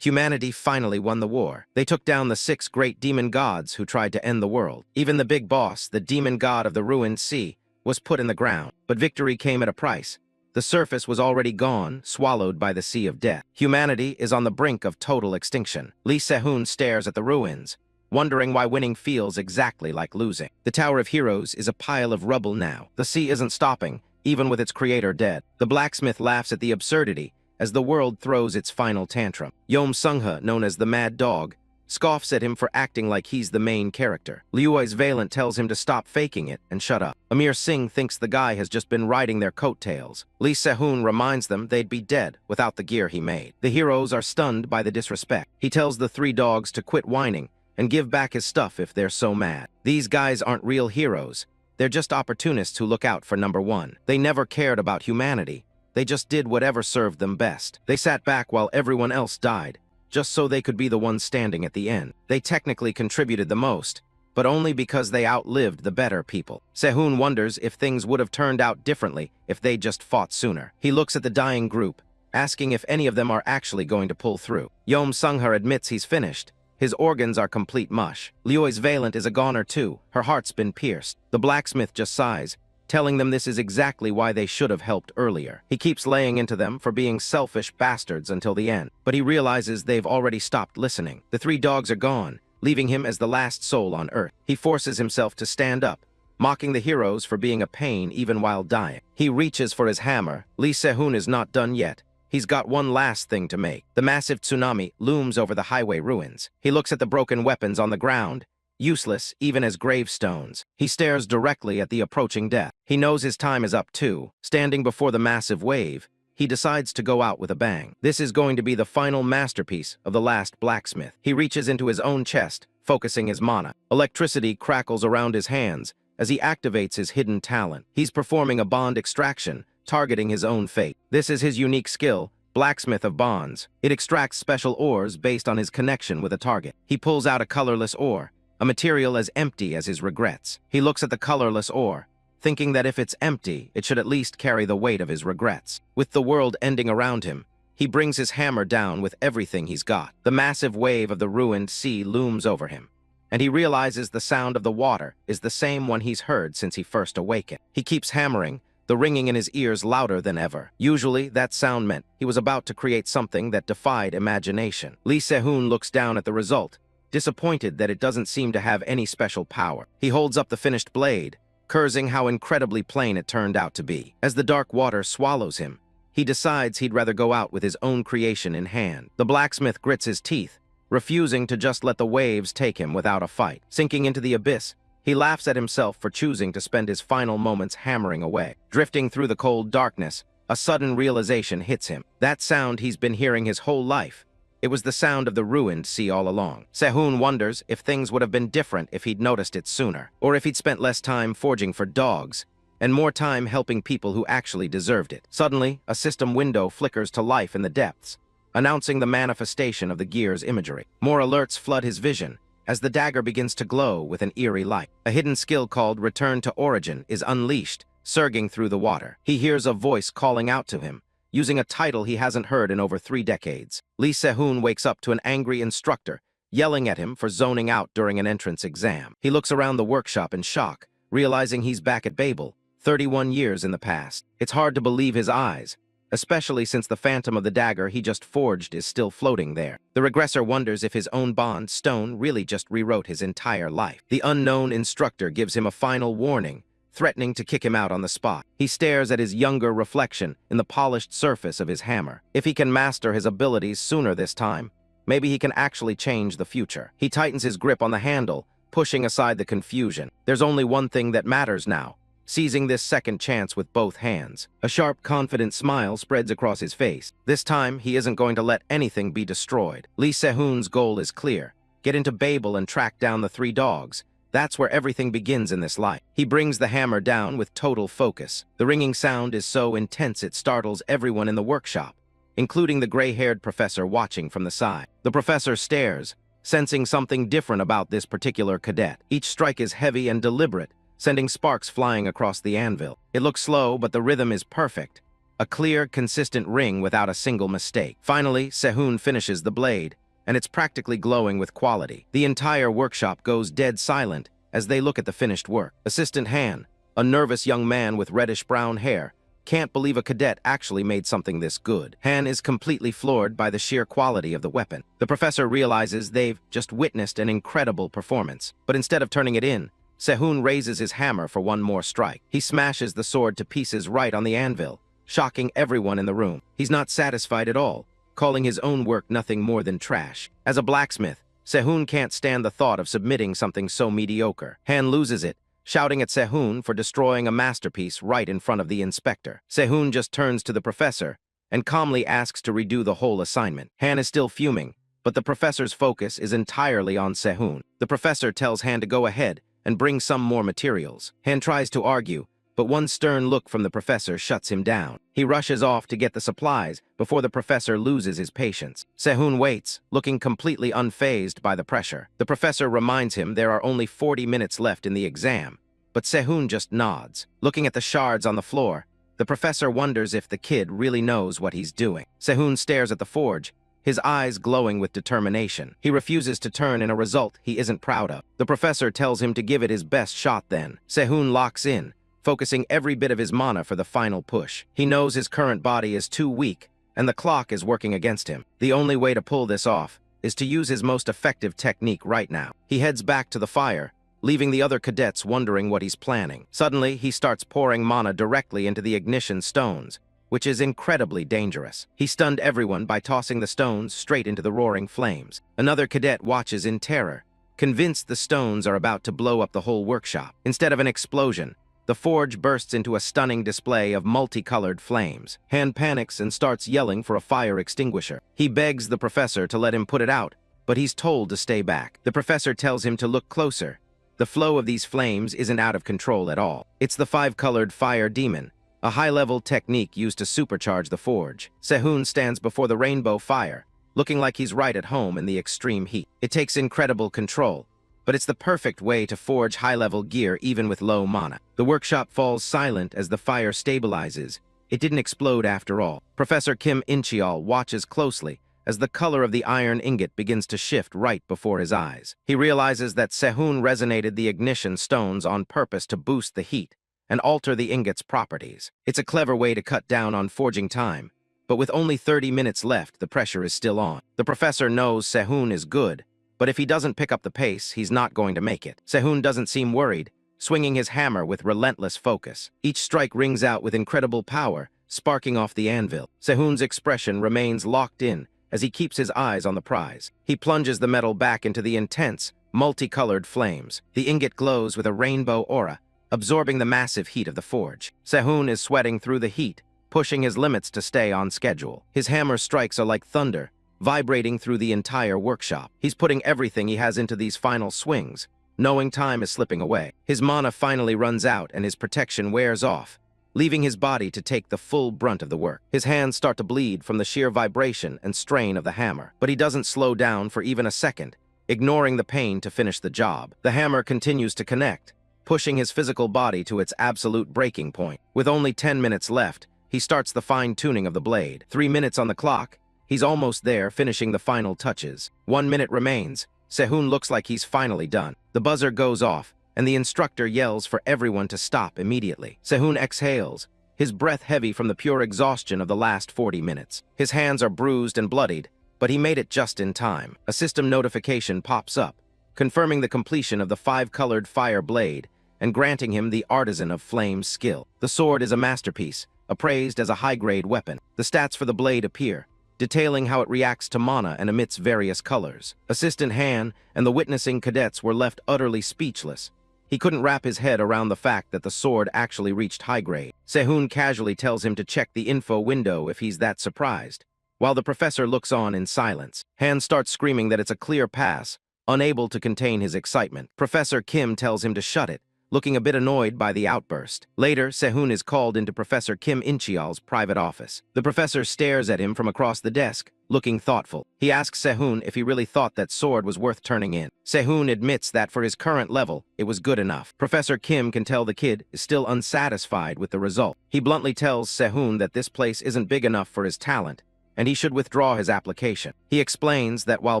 Humanity finally won the war. They took down the 6 great demon gods who tried to end the world. Even the big boss, the demon god of the ruined sea, was put in the ground. But victory came at a price. The surface was already gone, swallowed by the sea of death. Humanity is on the brink of total extinction. Lee Se-hoon stares at the ruins, wondering why winning feels exactly like losing. The Tower of Heroes is a pile of rubble now. The sea isn't stopping, even with its creator dead. The blacksmith laughs at the absurdity as the world throws its final tantrum. Yeom Sung-ha, known as the Mad Dog, scoffs at him for acting like he's the main character. Liu's Valent tells him to stop faking it and shut up. Amir Singh thinks the guy has just been riding their coattails. Lee Se-hoon reminds them they'd be dead without the gear he made. The heroes are stunned by the disrespect. He tells the 3 dogs to quit whining and give back his stuff if they're so mad. These guys aren't real heroes. They're just opportunists who look out for number 1. They never cared about humanity. They just did whatever served them best. They sat back while everyone else died, just so they could be the ones standing at the end. They technically contributed the most, but only because they outlived the better people. Se-hoon wonders if things would have turned out differently if they just fought sooner. He looks at the dying group, asking if any of them are actually going to pull through. Yeom Sung-ha admits he's finished. His organs are complete mush. Liu's Valent is a goner too. Her heart's been pierced. The blacksmith just sighs, telling them this is exactly why they should have helped earlier. He keeps laying into them for being selfish bastards until the end, but he realizes they've already stopped listening. The 3 dogs are gone, leaving him as the last soul on Earth. He forces himself to stand up, mocking the heroes for being a pain even while dying. He reaches for his hammer. Lee Se-hoon is not done yet. He's got one last thing to make. The massive tsunami looms over the highway ruins. He looks at the broken weapons on the ground, useless even as gravestones. He stares directly at the approaching death. He knows his time is up too. Standing before the massive wave, he decides to go out with a bang. This is going to be the final masterpiece of the last blacksmith. He reaches into his own chest, focusing his mana. Electricity crackles around his hands as he activates his hidden talent. He's performing a bond extraction, targeting his own fate. This is his unique skill, Blacksmith of Bonds. It extracts special ores based on his connection with a target. He pulls out a colorless ore, a material as empty as his regrets. He looks at the colorless ore, thinking that if it's empty, it should at least carry the weight of his regrets. With the world ending around him, he brings his hammer down with everything he's got. The massive wave of the ruined sea looms over him, and he realizes the sound of the water is the same one he's heard since he first awakened. He keeps hammering, the ringing in his ears louder than ever. Usually, that sound meant he was about to create something that defied imagination. Lee Se-hoon looks down at the result, disappointed that it doesn't seem to have any special power. He holds up the finished blade, cursing how incredibly plain it turned out to be. As the dark water swallows him, he decides he'd rather go out with his own creation in hand. The blacksmith grits his teeth, refusing to just let the waves take him without a fight. Sinking into the abyss, he laughs at himself for choosing to spend his final moments hammering away. Drifting through the cold darkness, a sudden realization hits him. That sound he's been hearing his whole life. It was the sound of the ruined sea all along. Se-hoon wonders if things would have been different if he'd noticed it sooner, or if he'd spent less time forging for dogs, and more time helping people who actually deserved it. Suddenly, a system window flickers to life in the depths, announcing the manifestation of the gear's imagery. More alerts flood his vision, as the dagger begins to glow with an eerie light. A hidden skill called Return to Origin is unleashed, surging through the water. He hears a voice calling out to him, using a title he hasn't heard in over 3 decades. Lee Se-hoon wakes up to an angry instructor, yelling at him for zoning out during an entrance exam. He looks around the workshop in shock, realizing he's back at Babel, 31 years in the past. It's hard to believe his eyes, especially since the phantom of the dagger he just forged is still floating there. The regressor wonders if his own bond stone really just rewrote his entire life. The unknown instructor gives him a final warning, threatening to kick him out on the spot. He stares at his younger reflection in the polished surface of his hammer. If he can master his abilities sooner this time, maybe he can actually change the future. He tightens his grip on the handle, pushing aside the confusion. There's only one thing that matters now, seizing this second chance with both hands. A sharp, confident smile spreads across his face. This time, he isn't going to let anything be destroyed. Lee Se-hoon's goal is clear: get into Babel and track down the 3 dogs. That's where everything begins in this life. He brings the hammer down with total focus. The ringing sound is so intense it startles everyone in the workshop, including the gray-haired professor watching from the side. The professor stares, sensing something different about this particular cadet. Each strike is heavy and deliberate, sending sparks flying across the anvil. It looks slow, but the rhythm is perfect, A clear, consistent ring without a single mistake. Finally, Sehun finishes the blade, and it's practically glowing with quality. The entire workshop goes dead silent as they look at the finished work. Assistant Han, a nervous young man with reddish-brown hair, can't believe a cadet actually made something this good. Han is completely floored by the sheer quality of the weapon. The professor realizes they've just witnessed an incredible performance, but instead of turning it in, Sehun raises his hammer for one more strike. He smashes the sword to pieces right on the anvil, shocking everyone in the room. He's not satisfied at all, calling his own work nothing more than trash. As a blacksmith, Sehun can't stand the thought of submitting something so mediocre. Han loses it, shouting at Sehun for destroying a masterpiece right in front of the inspector. Sehun just turns to the professor and calmly asks to redo the whole assignment. Han is still fuming, but the professor's focus is entirely on Sehun. The professor tells Han to go ahead and bring some more materials. Han tries to argue, but one stern look from the professor shuts him down. He rushes off to get the supplies before the professor loses his patience. Sehun waits, looking completely unfazed by the pressure. The professor reminds him there are only 40 minutes left in the exam, but Sehun just nods. Looking at the shards on the floor, the professor wonders if the kid really knows what he's doing. Sehun stares at the forge, his eyes glowing with determination. He refuses to turn in a result he isn't proud of. The professor tells him to give it his best shot then. Sehun locks in, focusing every bit of his mana for the final push. He knows his current body is too weak, and the clock is working against him. The only way to pull this off is to use his most effective technique right now. He heads back to the fire, leaving the other cadets wondering what he's planning. Suddenly, he starts pouring mana directly into the ignition stones, which is incredibly dangerous. He stunned everyone by tossing the stones straight into the roaring flames. Another cadet watches in terror, convinced the stones are about to blow up the whole workshop. Instead of an explosion, the forge bursts into a stunning display of multicolored flames. Han panics and starts yelling for a fire extinguisher. He begs the professor to let him put it out, but he's told to stay back. The professor tells him to look closer. The flow of these flames isn't out of control at all. It's the five-colored fire demon, a high-level technique used to supercharge the forge. Sehun stands before the rainbow fire, looking like he's right at home in the extreme heat. It takes incredible control, but it's the perfect way to forge high-level gear even with low mana. The workshop falls silent as the fire stabilizes. It didn't explode after all. Professor Kim Incheol watches closely as the color of the iron ingot begins to shift right before his eyes. He realizes that Sehun resonated the ignition stones on purpose to boost the heat and alter the ingot's properties. It's a clever way to cut down on forging time, but with only 30 minutes left, the pressure is still on. The professor knows Sehun is good, but if he doesn't pick up the pace, he's not going to make it. Sehun doesn't seem worried, swinging his hammer with relentless focus. Each strike rings out with incredible power, sparking off the anvil. Sehun's expression remains locked in as he keeps his eyes on the prize. He plunges the metal back into the intense, multicolored flames. The ingot glows with a rainbow aura, absorbing the massive heat of the forge. Sehun is sweating through the heat, pushing his limits to stay on schedule. His hammer strikes are like thunder, vibrating through the entire workshop. He's putting everything he has into these final swings, knowing time is slipping away. His mana finally runs out and his protection wears off, leaving his body to take the full brunt of the work. His hands start to bleed from the sheer vibration and strain of the hammer, but he doesn't slow down for even a second, ignoring the pain to finish the job. The hammer continues to connect, pushing his physical body to its absolute breaking point. With only 10 minutes left, he starts the fine-tuning of the blade. 3 minutes on the clock. He's almost there, finishing the final touches. 1 minute remains. Sehun looks like he's finally done. The buzzer goes off, and the instructor yells for everyone to stop immediately. Sehun exhales, his breath heavy from the pure exhaustion of the last 40 minutes. His hands are bruised and bloodied, but he made it just in time. A system notification pops up, confirming the completion of the five-colored fire blade and granting him the Artisan of Flames skill. The sword is a masterpiece, appraised as a high-grade weapon. The stats for the blade appear, detailing how it reacts to mana and emits various colors. Assistant Han and the witnessing cadets were left utterly speechless. He couldn't wrap his head around the fact that the sword actually reached high grade. Sehun casually tells him to check the info window if he's that surprised, while the professor looks on in silence. Han starts screaming that it's a clear pass, unable to contain his excitement. Professor Kim tells him to shut it, looking a bit annoyed by the outburst. Later, Sehun is called into Professor Kim Incheol's private office. The professor stares at him from across the desk, looking thoughtful. He asks Sehun if he really thought that sword was worth turning in. Sehun admits that for his current level, it was good enough. Professor Kim can tell the kid is still unsatisfied with the result. He bluntly tells Sehun that this place isn't big enough for his talent, and he should withdraw his application. He explains that while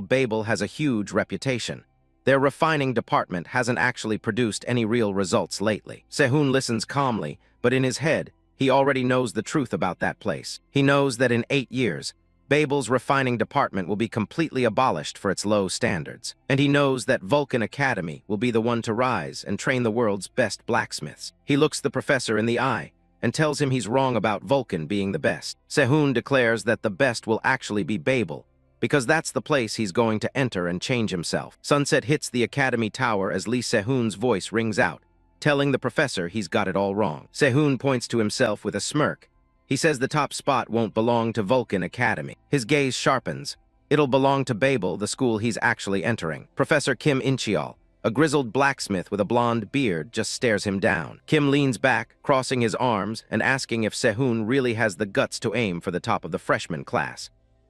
Babel has a huge reputation, their refining department hasn't actually produced any real results lately. Sehun listens calmly, but in his head, he already knows the truth about that place. He knows that in 8 years, Babel's refining department will be completely abolished for its low standards. And he knows that Vulcan Academy will be the one to rise and train the world's best blacksmiths. He looks the professor in the eye and tells him he's wrong about Vulcan being the best. Sehun declares that the best will actually be Babel, because that's the place he's going to enter and change himself. Sunset hits the Academy Tower as Lee Sehun's voice rings out, telling the professor he's got it all wrong. Sehun points to himself with a smirk. He says the top spot won't belong to Vulcan Academy. His gaze sharpens. It'll belong to Babel, the school he's actually entering. Professor Kim Incheol, a grizzled blacksmith with a blonde beard, just stares him down. Kim leans back, crossing his arms and asking if Sehun really has the guts to aim for the top of the freshman class.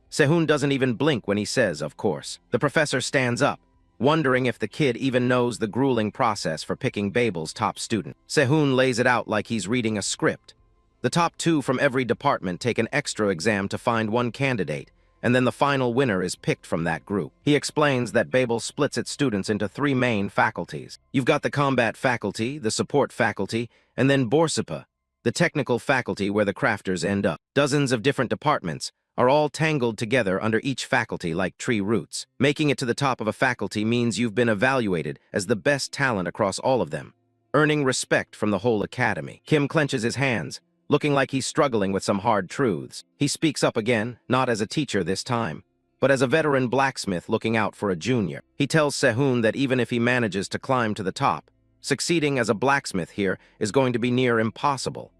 Sehun doesn't even blink when he says, of course. The professor stands up, wondering if the kid even knows the grueling process for picking Babel's top student. Sehun lays it out like he's reading a script. The top 2 from every department take an extra exam to find one candidate, and then the final winner is picked from that group. He explains that Babel splits its students into 3 main faculties. You've got the combat faculty, the support faculty, and then Borsipa, the technical faculty where the crafters end up. Dozens of different departments are all tangled together under each faculty like tree roots. Making it to the top of a faculty means you've been evaluated as the best talent across all of them, earning respect from the whole academy. Kim clenches his hands, looking like he's struggling with some hard truths. He speaks up again, not as a teacher this time, but as a veteran blacksmith looking out for a junior. He tells Sehun that even if he manages to climb to the top, succeeding as a blacksmith here is going to be near impossible.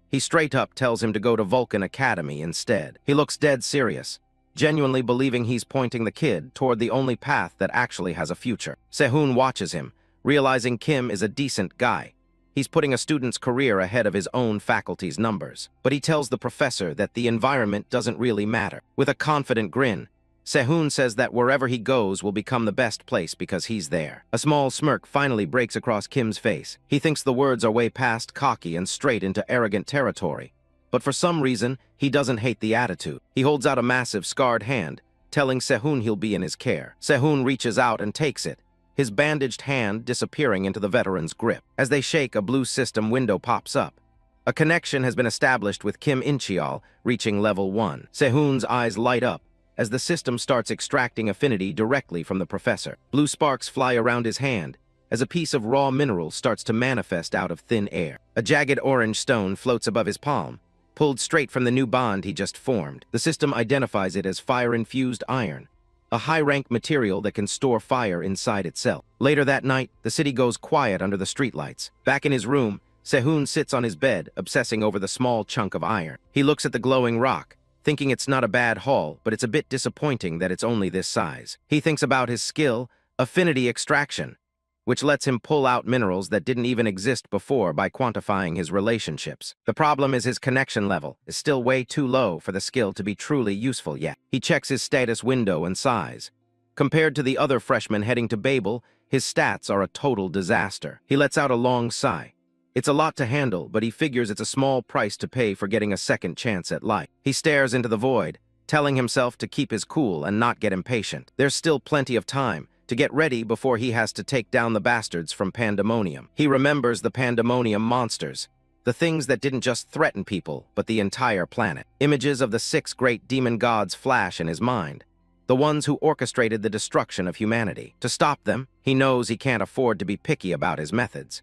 He straight up tells him to go to Vulcan Academy instead. He looks dead serious, genuinely believing he's pointing the kid toward the only path that actually has a future. Sehun watches him, realizing Kim is a decent guy. He's putting a student's career ahead of his own faculty's numbers. But he tells the professor that the environment doesn't really matter. With a confident grin, Sehun says that wherever he goes will become the best place because he's there. A small smirk finally breaks across Kim's face. He thinks the words are way past cocky and straight into arrogant territory. But for some reason, he doesn't hate the attitude. He holds out a massive scarred hand, telling Sehun he'll be in his care. Sehun reaches out and takes it, his bandaged hand disappearing into the veteran's grip. As they shake, a blue system window pops up. A connection has been established with Kim Incheol, reaching level 1. Sehun's eyes light up as the system starts extracting affinity directly from the professor. Blue sparks fly around his hand as a piece of raw mineral starts to manifest out of thin air. A jagged orange stone floats above his palm, pulled straight from the new bond he just formed. The system identifies it as fire-infused iron, a high-rank material that can store fire inside itself. Later that night, the city goes quiet under the streetlights. Back in his room, Sehun sits on his bed, obsessing over the small chunk of iron. He looks at the glowing rock, thinking it's not a bad haul, but it's a bit disappointing that it's only this size. He thinks about his skill, affinity extraction, which lets him pull out minerals that didn't even exist before by quantifying his relationships. The problem is his connection level is still way too low for the skill to be truly useful yet. He checks his status window and sighs. Compared to the other freshmen heading to Babel, his stats are a total disaster. He lets out a long sigh. It's a lot to handle, but he figures it's a small price to pay for getting a second chance at life. He stares into the void, telling himself to keep his cool and not get impatient. There's still plenty of time to get ready before he has to take down the bastards from Pandemonium. He remembers the Pandemonium monsters, the things that didn't just threaten people, but the entire planet. Images of the 6 great demon gods flash in his mind, the ones who orchestrated the destruction of humanity. To stop them, he knows he can't afford to be picky about his methods.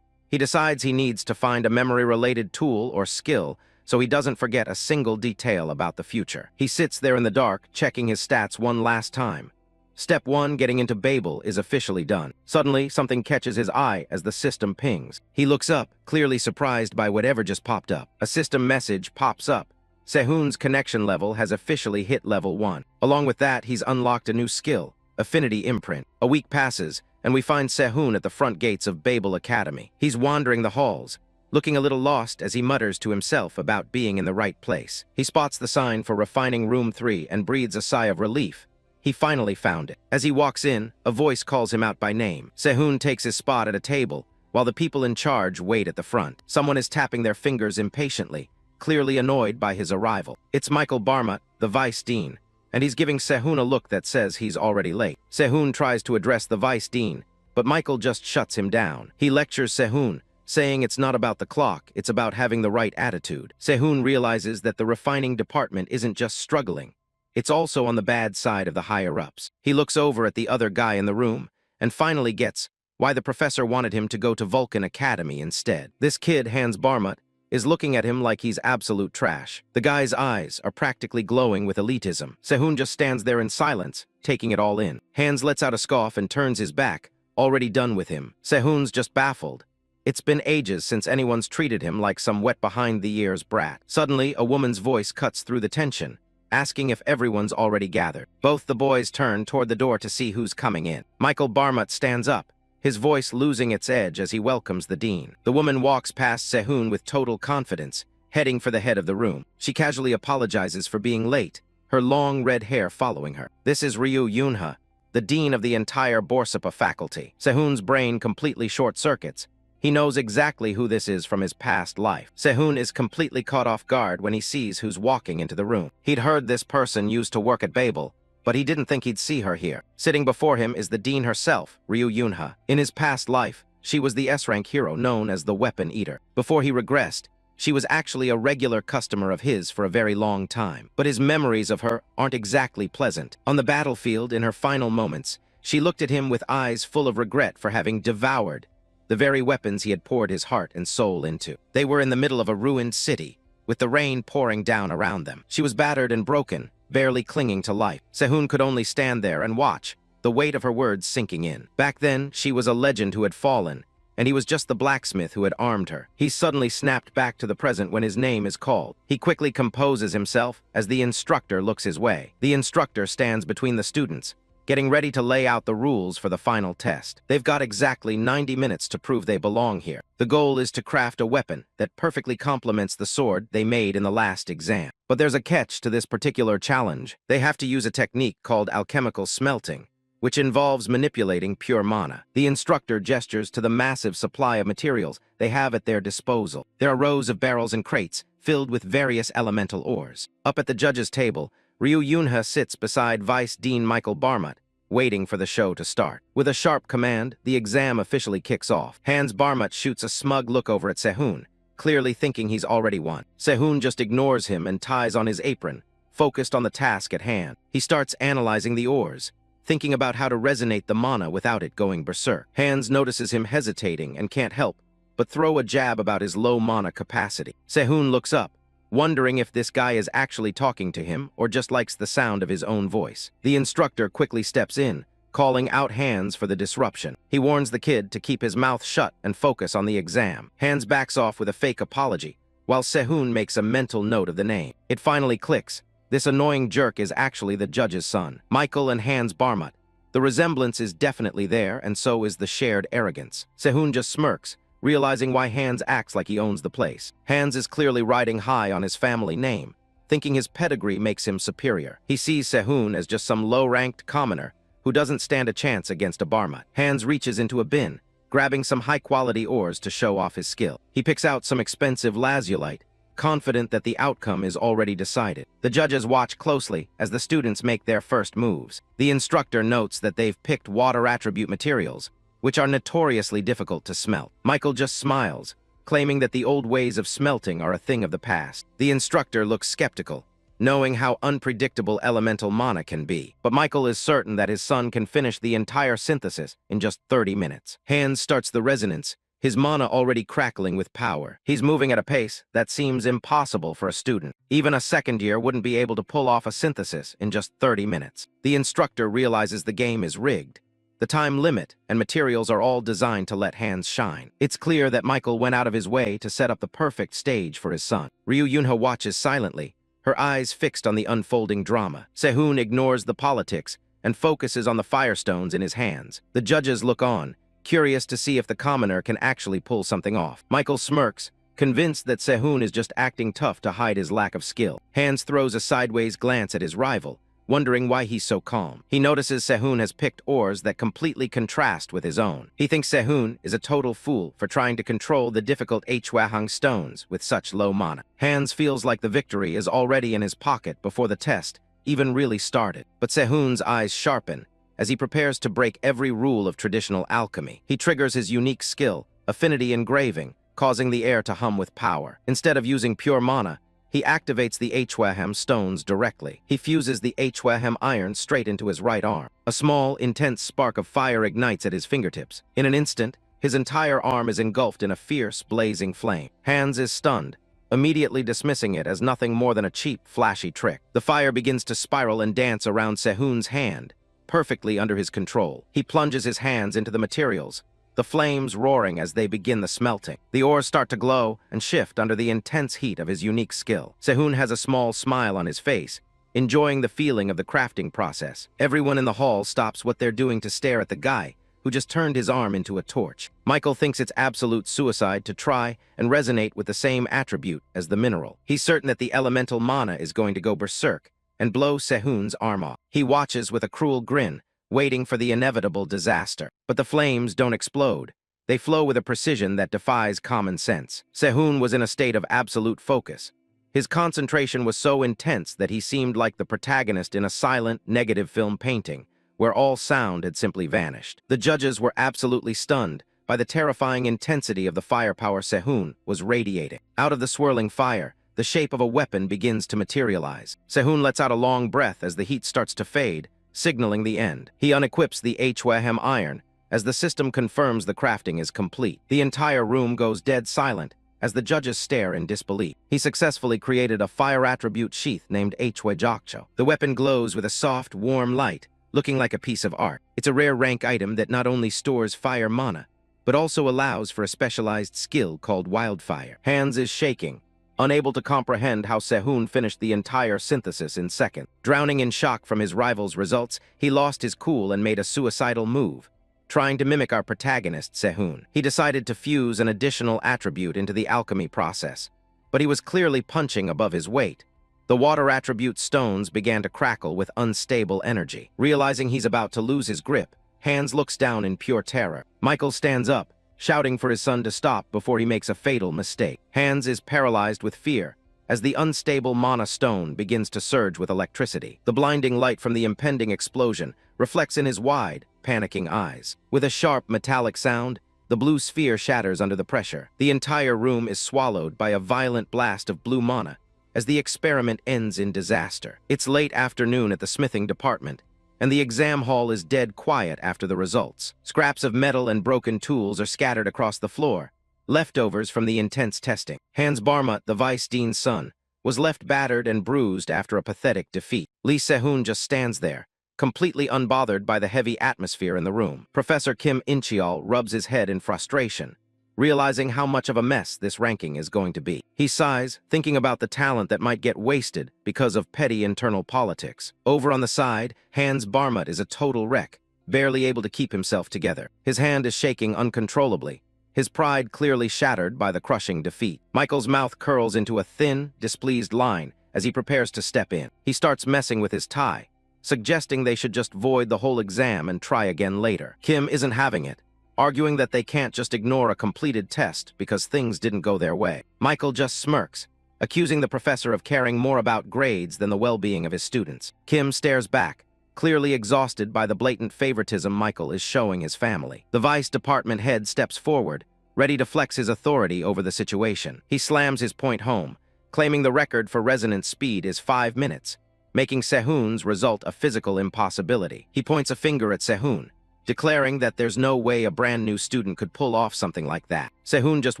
He decides he needs to find a memory-related tool or skill so he doesn't forget a single detail about the future. He sits there in the dark, checking his stats one last time. Step 1, getting into Babel, is officially done. Suddenly, something catches his eye as the system pings. He looks up, clearly surprised by whatever just popped up. A system message pops up. Sehun's connection level has officially hit level 1. Along with that, he's unlocked a new skill, Affinity Imprint. A week passes, and we find Sehun at the front gates of Babel Academy. He's wandering the halls, looking a little lost as he mutters to himself about being in the right place. He spots the sign for refining room 3 and breathes a sigh of relief. He finally found it. As he walks in, a voice calls him out by name. Sehun takes his spot at a table, while the people in charge wait at the front. Someone is tapping their fingers impatiently, clearly annoyed by his arrival. It's Michael Barmut, the vice dean, and he's giving Sehun a look that says he's already late. Sehun tries to address the vice dean, but Michael just shuts him down. He lectures Sehun, saying it's not about the clock, it's about having the right attitude. Sehun realizes that the refining department isn't just struggling, it's also on the bad side of the higher-ups. He looks over at the other guy in the room, and finally gets why the professor wanted him to go to Vulcan Academy instead. This kid, Hans Barmut, is looking at him like he's absolute trash. The guy's eyes are practically glowing with elitism. Sehun just stands there in silence, taking it all in. Hans lets out a scoff and turns his back, already done with him. Sehun's just baffled. It's been ages since anyone's treated him like some wet-behind-the-ears brat. Suddenly, a woman's voice cuts through the tension, asking if everyone's already gathered. Both the boys turn toward the door to see who's coming in. Michael Barmut stands up, his voice losing its edge as he welcomes the dean. The woman walks past Sehun with total confidence, heading for the head of the room. She casually apologizes for being late, her long red hair following her. This is Ryu Yunha, the dean of the entire Borsapa faculty. Sehun's brain completely short-circuits. He knows exactly who this is from his past life. Sehun is completely caught off guard when he sees who's walking into the room. He'd heard this person used to work at Babel, but he didn't think he'd see her here. Sitting before him is the dean herself, Ryu Yunha. In his past life, she was the S-rank hero known as the Weapon Eater. Before he regressed, she was actually a regular customer of his for a very long time. But his memories of her aren't exactly pleasant. On the battlefield, in her final moments, she looked at him with eyes full of regret for having devoured the very weapons he had poured his heart and soul into. They were in the middle of a ruined city, with the rain pouring down around them. She was battered and broken, barely clinging to life. Sehun could only stand there and watch, the weight of her words sinking in. Back then, she was a legend who had fallen, and he was just the blacksmith who had armed her. He suddenly snapped back to the present when his name is called. He quickly composes himself as the instructor looks his way. The instructor stands between the students, getting ready to lay out the rules for the final test. They've got exactly 90 minutes to prove they belong here. The goal is to craft a weapon that perfectly complements the sword they made in the last exam. But there's a catch to this particular challenge. They have to use a technique called alchemical smelting, which involves manipulating pure mana. The instructor gestures to the massive supply of materials they have at their disposal. There are rows of barrels and crates filled with various elemental ores. Up at the judges' table, Ryu Yunha sits beside Vice Dean Michael Barmut, waiting for the show to start. With a sharp command, the exam officially kicks off. Hans Barmut shoots a smug look over at Sehun, clearly thinking he's already won. Sehun just ignores him and ties on his apron, focused on the task at hand. He starts analyzing the ores, thinking about how to resonate the mana without it going berserk. Hans notices him hesitating and can't help but throw a jab about his low mana capacity. Sehun looks up, wondering if this guy is actually talking to him or just likes the sound of his own voice. The instructor quickly steps in, calling out Hans for the disruption. He warns the kid to keep his mouth shut and focus on the exam. Hans backs off with a fake apology, while Sehun makes a mental note of the name. It finally clicks. This annoying jerk is actually the judge's son, Michael and Hans Barmut. The resemblance is definitely there, and so is the shared arrogance. Sehun just smirks, realizing why Hans acts like he owns the place. Hans is clearly riding high on his family name, thinking his pedigree makes him superior. He sees Sehun as just some low-ranked commoner who doesn't stand a chance against a Barmut. Hans reaches into a bin, grabbing some high-quality ores to show off his skill. He picks out some expensive lazulite, confident that the outcome is already decided. The judges watch closely as the students make their first moves. The instructor notes that they've picked water attribute materials, which are notoriously difficult to smelt. Michael just smiles, claiming that the old ways of smelting are a thing of the past. The instructor looks skeptical, knowing how unpredictable elemental mana can be. But Michael is certain that his son can finish the entire synthesis in just 30 minutes. Hans starts the resonance, his mana already crackling with power. He's moving at a pace that seems impossible for a student. Even a second year wouldn't be able to pull off a synthesis in just 30 minutes. The instructor realizes the game is rigged. The time limit and materials are all designed to let Hans shine. It's clear that Michael went out of his way to set up the perfect stage for his son. Ryu Yunha watches silently, her eyes fixed on the unfolding drama. Sehun ignores the politics and focuses on the firestones in his hands. The judges look on, curious to see if the commoner can actually pull something off. Michael smirks, convinced that Sehun is just acting tough to hide his lack of skill. Hans throws a sideways glance at his rival, wondering why he's so calm. He notices Sehun has picked ores that completely contrast with his own. He thinks Sehun is a total fool for trying to control the difficult Hwahang stones with such low mana. Hans feels like the victory is already in his pocket before the test even really started. But Sehun's eyes sharpen as he prepares to break every rule of traditional alchemy. He triggers his unique skill, Affinity Engraving, causing the air to hum with power. Instead of using pure mana, he activates the Hwaham stones directly. He fuses the Hwaham iron straight into his right arm. A small, intense spark of fire ignites at his fingertips. In an instant, his entire arm is engulfed in a fierce, blazing flame. Hans is stunned, immediately dismissing it as nothing more than a cheap, flashy trick. The fire begins to spiral and dance around Sehun's hand, perfectly under his control. He plunges his hands into the materials, the flames roaring as they begin the smelting. The ores start to glow and shift under the intense heat of his unique skill. Sehun has a small smile on his face, enjoying the feeling of the crafting process. Everyone in the hall stops what they're doing to stare at the guy who just turned his arm into a torch. Michael thinks it's absolute suicide to try and resonate with the same attribute as the mineral. He's certain that the elemental mana is going to go berserk and blow Sehun's arm off. He watches with a cruel grin, waiting for the inevitable disaster. But the flames don't explode. They flow with a precision that defies common sense. Sehun was in a state of absolute focus. His concentration was so intense that he seemed like the protagonist in a silent, negative film painting, where all sound had simply vanished. The judges were absolutely stunned by the terrifying intensity of the firepower Sehun was radiating. Out of the swirling fire, the shape of a weapon begins to materialize. Sehun lets out a long breath as the heat starts to fade, signaling the end. He unequips the Hwaham iron as the system confirms the crafting is complete. The entire room goes dead silent as the judges stare in disbelief. He successfully created a fire attribute sheath named Hwajokcho. The weapon glows with a soft, warm light, looking like a piece of art. It's a rare rank item that not only stores fire mana, but also allows for a specialized skill called wildfire. Hans is shaking, unable to comprehend how Sehun finished the entire synthesis in seconds. Drowning in shock from his rival's results, he lost his cool and made a suicidal move, trying to mimic our protagonist, Sehun. He decided to fuse an additional attribute into the alchemy process, but he was clearly punching above his weight. The water attribute stones began to crackle with unstable energy. Realizing he's about to lose his grip, Hans looks down in pure terror. Michael stands up, shouting for his son to stop before he makes a fatal mistake. Hans is paralyzed with fear as the unstable mana stone begins to surge with electricity. The blinding light from the impending explosion reflects in his wide, panicking eyes. With a sharp metallic sound, the blue sphere shatters under the pressure. The entire room is swallowed by a violent blast of blue mana as the experiment ends in disaster. It's late afternoon at the smithing department, and the exam hall is dead quiet after the results. Scraps of metal and broken tools are scattered across the floor, leftovers from the intense testing. Hans Barmut, the vice dean's son, was left battered and bruised after a pathetic defeat. Lee Sehun just stands there, completely unbothered by the heavy atmosphere in the room. Professor Kim Incheol rubs his head in frustration, realizing how much of a mess this ranking is going to be. He sighs, thinking about the talent that might get wasted because of petty internal politics. Over on the side, Hans Barmut is a total wreck, barely able to keep himself together. His hand is shaking uncontrollably, his pride clearly shattered by the crushing defeat. Michael's mouth curls into a thin, displeased line as he prepares to step in. He starts messing with his tie, suggesting they should just void the whole exam and try again later. Kim isn't having it, arguing that they can't just ignore a completed test because things didn't go their way. Michael just smirks, accusing the professor of caring more about grades than the well-being of his students. Kim stares back, clearly exhausted by the blatant favoritism Michael is showing his family. The vice department head steps forward, ready to flex his authority over the situation. He slams his point home, claiming the record for resonance speed is 5 minutes, making Sehun's result a physical impossibility. He points a finger at Sehun, declaring that there's no way a brand new student could pull off something like that. Sehun just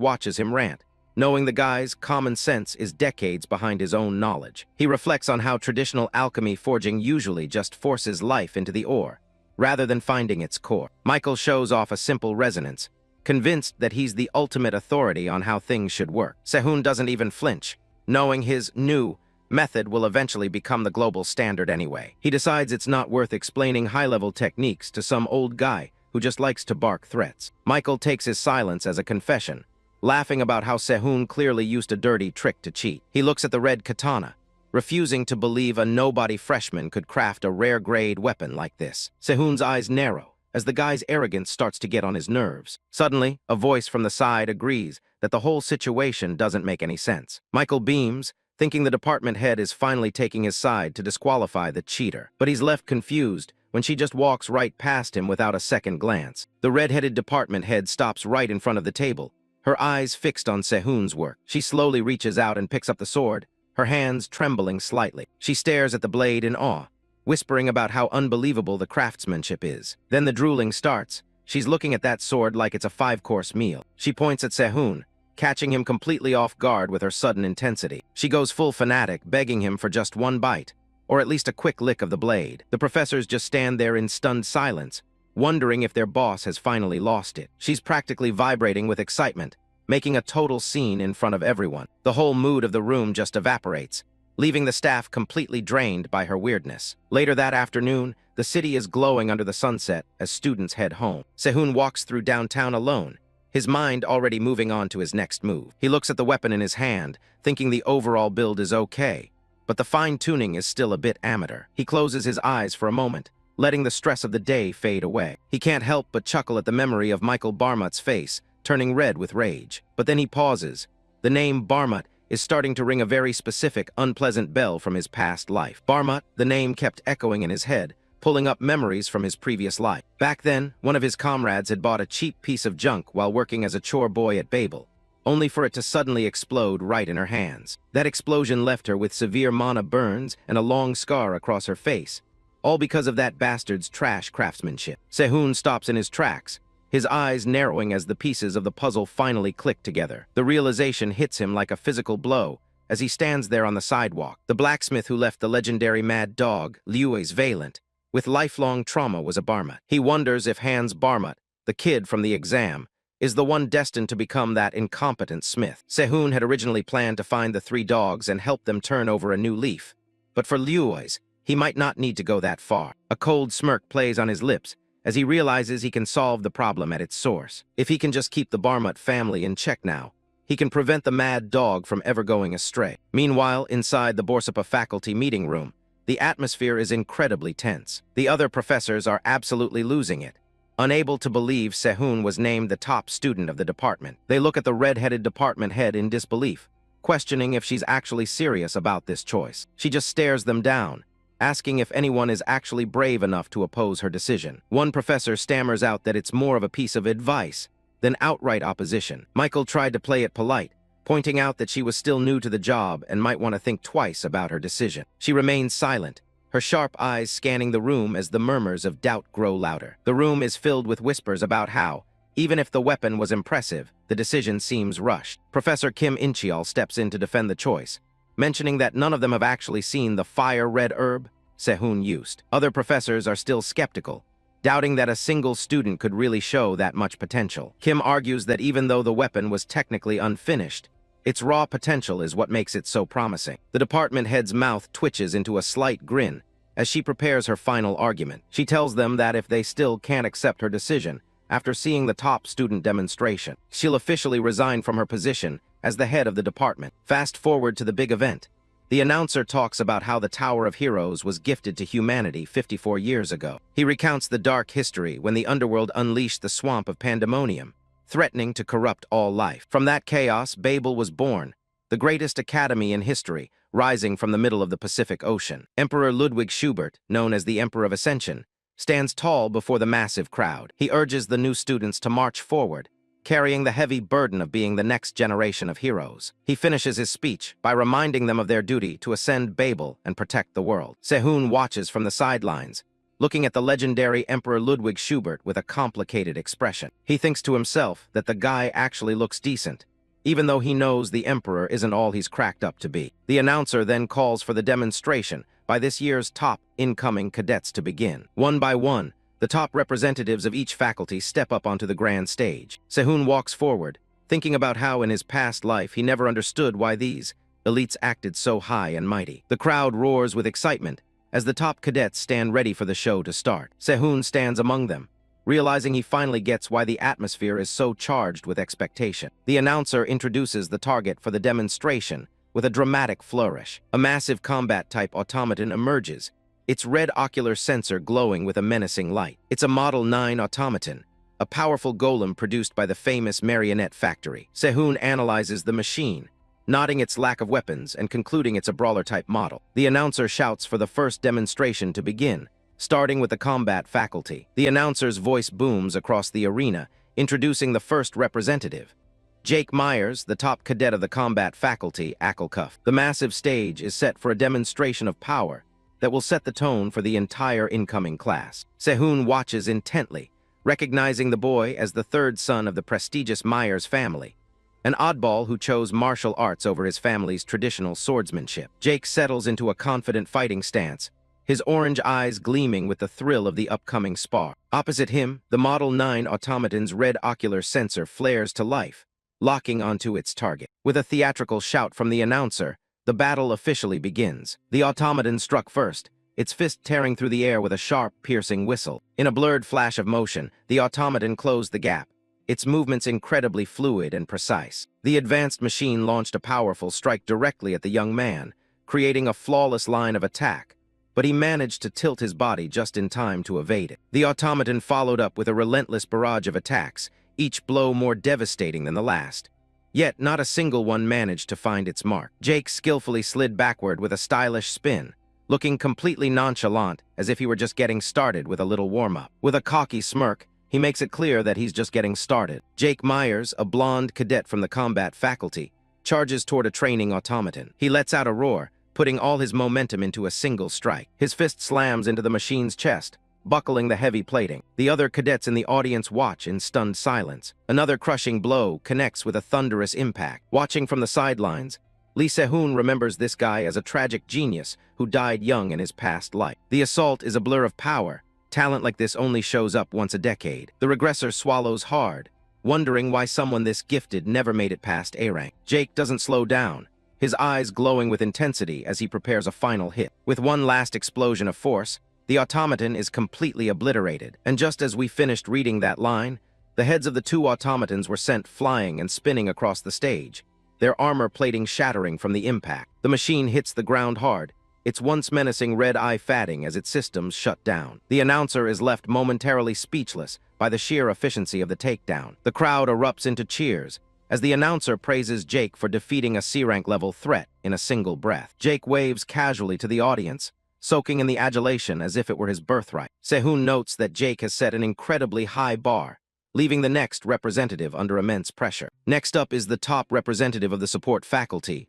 watches him rant, knowing the guy's common sense is decades behind his own knowledge. He reflects on how traditional alchemy forging usually just forces life into the ore, rather than finding its core. Michael shows off a simple resonance, convinced that he's the ultimate authority on how things should work. Sehun doesn't even flinch, knowing his new method will eventually become the global standard anyway. He decides it's not worth explaining high-level techniques to some old guy who just likes to bark threats. Michael takes his silence as a confession, laughing about how Sehun clearly used a dirty trick to cheat. He looks at the red katana, refusing to believe a nobody freshman could craft a rare-grade weapon like this. Sehun's eyes narrow as the guy's arrogance starts to get on his nerves. Suddenly, a voice from the side agrees that the whole situation doesn't make any sense. Michael beams, thinking the department head is finally taking his side to disqualify the cheater. But he's left confused when she just walks right past him without a second glance. The red-headed department head stops right in front of the table, her eyes fixed on Sehun's work. She slowly reaches out and picks up the sword, her hands trembling slightly. She stares at the blade in awe, whispering about how unbelievable the craftsmanship is. Then the drooling starts. She's looking at that sword like it's a 5-course meal. She points at Sehun, catching him completely off guard with her sudden intensity. She goes full fanatic, begging him for just one bite, or at least a quick lick of the blade. The professors just stand there in stunned silence, wondering if their boss has finally lost it. She's practically vibrating with excitement, making a total scene in front of everyone. The whole mood of the room just evaporates, leaving the staff completely drained by her weirdness. Later that afternoon, the city is glowing under the sunset as students head home. Sehun walks through downtown alone, his mind already moving on to his next move. He looks at the weapon in his hand, thinking the overall build is okay, but the fine-tuning is still a bit amateur. He closes his eyes for a moment, letting the stress of the day fade away. He can't help but chuckle at the memory of Michael Barmut's face, turning red with rage. But then he pauses. The name Barmut is starting to ring a very specific, unpleasant bell from his past life. Barmut, the name kept echoing in his head, pulling up memories from his previous life. Back then, one of his comrades had bought a cheap piece of junk while working as a chore boy at Babel, only for it to suddenly explode right in her hands. That explosion left her with severe mana burns and a long scar across her face, all because of that bastard's trash craftsmanship. Sehun stops in his tracks, his eyes narrowing as the pieces of the puzzle finally click together. The realization hits him like a physical blow as he stands there on the sidewalk. The blacksmith who left the legendary mad dog, Liu's Valent, with lifelong trauma was a Barmut. He wonders if Hans Barmut, the kid from the exam, is the one destined to become that incompetent smith. Sehun had originally planned to find the 3 dogs and help them turn over a new leaf, but for Liu's, he might not need to go that far. A cold smirk plays on his lips as he realizes he can solve the problem at its source. If he can just keep the Barmut family in check now, he can prevent the mad dog from ever going astray. Meanwhile, inside the Borsapa faculty meeting room, the atmosphere is incredibly tense. The other professors are absolutely losing it, unable to believe Sehun was named the top student of the department. They look at the red-headed department head in disbelief, questioning if she's actually serious about this choice. She just stares them down, asking if anyone is actually brave enough to oppose her decision. One professor stammers out that it's more of a piece of advice than outright opposition. Michael tried to play it polite, pointing out that she was still new to the job and might want to think twice about her decision. She remains silent, her sharp eyes scanning the room as the murmurs of doubt grow louder. The room is filled with whispers about how, even if the weapon was impressive, the decision seems rushed. Professor Kim Incheol steps in to defend the choice, mentioning that none of them have actually seen the fire-red herb Sehun used. Other professors are still skeptical, doubting that a single student could really show that much potential. Kim argues that even though the weapon was technically unfinished, its raw potential is what makes it so promising. The department head's mouth twitches into a slight grin as she prepares her final argument. She tells them that if they still can't accept her decision after seeing the top student demonstration, she'll officially resign from her position as the head of the department. Fast forward to the big event. The announcer talks about how the Tower of Heroes was gifted to humanity 54 years ago. He recounts the dark history when the underworld unleashed the swamp of pandemonium, threatening to corrupt all life. From that chaos, Babel was born, the greatest academy in history, rising from the middle of the Pacific Ocean. Emperor Ludwig Schubert, known as the Emperor of Ascension, stands tall before the massive crowd. He urges the new students to march forward, carrying the heavy burden of being the next generation of heroes. He finishes his speech by reminding them of their duty to ascend Babel and protect the world. Sehun watches from the sidelines, looking at the legendary Emperor Ludwig Schubert with a complicated expression. He thinks to himself that the guy actually looks decent, even though he knows the Emperor isn't all he's cracked up to be. The announcer then calls for the demonstration by this year's top incoming cadets to begin. One by one, the top representatives of each faculty step up onto the grand stage. Sehun walks forward, thinking about how in his past life he never understood why these elites acted so high and mighty. The crowd roars with excitement as the top cadets stand ready for the show to start. Sehun stands among them, realizing he finally gets why the atmosphere is so charged with expectation. The announcer introduces the target for the demonstration with a dramatic flourish. A massive combat-type automaton emerges, its red ocular sensor glowing with a menacing light. It's a Model 9 automaton, a powerful golem produced by the famous marionette factory. Sehun analyzes the machine, noting its lack of weapons and concluding it's a brawler-type model. The announcer shouts for the first demonstration to begin, starting with the combat faculty. The announcer's voice booms across the arena, introducing the first representative, Jake Myers, the top cadet of the combat faculty, anicaps. The massive stage is set for a demonstration of power that will set the tone for the entire incoming class. Sehun watches intently, recognizing the boy as the third son of the prestigious Myers family, an oddball who chose martial arts over his family's traditional swordsmanship. Jake settles into a confident fighting stance, his orange eyes gleaming with the thrill of the upcoming spar. Opposite him, the Model 9 automaton's red ocular sensor flares to life, locking onto its target. With a theatrical shout from the announcer, the battle officially begins. The automaton struck first, its fist tearing through the air with a sharp, piercing whistle. In a blurred flash of motion, the automaton closed the gap, its movements incredibly fluid and precise. The advanced machine launched a powerful strike directly at the young man, creating a flawless line of attack, but he managed to tilt his body just in time to evade it. The automaton followed up with a relentless barrage of attacks, each blow more devastating than the last. Yet not a single one managed to find its mark. Jake skillfully slid backward with a stylish spin, looking completely nonchalant as if he were just getting started with a little warm-up. With a cocky smirk, he makes it clear that he's just getting started. Jake Myers, a blonde cadet from the combat faculty, charges toward a training automaton. He lets out a roar, putting all his momentum into a single strike. His fist slams into the machine's chest, buckling the heavy plating. The other cadets in the audience watch in stunned silence. Another crushing blow connects with a thunderous impact. Watching from the sidelines, Lee Se-hoon remembers this guy as a tragic genius who died young in his past life. The assault is a blur of power. Talent like this only shows up once a decade. The regressor swallows hard, wondering why someone this gifted never made it past A rank. Jake doesn't slow down, his eyes glowing with intensity as he prepares a final hit. With one last explosion of force, the automaton is completely obliterated. And just as we finished reading that line, the heads of the two automatons were sent flying and spinning across the stage, their armor plating shattering from the impact. The machine hits the ground hard, its once menacing red eye fading as its systems shut down. The announcer is left momentarily speechless by the sheer efficiency of the takedown. The crowd erupts into cheers as the announcer praises Jake for defeating a C-rank level threat in a single breath. Jake waves casually to the audience, soaking in the adulation as if it were his birthright. Sehun notes that Jake has set an incredibly high bar, leaving the next representative under immense pressure. Next up is the top representative of the support faculty,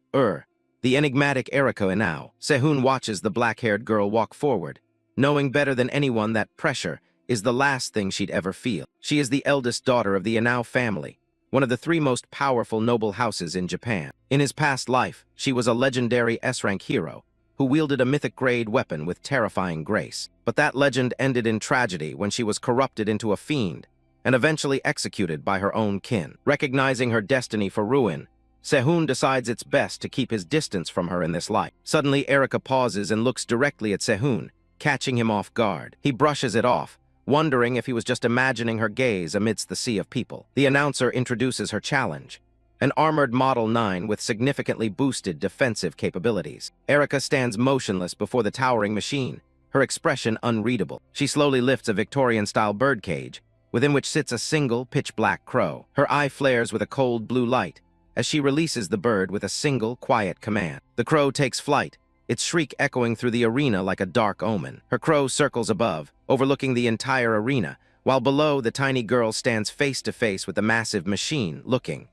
the enigmatic Erika Inao. Sehun watches the black-haired girl walk forward, knowing better than anyone that pressure is the last thing she'd ever feel. She is the eldest daughter of the Inao family, one of the three most powerful noble houses in Japan. In his past life, she was a legendary S-rank hero who wielded a mythic-grade weapon with terrifying grace. But that legend ended in tragedy when she was corrupted into a fiend and eventually executed by her own kin. Recognizing her destiny for ruin, Sehun decides it's best to keep his distance from her in this life. Suddenly, Erika pauses and looks directly at Sehun, catching him off guard. He brushes it off, wondering if he was just imagining her gaze amidst the sea of people. The announcer introduces her challenge, an armored Model 9 with significantly boosted defensive capabilities. Erika stands motionless before the towering machine, her expression unreadable. She slowly lifts a Victorian-style birdcage, within which sits a single pitch-black crow. Her eye flares with a cold blue light as she releases the bird with a single quiet command. The crow takes flight, its shriek echoing through the arena like a dark omen. Her crow circles above, overlooking the entire arena, while below the tiny girl stands face to face with the massive machine, looking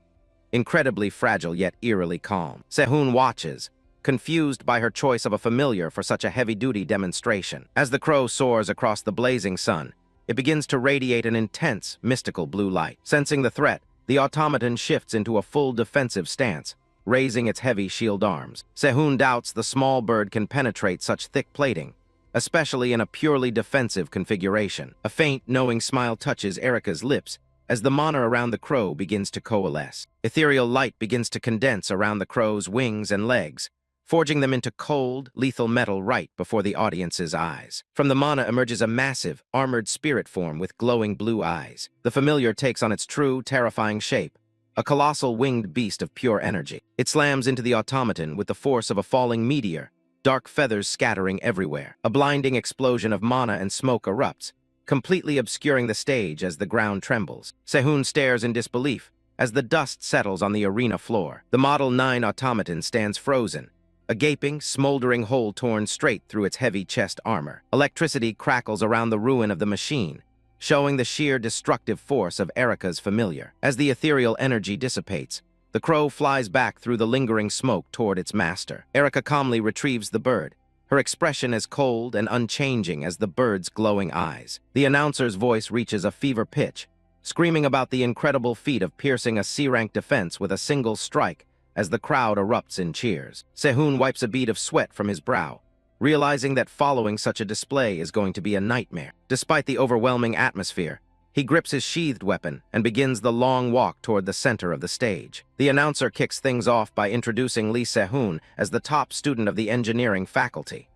incredibly fragile yet eerily calm. Sehun watches, confused by her choice of a familiar for such a heavy-duty demonstration. As the crow soars across the blazing sun, it begins to radiate an intense, mystical blue light. Sensing the threat, the automaton shifts into a full defensive stance, raising its heavy shield arms. Sehun doubts the small bird can penetrate such thick plating, especially in a purely defensive configuration. A faint, knowing smile touches Erika's lips as the mana around the crow begins to coalesce. Ethereal light begins to condense around the crow's wings and legs, forging them into cold, lethal metal right before the audience's eyes. From the mana emerges a massive, armored spirit form with glowing blue eyes. The familiar takes on its true, terrifying shape, a colossal winged beast of pure energy. It slams into the automaton with the force of a falling meteor, dark feathers scattering everywhere. A blinding explosion of mana and smoke erupts, completely obscuring the stage as the ground trembles. Sehun stares in disbelief as the dust settles on the arena floor. The Model 9 automaton stands frozen, a gaping, smoldering hole torn straight through its heavy chest armor. Electricity crackles around the ruin of the machine, showing the sheer destructive force of Erika's familiar. As the ethereal energy dissipates, the crow flies back through the lingering smoke toward its master. Erika calmly retrieves the bird, her expression as cold and unchanging as the bird's glowing eyes. The announcer's voice reaches a fever pitch, screaming about the incredible feat of piercing a C-rank defense with a single strike as the crowd erupts in cheers. Sehun wipes a bead of sweat from his brow, realizing that following such a display is going to be a nightmare. Despite the overwhelming atmosphere, he grips his sheathed weapon and begins the long walk toward the center of the stage. The announcer kicks things off by introducing Lee Sehun as the top student of the engineering faculty.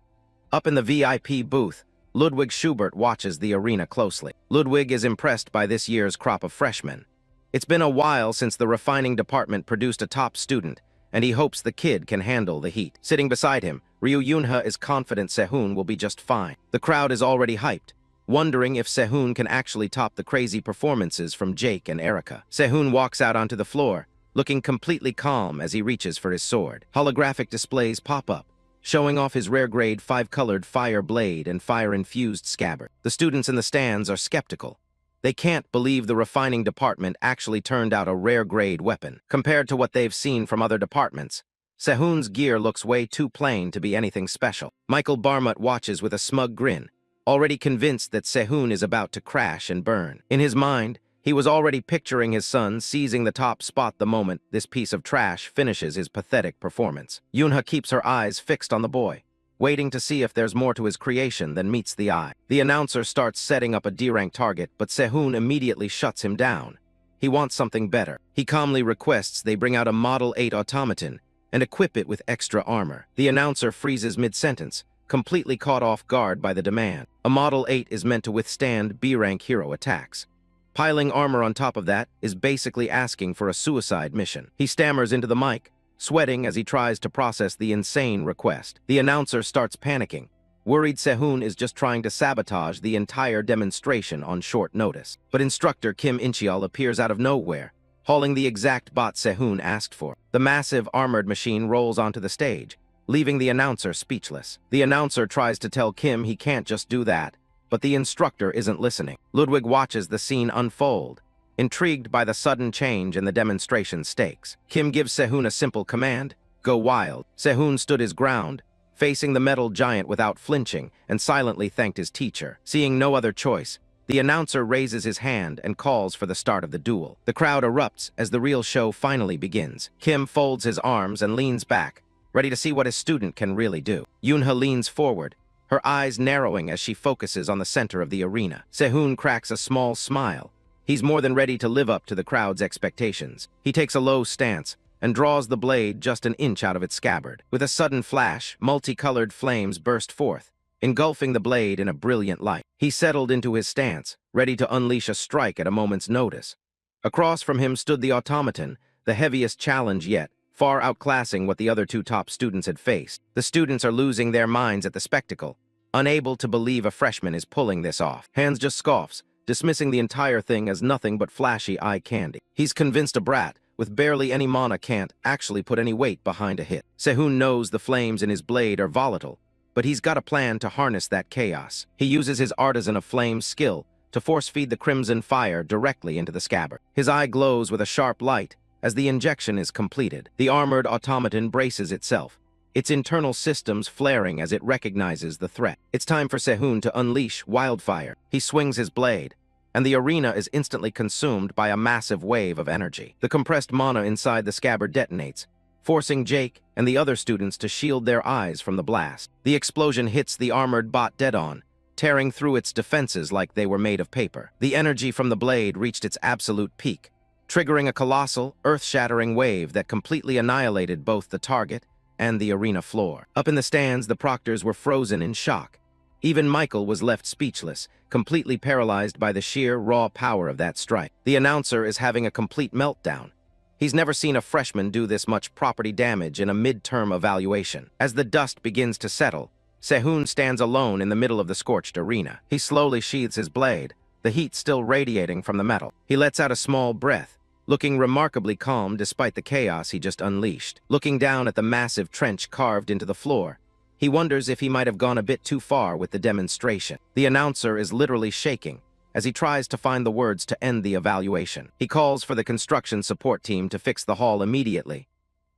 Up in the VIP booth, Ludwig Schubert watches the arena closely. Ludwig is impressed by this year's crop of freshmen. It's been a while since the refining department produced a top student, and he hopes the kid can handle the heat. Sitting beside him, Ryu Yunha is confident Sehun will be just fine. The crowd is already hyped, wondering if Sehun can actually top the crazy performances from Jake and Erika. Sehun walks out onto the floor, looking completely calm as he reaches for his sword. Holographic displays pop up, showing off his rare-grade 5-colored fire blade and fire-infused scabbard. The students in the stands are skeptical. They can't believe the refining department actually turned out a rare-grade weapon. Compared to what they've seen from other departments, Sehun's gear looks way too plain to be anything special. Michael Barmut watches with a smug grin, already convinced that Sehun is about to crash and burn. In his mind, he was already picturing his son seizing the top spot the moment this piece of trash finishes his pathetic performance. Yunha keeps her eyes fixed on the boy, waiting to see if there's more to his creation than meets the eye. The announcer starts setting up a D-rank target, but Sehun immediately shuts him down. He wants something better. He calmly requests they bring out a Model 8 automaton and equip it with extra armor. The announcer freezes mid-sentence, completely caught off guard by the demand. A Model 8 is meant to withstand B-rank hero attacks. Piling armor on top of that is basically asking for a suicide mission. He stammers into the mic, sweating as he tries to process the insane request. The announcer starts panicking, worried Sehun is just trying to sabotage the entire demonstration on short notice. But instructor Kim Incheol appears out of nowhere, hauling the exact bot Sehun asked for. The massive armored machine rolls onto the stage, leaving the announcer speechless. The announcer tries to tell Kim he can't just do that, but the instructor isn't listening. Ludwig watches the scene unfold, intrigued by the sudden change in the demonstration stakes. Kim gives Sehun a simple command: go wild. Sehun stood his ground, facing the metal giant without flinching, and silently thanked his teacher. Seeing no other choice, the announcer raises his hand and calls for the start of the duel. The crowd erupts as the real show finally begins. Kim folds his arms and leans back, ready to see what his student can really do. Yunha leans forward, her eyes narrowing as she focuses on the center of the arena. Sehun cracks a small smile. He's more than ready to live up to the crowd's expectations. He takes a low stance and draws the blade just an inch out of its scabbard. With a sudden flash, multicolored flames burst forth, engulfing the blade in a brilliant light. He settled into his stance, ready to unleash a strike at a moment's notice. Across from him stood the automaton, the heaviest challenge yet, far outclassing what the other two top students had faced. The students are losing their minds at the spectacle, unable to believe a freshman is pulling this off. Hans just scoffs, dismissing the entire thing as nothing but flashy eye candy. He's convinced a brat with barely any mana can't actually put any weight behind a hit. Sehun knows the flames in his blade are volatile, but he's got a plan to harness that chaos. He uses his Artisan of Flame skill to force-feed the crimson fire directly into the scabbard. His eye glows with a sharp light as the injection is completed. The armored automaton braces itself, its internal systems flaring as it recognizes the threat. It's time for Sehun to unleash wildfire. He swings his blade, and the arena is instantly consumed by a massive wave of energy. The compressed mana inside the scabbard detonates, forcing Jake and the other students to shield their eyes from the blast. The explosion hits the armored bot dead-on, tearing through its defenses like they were made of paper. The energy from the blade reached its absolute peak, triggering a colossal, earth-shattering wave that completely annihilated both the target and the arena floor. Up in the stands, the proctors were frozen in shock. Even Michael was left speechless, completely paralyzed by the sheer, raw power of that strike. The announcer is having a complete meltdown. He's never seen a freshman do this much property damage in a midterm evaluation. As the dust begins to settle, Sehun stands alone in the middle of the scorched arena. He slowly sheathes his blade, the heat still radiating from the metal. He lets out a small breath, looking remarkably calm despite the chaos he just unleashed. Looking down at the massive trench carved into the floor, he wonders if he might have gone a bit too far with the demonstration. The announcer is literally shaking as he tries to find the words to end the evaluation. He calls for the construction support team to fix the hall immediately.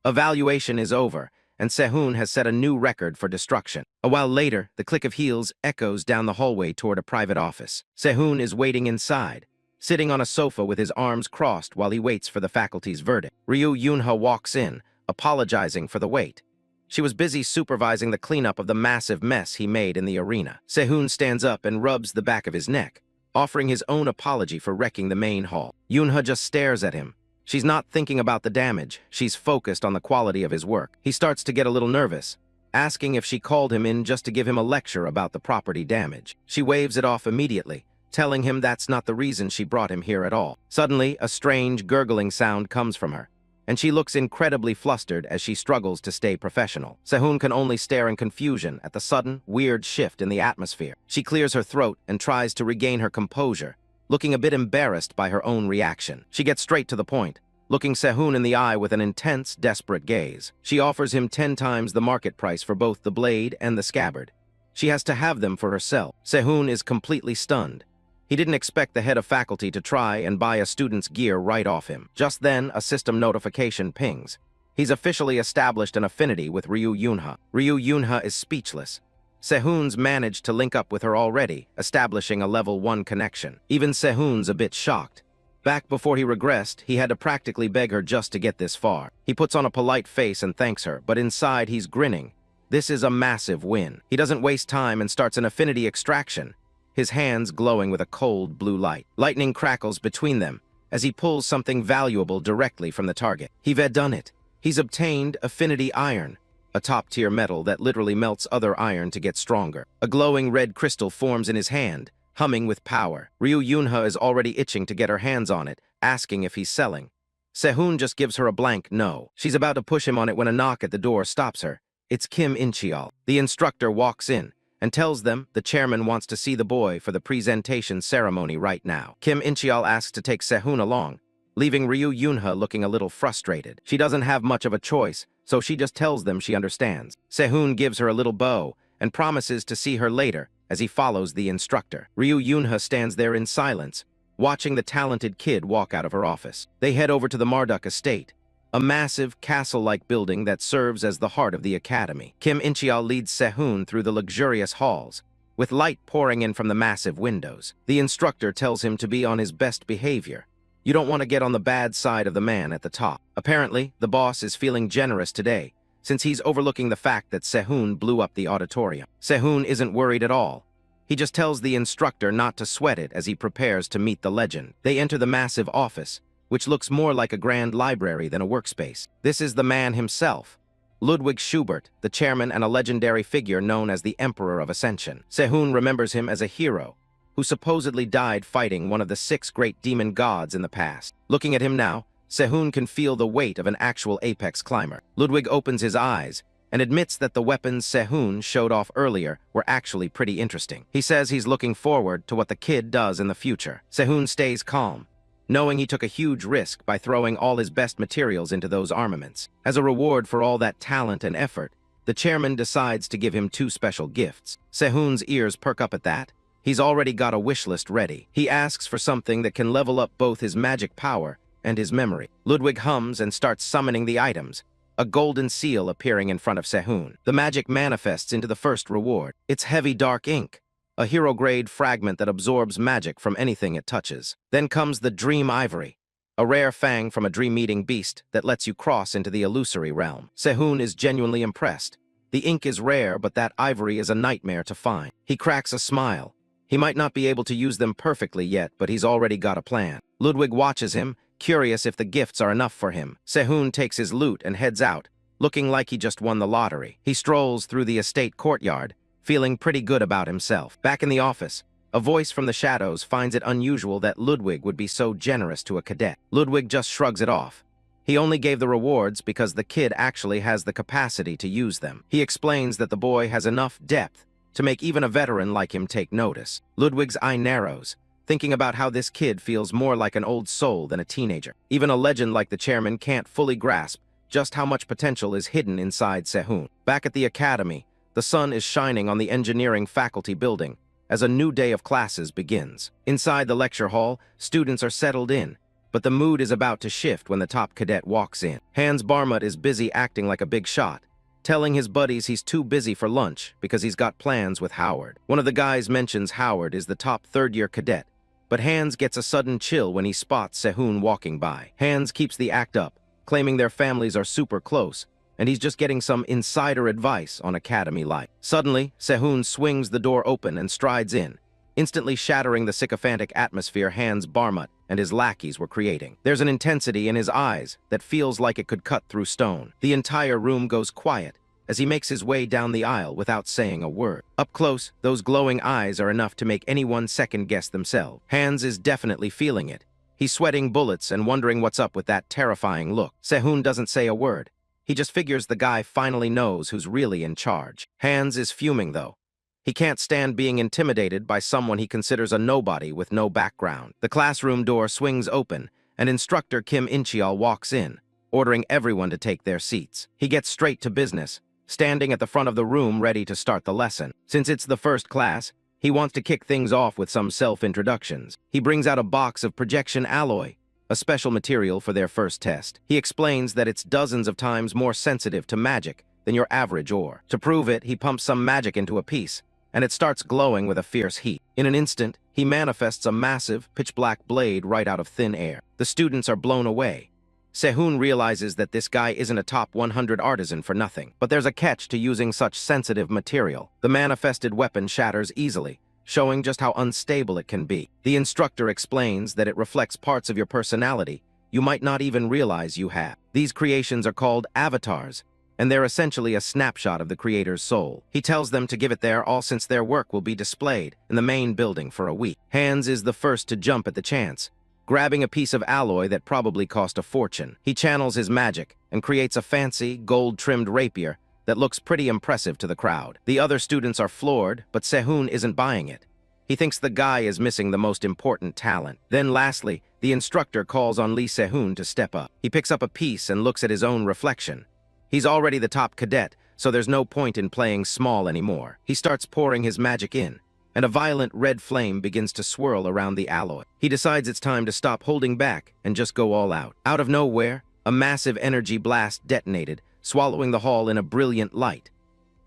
Evaluation is over, and Sehun has set a new record for destruction. A while later, the click of heels echoes down the hallway toward a private office. Sehun is waiting inside, sitting on a sofa with his arms crossed while he waits for the faculty's verdict. Ryu Yunha walks in, apologizing for the wait. She was busy supervising the cleanup of the massive mess he made in the arena. Sehun stands up and rubs the back of his neck, offering his own apology for wrecking the main hall. Yunha just stares at him. She's not thinking about the damage. She's focused on the quality of his work. He starts to get a little nervous, asking if she called him in just to give him a lecture about the property damage. She waves it off immediately, telling him that's not the reason she brought him here at all. Suddenly, a strange gurgling sound comes from her, and she looks incredibly flustered as she struggles to stay professional. Sehun can only stare in confusion at the sudden, weird shift in the atmosphere. She clears her throat and tries to regain her composure, looking a bit embarrassed by her own reaction. She gets straight to the point, looking Sehun in the eye with an intense, desperate gaze. She offers him 10 times the market price for both the blade and the scabbard. She has to have them for herself. Sehun is completely stunned. He didn't expect the head of faculty to try and buy a student's gear right off him. Just then, a system notification pings. He's officially established an affinity with Ryu Yunha. Ryu Yunha is speechless. Sehun's managed to link up with her already, establishing a level 1 connection. Even Sehun's a bit shocked. Back before he regressed, he had to practically beg her just to get this far. He puts on a polite face and thanks her, but inside he's grinning. This is a massive win. He doesn't waste time and starts an affinity extraction, his hands glowing with a cold blue light. Lightning crackles between them as he pulls something valuable directly from the target. He've done it. He's obtained affinity iron, a top-tier metal that literally melts other iron to get stronger. A glowing red crystal forms in his hand, humming with power. Ryu Yunha is already itching to get her hands on it, asking if he's selling. Sehun just gives her a blank no. She's about to push him on it when a knock at the door stops her. It's Kim In-cheol. The instructor walks in and tells them the chairman wants to see the boy for the presentation ceremony right now. Kim In-cheol asks to take Sehun along, leaving Ryu Yunha looking a little frustrated. She doesn't have much of a choice, so she just tells them she understands. Sehun gives her a little bow and promises to see her later as he follows the instructor. Ryu Yunha stands there in silence, watching the talented kid walk out of her office. They head over to the Marduk estate, a massive, castle-like building that serves as the heart of the academy. Kim In-cheol leads Sehun through the luxurious halls, with light pouring in from the massive windows. The instructor tells him to be on his best behavior. You don't want to get on the bad side of the man at the top. Apparently, the boss is feeling generous today, since he's overlooking the fact that Sehun blew up the auditorium. Sehun isn't worried at all. He just tells the instructor not to sweat it as he prepares to meet the legend. They enter the massive office, which looks more like a grand library than a workspace. This is the man himself, Ludwig Schubert, the chairman and a legendary figure known as the Emperor of Ascension. Sehun remembers him as a hero who supposedly died fighting one of the 6 great demon gods in the past. Looking at him now, Sehun can feel the weight of an actual apex climber. Ludwig opens his eyes and admits that the weapons Sehun showed off earlier were actually pretty interesting. He says he's looking forward to what the kid does in the future. Sehun stays calm, knowing he took a huge risk by throwing all his best materials into those armaments. As a reward for all that talent and effort, the chairman decides to give him 2 special gifts. Sehun's ears perk up at that. He's already got a wish list ready. He asks for something that can level up both his magic power and his memory. Ludwig hums and starts summoning the items, a golden seal appearing in front of Sehun. The magic manifests into the first reward. It's heavy dark ink, a hero-grade fragment that absorbs magic from anything it touches. Then comes the Dream Ivory, a rare fang from a dream-eating beast that lets you cross into the illusory realm. Sehun is genuinely impressed. The ink is rare, but that ivory is a nightmare to find. He cracks a smile. He might not be able to use them perfectly yet, but he's already got a plan. Ludwig watches him, curious if the gifts are enough for him. Sehun takes his loot and heads out, looking like he just won the lottery. He strolls through the estate courtyard, feeling pretty good about himself. Back in the office, a voice from the shadows finds it unusual that Ludwig would be so generous to a cadet. Ludwig just shrugs it off. He only gave the rewards because the kid actually has the capacity to use them. He explains that the boy has enough depth to make even a veteran like him take notice. Ludwig's eye narrows, thinking about how this kid feels more like an old soul than a teenager. Even a legend like the chairman can't fully grasp just how much potential is hidden inside Sehun. Back at the academy, the sun is shining on the engineering faculty building as a new day of classes begins. Inside the lecture hall, students are settled in, but the mood is about to shift when the top cadet walks in. Hans Barmut is busy acting like a big shot, telling his buddies he's too busy for lunch because he's got plans with Howard. One of the guys mentions Howard is the top third-year cadet, but Hans gets a sudden chill when he spots Sehun walking by. Hans keeps the act up, claiming their families are super close, and he's just getting some insider advice on academy life. Suddenly, Sehun swings the door open and strides in, instantly shattering the sycophantic atmosphere Hans Barmut and his lackeys were creating. There's an intensity in his eyes that feels like it could cut through stone. The entire room goes quiet as he makes his way down the aisle without saying a word. Up close, those glowing eyes are enough to make anyone second-guess themselves. Hans is definitely feeling it. He's sweating bullets and wondering what's up with that terrifying look. Sehun doesn't say a word. He just figures the guy finally knows who's really in charge. Hans is fuming, though. He can't stand being intimidated by someone he considers a nobody with no background. The classroom door swings open, and instructor Kim Incheol walks in, ordering everyone to take their seats. He gets straight to business, standing at the front of the room ready to start the lesson. Since it's the first class, he wants to kick things off with some self-introductions. He brings out a box of projection alloy, a special material for their first test. He explains that it's dozens of times more sensitive to magic than your average ore. To prove it, he pumps some magic into a piece, and it starts glowing with a fierce heat. In an instant, he manifests a massive, pitch-black blade right out of thin air. The students are blown away. Sehun realizes that this guy isn't a top 100 artisan for nothing, but there's a catch to using such sensitive material. The manifested weapon shatters easily, showing just how unstable it can be. The instructor explains that it reflects parts of your personality you might not even realize you have. These creations are called avatars, and they're essentially a snapshot of the creator's soul. He tells them to give it their all since their work will be displayed in the main building for a week. Hans is the first to jump at the chance, grabbing a piece of alloy that probably cost a fortune. He channels his magic and creates a fancy, gold-trimmed rapier that looks pretty impressive to the crowd. The other students are floored, but Sehun isn't buying it. He thinks the guy is missing the most important talent. Then lastly, the instructor calls on Lee Sehun to step up. He picks up a piece and looks at his own reflection. He's already the top cadet, so there's no point in playing small anymore. He starts pouring his magic in, and a violent red flame begins to swirl around the alloy. He decides it's time to stop holding back and just go all out. Out of nowhere, a massive energy blast detonated, swallowing the hall in a brilliant light.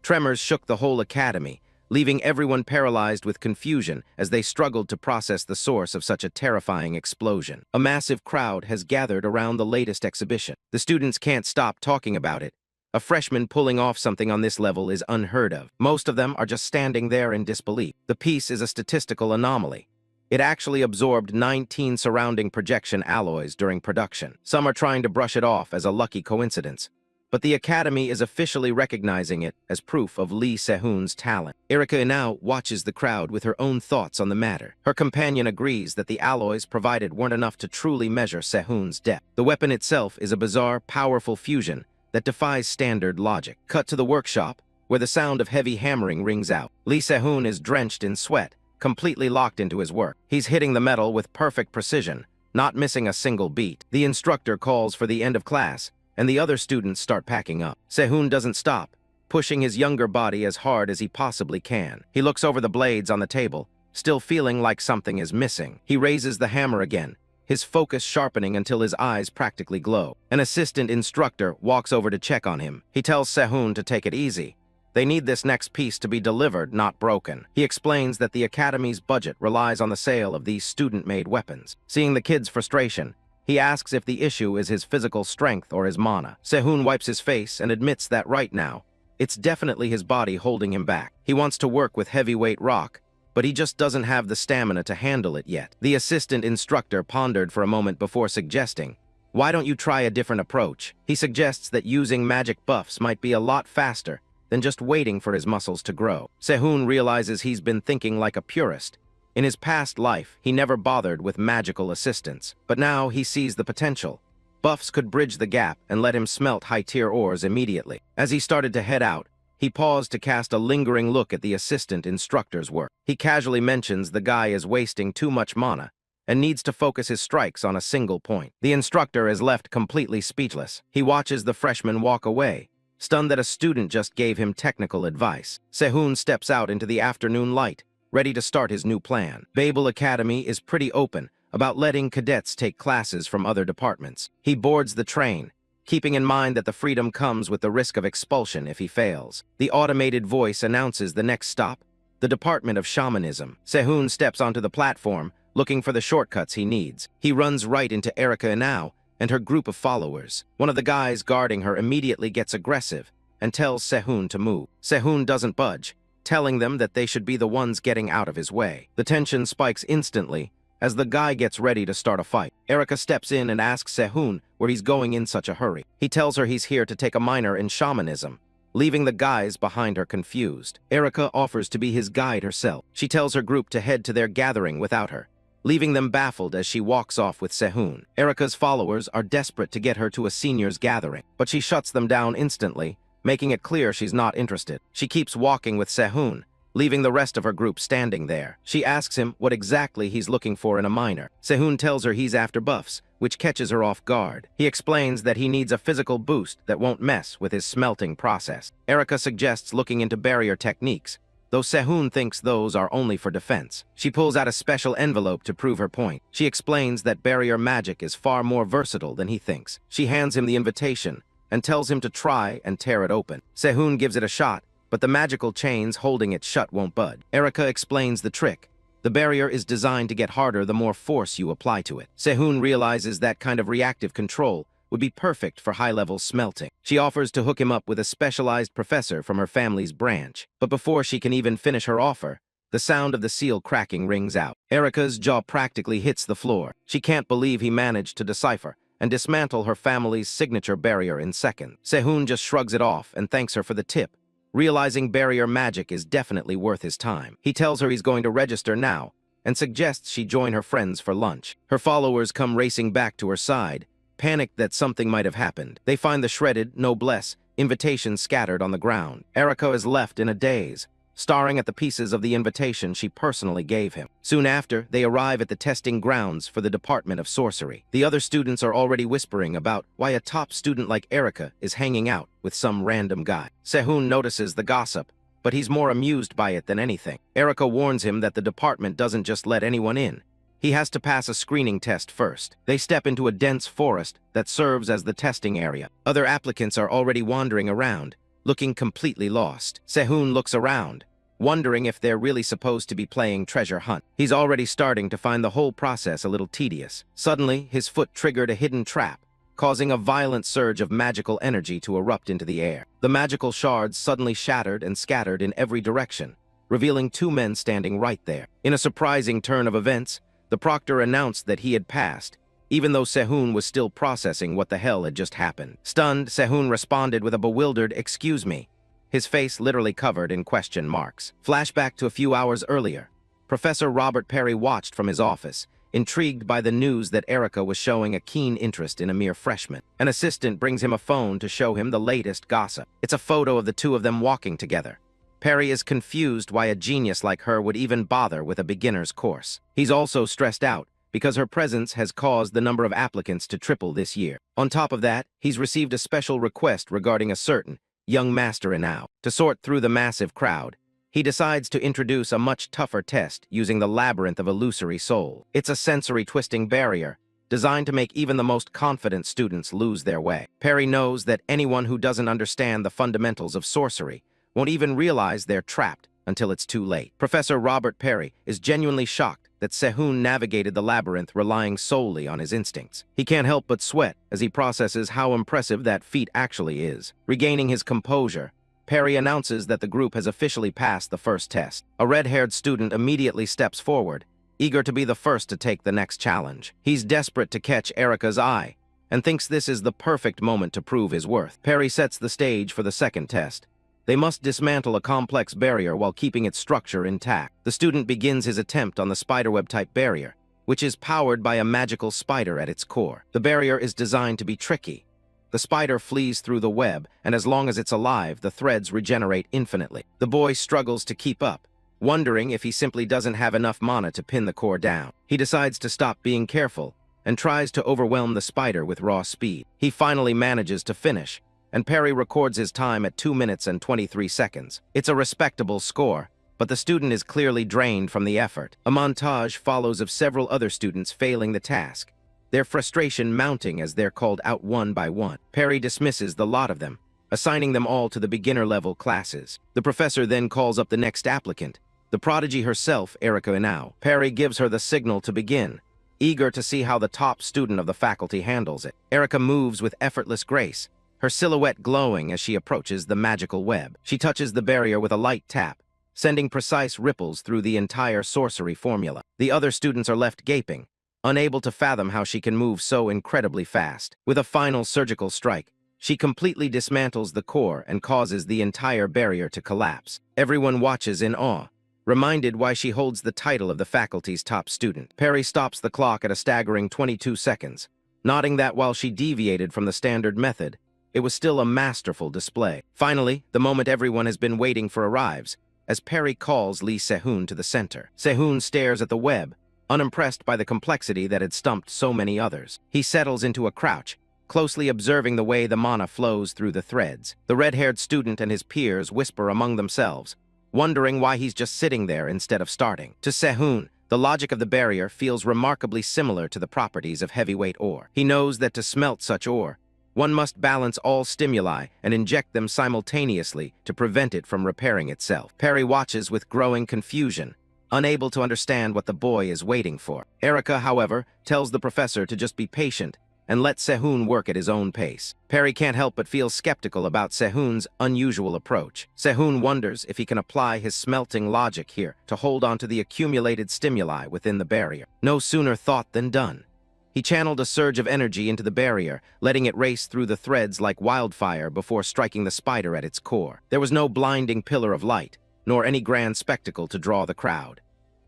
Tremors shook the whole academy, leaving everyone paralyzed with confusion as they struggled to process the source of such a terrifying explosion. A massive crowd has gathered around the latest exhibition. The students can't stop talking about it. A freshman pulling off something on this level is unheard of. Most of them are just standing there in disbelief. The piece is a statistical anomaly. It actually absorbed 19 surrounding projection alloys during production. Some are trying to brush it off as a lucky coincidence, but the Academy is officially recognizing it as proof of Lee Sehun's talent. Erika now watches the crowd with her own thoughts on the matter. Her companion agrees that the alloys provided weren't enough to truly measure Sehun's depth. The weapon itself is a bizarre, powerful fusion that defies standard logic. Cut to the workshop, where the sound of heavy hammering rings out. Lee Sehun is drenched in sweat, completely locked into his work. He's hitting the metal with perfect precision, not missing a single beat. The instructor calls for the end of class, and the other students start packing up. Sehun doesn't stop, pushing his younger body as hard as he possibly can. He looks over the blades on the table, still feeling like something is missing. He raises the hammer again, his focus sharpening until his eyes practically glow. An assistant instructor walks over to check on him. He tells Sehun to take it easy. They need this next piece to be delivered, not broken. He explains that the Academy's budget relies on the sale of these student-made weapons. Seeing the kid's frustration, he asks if the issue is his physical strength or his mana. Sehun wipes his face and admits that right now, it's definitely his body holding him back. He wants to work with heavyweight rock, but he just doesn't have the stamina to handle it yet. The assistant instructor pondered for a moment before suggesting, Why don't you try a different approach? He suggests that using magic buffs might be a lot faster than just waiting for his muscles to grow. Sehun realizes he's been thinking like a purist. In his past life, he never bothered with magical assistance, but now he sees the potential. Buffs could bridge the gap and let him smelt high-tier ores immediately. As he started to head out, he paused to cast a lingering look at the assistant instructor's work. He casually mentions the guy is wasting too much mana and needs to focus his strikes on a single point. The instructor is left completely speechless. He watches the freshman walk away, stunned that a student just gave him technical advice. Sehun steps out into the afternoon light, ready to start his new plan. Babel Academy is pretty open about letting cadets take classes from other departments. He boards the train, keeping in mind that the freedom comes with the risk of expulsion if he fails. The automated voice announces the next stop, the Department of Shamanism. Sehun steps onto the platform, looking for the shortcuts he needs. He runs right into Erika Inao and her group of followers. One of the guys guarding her immediately gets aggressive and tells Sehun to move. Sehun doesn't budge, telling them that they should be the ones getting out of his way. The tension spikes instantly as the guy gets ready to start a fight. Erika steps in and asks Sehun where he's going in such a hurry. He tells her he's here to take a minor in shamanism, leaving the guys behind her confused. Erika offers to be his guide herself. She tells her group to head to their gathering without her, leaving them baffled as she walks off with Sehun. Erika's followers are desperate to get her to a seniors gathering, but she shuts them down instantly, making it clear she's not interested. She keeps walking with Sehun, leaving the rest of her group standing there. She asks him what exactly he's looking for in a minor. Sehun tells her he's after buffs, which catches her off guard. He explains that he needs a physical boost that won't mess with his smelting process. Erika suggests looking into barrier techniques, though Sehun thinks those are only for defense. She pulls out a special envelope to prove her point. She explains that barrier magic is far more versatile than he thinks. She hands him the invitation and tells him to try and tear it open. Sehun gives it a shot, but the magical chains holding it shut won't bud. Erika explains the trick. The barrier is designed to get harder the more force you apply to it. Sehun realizes that kind of reactive control would be perfect for high-level smelting. She offers to hook him up with a specialized professor from her family's branch. But before she can even finish her offer, the sound of the seal cracking rings out. Erika's jaw practically hits the floor. She can't believe he managed to decipher and dismantle her family's signature barrier in seconds. Sehun just shrugs it off and thanks her for the tip, realizing barrier magic is definitely worth his time. He tells her he's going to register now and suggests she join her friends for lunch. Her followers come racing back to her side, panicked that something might have happened. They find the shredded, noblesse, invitation scattered on the ground. Erika is left in a daze, staring at the pieces of the invitation she personally gave him. Soon after, they arrive at the testing grounds for the Department of Sorcery. The other students are already whispering about why a top student like Erika is hanging out with some random guy. Sehun notices the gossip, but he's more amused by it than anything. Erika warns him that the department doesn't just let anyone in. He has to pass a screening test first. They step into a dense forest that serves as the testing area. Other applicants are already wandering around, looking completely lost. Sehun looks around, wondering if they're really supposed to be playing treasure hunt. He's already starting to find the whole process a little tedious. Suddenly, his foot triggered a hidden trap, causing a violent surge of magical energy to erupt into the air. The magical shards suddenly shattered and scattered in every direction, revealing two men standing right there. In a surprising turn of events, the proctor announced that he had passed, even though Sehun was still processing what the hell had just happened. Stunned, Sehun responded with a bewildered, "Excuse me," his face literally covered in question marks. Flashback to a few hours earlier. Professor Robert Perry watched from his office, intrigued by the news that Erika was showing a keen interest in a mere freshman. An assistant brings him a phone to show him the latest gossip. It's a photo of the two of them walking together. Perry is confused why a genius like her would even bother with a beginner's course. He's also stressed out because her presence has caused the number of applicants to triple this year. On top of that, he's received a special request regarding a certain young master Inao. To sort through the massive crowd, he decides to introduce a much tougher test using the Labyrinth of Illusory Soul. It's a sensory-twisting barrier designed to make even the most confident students lose their way. Perry knows that anyone who doesn't understand the fundamentals of sorcery won't even realize they're trapped until it's too late. Professor Robert Perry is genuinely shocked that Sehun navigated the labyrinth relying solely on his instincts. He can't help but sweat as he processes how impressive that feat actually is. Regaining his composure, Perry announces that the group has officially passed the first test. A red-haired student immediately steps forward, eager to be the first to take the next challenge. He's desperate to catch Erika's eye, and thinks this is the perfect moment to prove his worth. Perry sets the stage for the second test. They must dismantle a complex barrier while keeping its structure intact. The student begins his attempt on the spiderweb-type barrier, which is powered by a magical spider at its core. The barrier is designed to be tricky. The spider flees through the web, and as long as it's alive, the threads regenerate infinitely. The boy struggles to keep up, wondering if he simply doesn't have enough mana to pin the core down. He decides to stop being careful and tries to overwhelm the spider with raw speed. He finally manages to finish, and Perry records his time at 2 minutes and 23 seconds. It's a respectable score, but the student is clearly drained from the effort. A montage follows of several other students failing the task, their frustration mounting as they're called out one by one. Perry dismisses the lot of them, assigning them all to the beginner-level classes. The professor then calls up the next applicant, the prodigy herself, Erika Inao. Perry gives her the signal to begin, eager to see how the top student of the faculty handles it. Erika moves with effortless grace, her silhouette glowing as she approaches the magical web. She touches the barrier with a light tap, sending precise ripples through the entire sorcery formula. The other students are left gaping, unable to fathom how she can move so incredibly fast. With a final surgical strike, she completely dismantles the core and causes the entire barrier to collapse. Everyone watches in awe, reminded why she holds the title of the faculty's top student. Perry stops the clock at a staggering 22 seconds, noting that while she deviated from the standard method, it was still a masterful display. Finally, the moment everyone has been waiting for arrives, as Perry calls Lee Se-hoon to the center. Se-hoon stares at the web, unimpressed by the complexity that had stumped so many others. He settles into a crouch, closely observing the way the mana flows through the threads. The red-haired student and his peers whisper among themselves, wondering why he's just sitting there instead of starting. To Se-hoon, the logic of the barrier feels remarkably similar to the properties of heavyweight ore. He knows that to smelt such ore, one must balance all stimuli and inject them simultaneously to prevent it from repairing itself. Perry watches with growing confusion, unable to understand what the boy is waiting for. Erika, however, tells the professor to just be patient and let Se-hoon work at his own pace. Perry can't help but feel skeptical about Se-hoon's unusual approach. Se-hoon wonders if he can apply his smelting logic here to hold on to the accumulated stimuli within the barrier. No sooner thought than done. He channeled a surge of energy into the barrier, letting it race through the threads like wildfire before striking the spider at its core. There was no blinding pillar of light, nor any grand spectacle to draw the crowd.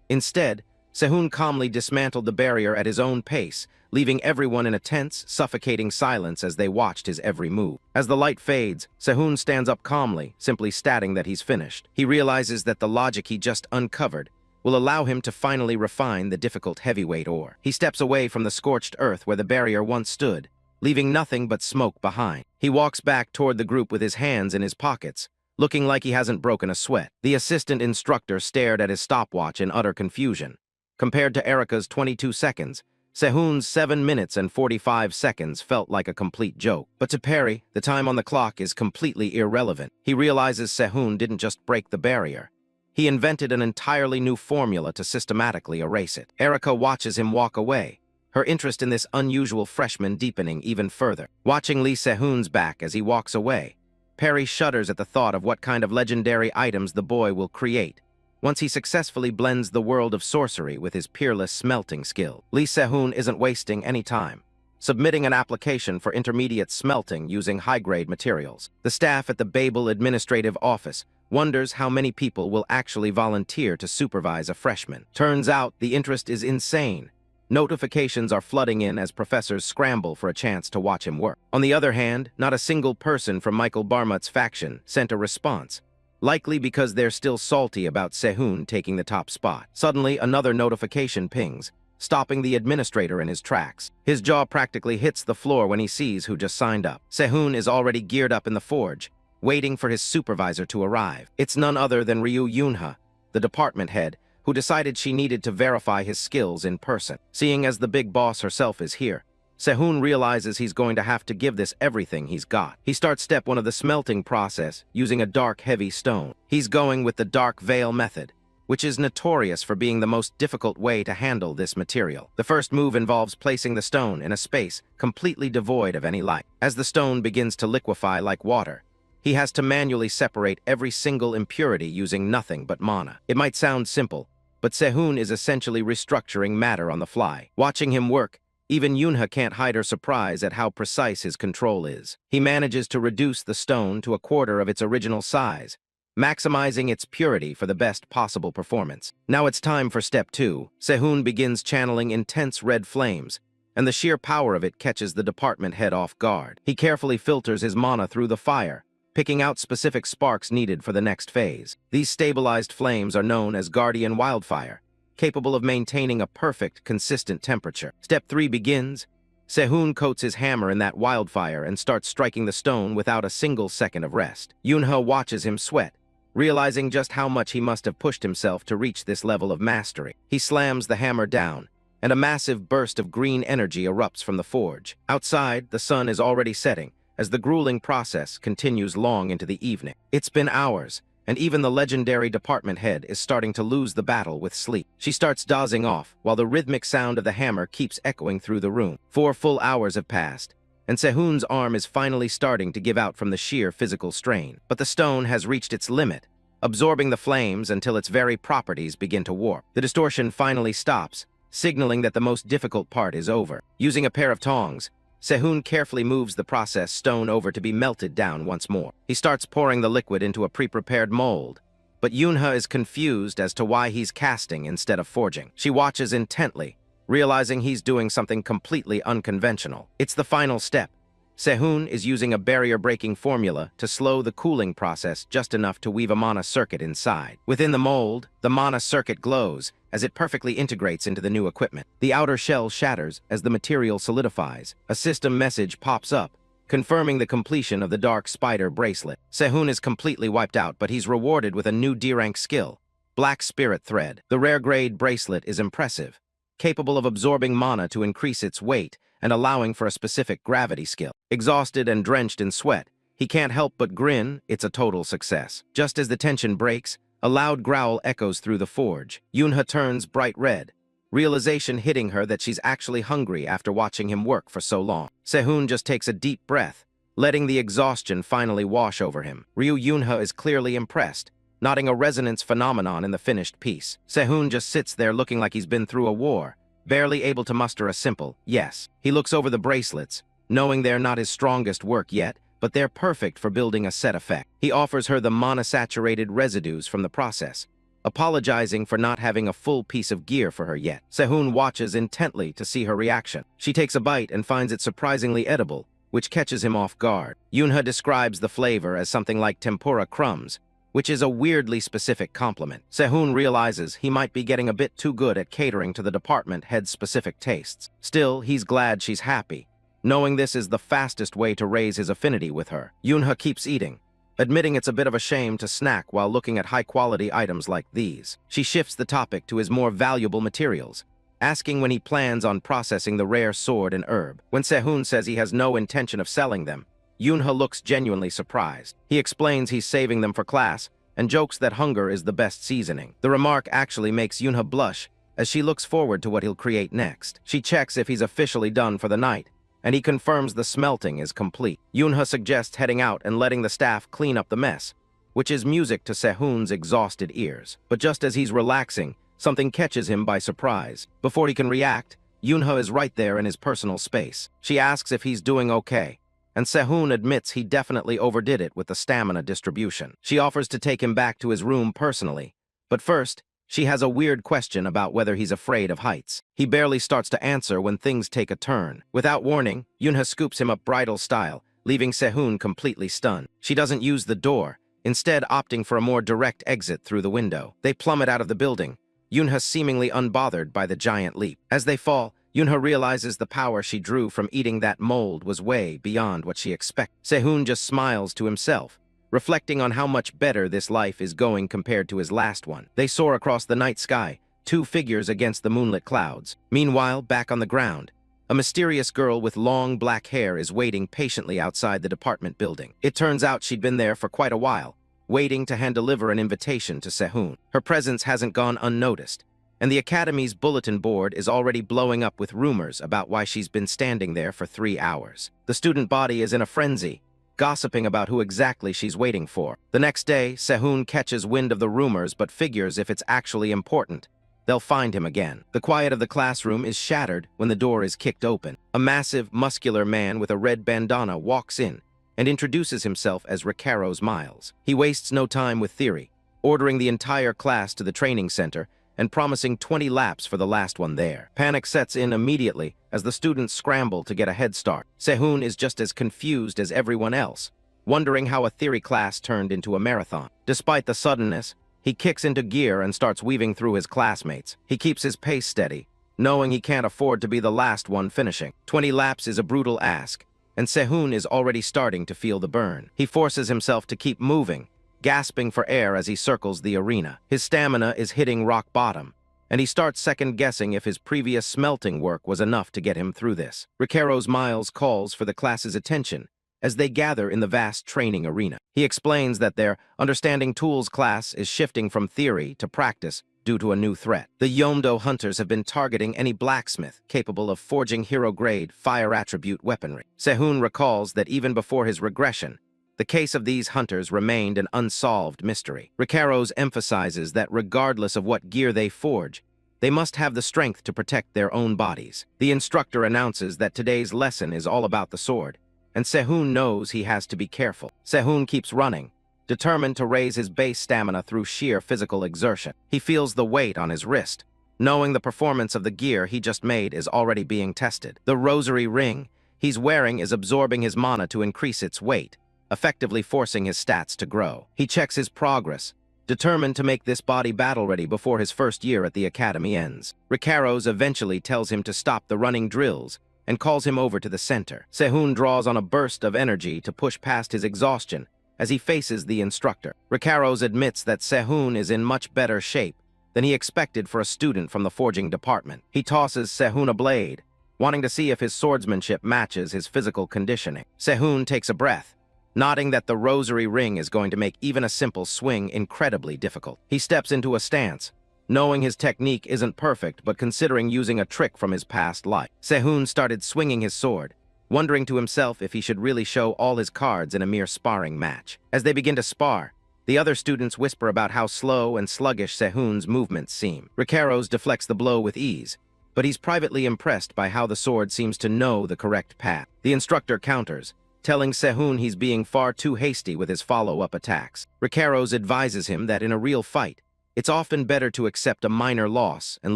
Instead, Se-hoon calmly dismantled the barrier at his own pace, leaving everyone in a tense, suffocating silence as they watched his every move. As the light fades, Se-hoon stands up calmly, simply stating that he's finished. He realizes that the logic he just uncovered will allow him to finally refine the difficult heavyweight ore. He steps away from the scorched earth where the barrier once stood, leaving nothing but smoke behind. He walks back toward the group with his hands in his pockets, looking like he hasn't broken a sweat. The assistant instructor stared at his stopwatch in utter confusion. Compared to Erika's 22 seconds, Se-hoon's 7 minutes and 45 seconds felt like a complete joke. But to Perry, the time on the clock is completely irrelevant. He realizes Se-hoon didn't just break the barrier. He invented an entirely new formula to systematically erase it. Erika watches him walk away, her interest in this unusual freshman deepening even further. Watching Lee Se-hoon's back as he walks away, Perry shudders at the thought of what kind of legendary items the boy will create once he successfully blends the world of sorcery with his peerless smelting skill. Lee Se-hoon isn't wasting any time, submitting an application for intermediate smelting using high-grade materials. The staff at the Babel Administrative Office wonders how many people will actually volunteer to supervise a freshman. Turns out the interest is insane. Notifications are flooding in as professors scramble for a chance to watch him work. On the other hand, not a single person from Michael Barmut's faction sent a response, likely because they're still salty about Se-hoon taking the top spot. Suddenly, another notification pings, stopping the administrator in his tracks. His jaw practically hits the floor when he sees who just signed up. Se-hoon is already geared up in the forge, waiting for his supervisor to arrive. It's none other than Ryu Yunha, the department head, who decided she needed to verify his skills in person. Seeing as the big boss herself is here, Se-hoon realizes he's going to have to give this everything he's got. He starts step 1 of the smelting process using a dark, heavy stone. He's going with the dark veil method, which is notorious for being the most difficult way to handle this material. The first move involves placing the stone in a space completely devoid of any light. As the stone begins to liquefy like water, he has to manually separate every single impurity using nothing but mana. It might sound simple, but Se-hoon is essentially restructuring matter on the fly. Watching him work, Even Yunha can't hide her surprise at how precise his control is. He manages to reduce the stone to a quarter of its original size, maximizing its purity for the best possible performance. Now it's time for step 2. Sehun begins channeling intense red flames, and the sheer power of it catches the department head off guard. He carefully filters his mana through the fire, picking out specific sparks needed for the next phase. These stabilized flames are known as Guardian Wildfire, capable of maintaining a perfect, consistent temperature. Step 3 begins. Sehun coats his hammer in that wildfire and starts striking the stone without a single second of rest. Yunha watches him sweat, realizing just how much he must have pushed himself to reach this level of mastery. He slams the hammer down, and a massive burst of green energy erupts from the forge. Outside, the sun is already setting, as the grueling process continues long into the evening. It's been hours, and even the legendary department head is starting to lose the battle with sleep. She starts dozing off, while the rhythmic sound of the hammer keeps echoing through the room. 4 full hours have passed, and Sehun's arm is finally starting to give out from the sheer physical strain. But the stone has reached its limit, absorbing the flames until its very properties begin to warp. The distortion finally stops, signaling that the most difficult part is over. Using a pair of tongs, Sehun carefully moves the processed stone over to be melted down once more. He starts pouring the liquid into a pre-prepared mold, but Yunha is confused as to why he's casting instead of forging. She watches intently, realizing he's doing something completely unconventional. It's the final step. Sehun is using a barrier-breaking formula to slow the cooling process just enough to weave a mana circuit inside. Within the mold, the mana circuit glows as it perfectly integrates into the new equipment. The outer shell shatters as the material solidifies. A system message pops up, confirming the completion of the Dark Spider bracelet. Sehun is completely wiped out, but he's rewarded with a new D-rank skill, Black Spirit Thread. The rare-grade bracelet is impressive, capable of absorbing mana to increase its weight and allowing for a specific gravity skill. Exhausted and drenched in sweat, he can't help but grin. It's a total success. Just as the tension breaks, a loud growl echoes through the forge. Yunha turns bright red, realization hitting her that she's actually hungry after watching him work for so long. Sehun just takes a deep breath, letting the exhaustion finally wash over him. Ryu Yunha is clearly impressed, noting a resonance phenomenon in the finished piece. Sehun just sits there looking like he's been through a war, barely able to muster a simple yes. He looks over the bracelets, knowing they're not his strongest work yet, but they're perfect for building a set effect. He offers her the mana-saturated residues from the process, apologizing for not having a full piece of gear for her yet. Sehun watches intently to see her reaction. She takes a bite and finds it surprisingly edible, which catches him off guard. Yunha describes the flavor as something like tempura crumbs, which is a weirdly specific compliment. Sehun realizes he might be getting a bit too good at catering to the department head's specific tastes. Still, he's glad she's happy, knowing this is the fastest way to raise his affinity with her. Yunha keeps eating, admitting it's a bit of a shame to snack while looking at high-quality items like these. She shifts the topic to his more valuable materials, asking when he plans on processing the rare sword and herb. When Sehun says he has no intention of selling them, Yunha looks genuinely surprised. He explains he's saving them for class and jokes that hunger is the best seasoning. The remark actually makes Yunha blush as she looks forward to what he'll create next. She checks if he's officially done for the night, and he confirms the smelting is complete. Yunha suggests heading out and letting the staff clean up the mess, which is music to Sehun's exhausted ears. But just as he's relaxing, something catches him by surprise. Before he can react, Yunha is right there in his personal space. She asks if he's doing okay, and Sehun admits he definitely overdid it with the stamina distribution. She offers to take him back to his room personally, but first, she has a weird question about whether he's afraid of heights. He barely starts to answer when things take a turn. Without warning, Yunha scoops him up bridal style, leaving Sehun completely stunned. She doesn't use the door, instead opting for a more direct exit through the window. They plummet out of the building, Yunha seemingly unbothered by the giant leap. As they fall, Yunha realizes the power she drew from eating that mold was way beyond what she expected. Sehun just smiles to himself, reflecting on how much better this life is going compared to his last one. They soar across the night sky, 2 figures against the moonlit clouds. Meanwhile, back on the ground, a mysterious girl with long black hair is waiting patiently outside the department building. It turns out she'd been there for quite a while, waiting to hand-deliver an invitation to Sehun. Her presence hasn't gone unnoticed, and the Academy's bulletin board is already blowing up with rumors about why she's been standing there for 3 hours. The student body is in a frenzy, gossiping about who exactly she's waiting for. The next day, Sehun catches wind of the rumors but figures if it's actually important, they'll find him again. The quiet of the classroom is shattered when the door is kicked open. A massive, muscular man with a red bandana walks in and introduces himself as Ricaro's Miles. He wastes no time with theory, ordering the entire class to the training center and promising 20 laps for the last one there. Panic sets in immediately as the students scramble to get a head start. Sehun is just as confused as everyone else, wondering how a theory class turned into a marathon. Despite the suddenness, he kicks into gear and starts weaving through his classmates. He keeps his pace steady, knowing he can't afford to be the last one finishing. 20 laps is a brutal ask, and Sehun is already starting to feel the burn. He forces himself to keep moving, gasping for air as he circles the arena. His stamina is hitting rock bottom, and he starts second-guessing if his previous smelting work was enough to get him through this. Ricaro's Miles calls for the class's attention as they gather in the vast training arena. He explains that their Understanding Tools class is shifting from theory to practice due to a new threat. The Yomdo hunters have been targeting any blacksmith capable of forging hero-grade fire attribute weaponry. Sehun recalls that even before his regression, the case of these hunters remained an unsolved mystery. Ricaro's emphasizes that regardless of what gear they forge, they must have the strength to protect their own bodies. The instructor announces that today's lesson is all about the sword, and Sehun knows he has to be careful. Sehun keeps running, determined to raise his base stamina through sheer physical exertion. He feels the weight on his wrist, knowing the performance of the gear he just made is already being tested. The rosary ring he's wearing is absorbing his mana to increase its weight, effectively forcing his stats to grow. He checks his progress, determined to make this body battle-ready before his first year at the academy ends. Ricaro's eventually tells him to stop the running drills and calls him over to the center. Sehun draws on a burst of energy to push past his exhaustion as he faces the instructor. Ricaro's admits that Sehun is in much better shape than he expected for a student from the forging department. He tosses Sehun a blade, wanting to see if his swordsmanship matches his physical conditioning. Sehun takes a breath, nodding that the rosary ring is going to make even a simple swing incredibly difficult. He steps into a stance, knowing his technique isn't perfect but considering using a trick from his past life. Sehun started swinging his sword, wondering to himself if he should really show all his cards in a mere sparring match. As they begin to spar, the other students whisper about how slow and sluggish Sehun's movements seem. Ricaro's deflects the blow with ease, but he's privately impressed by how the sword seems to know the correct path. The instructor counters, telling Sehun he's being far too hasty with his follow-up attacks. Ricaro's advises him that in a real fight, it's often better to accept a minor loss and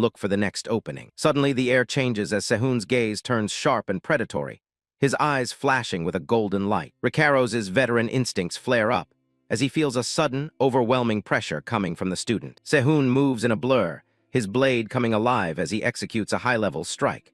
look for the next opening. Suddenly, the air changes as Sehun's gaze turns sharp and predatory, his eyes flashing with a golden light. Ricaro's veteran instincts flare up as he feels a sudden, overwhelming pressure coming from the student. Sehun moves in a blur, his blade coming alive as he executes a high-level strike.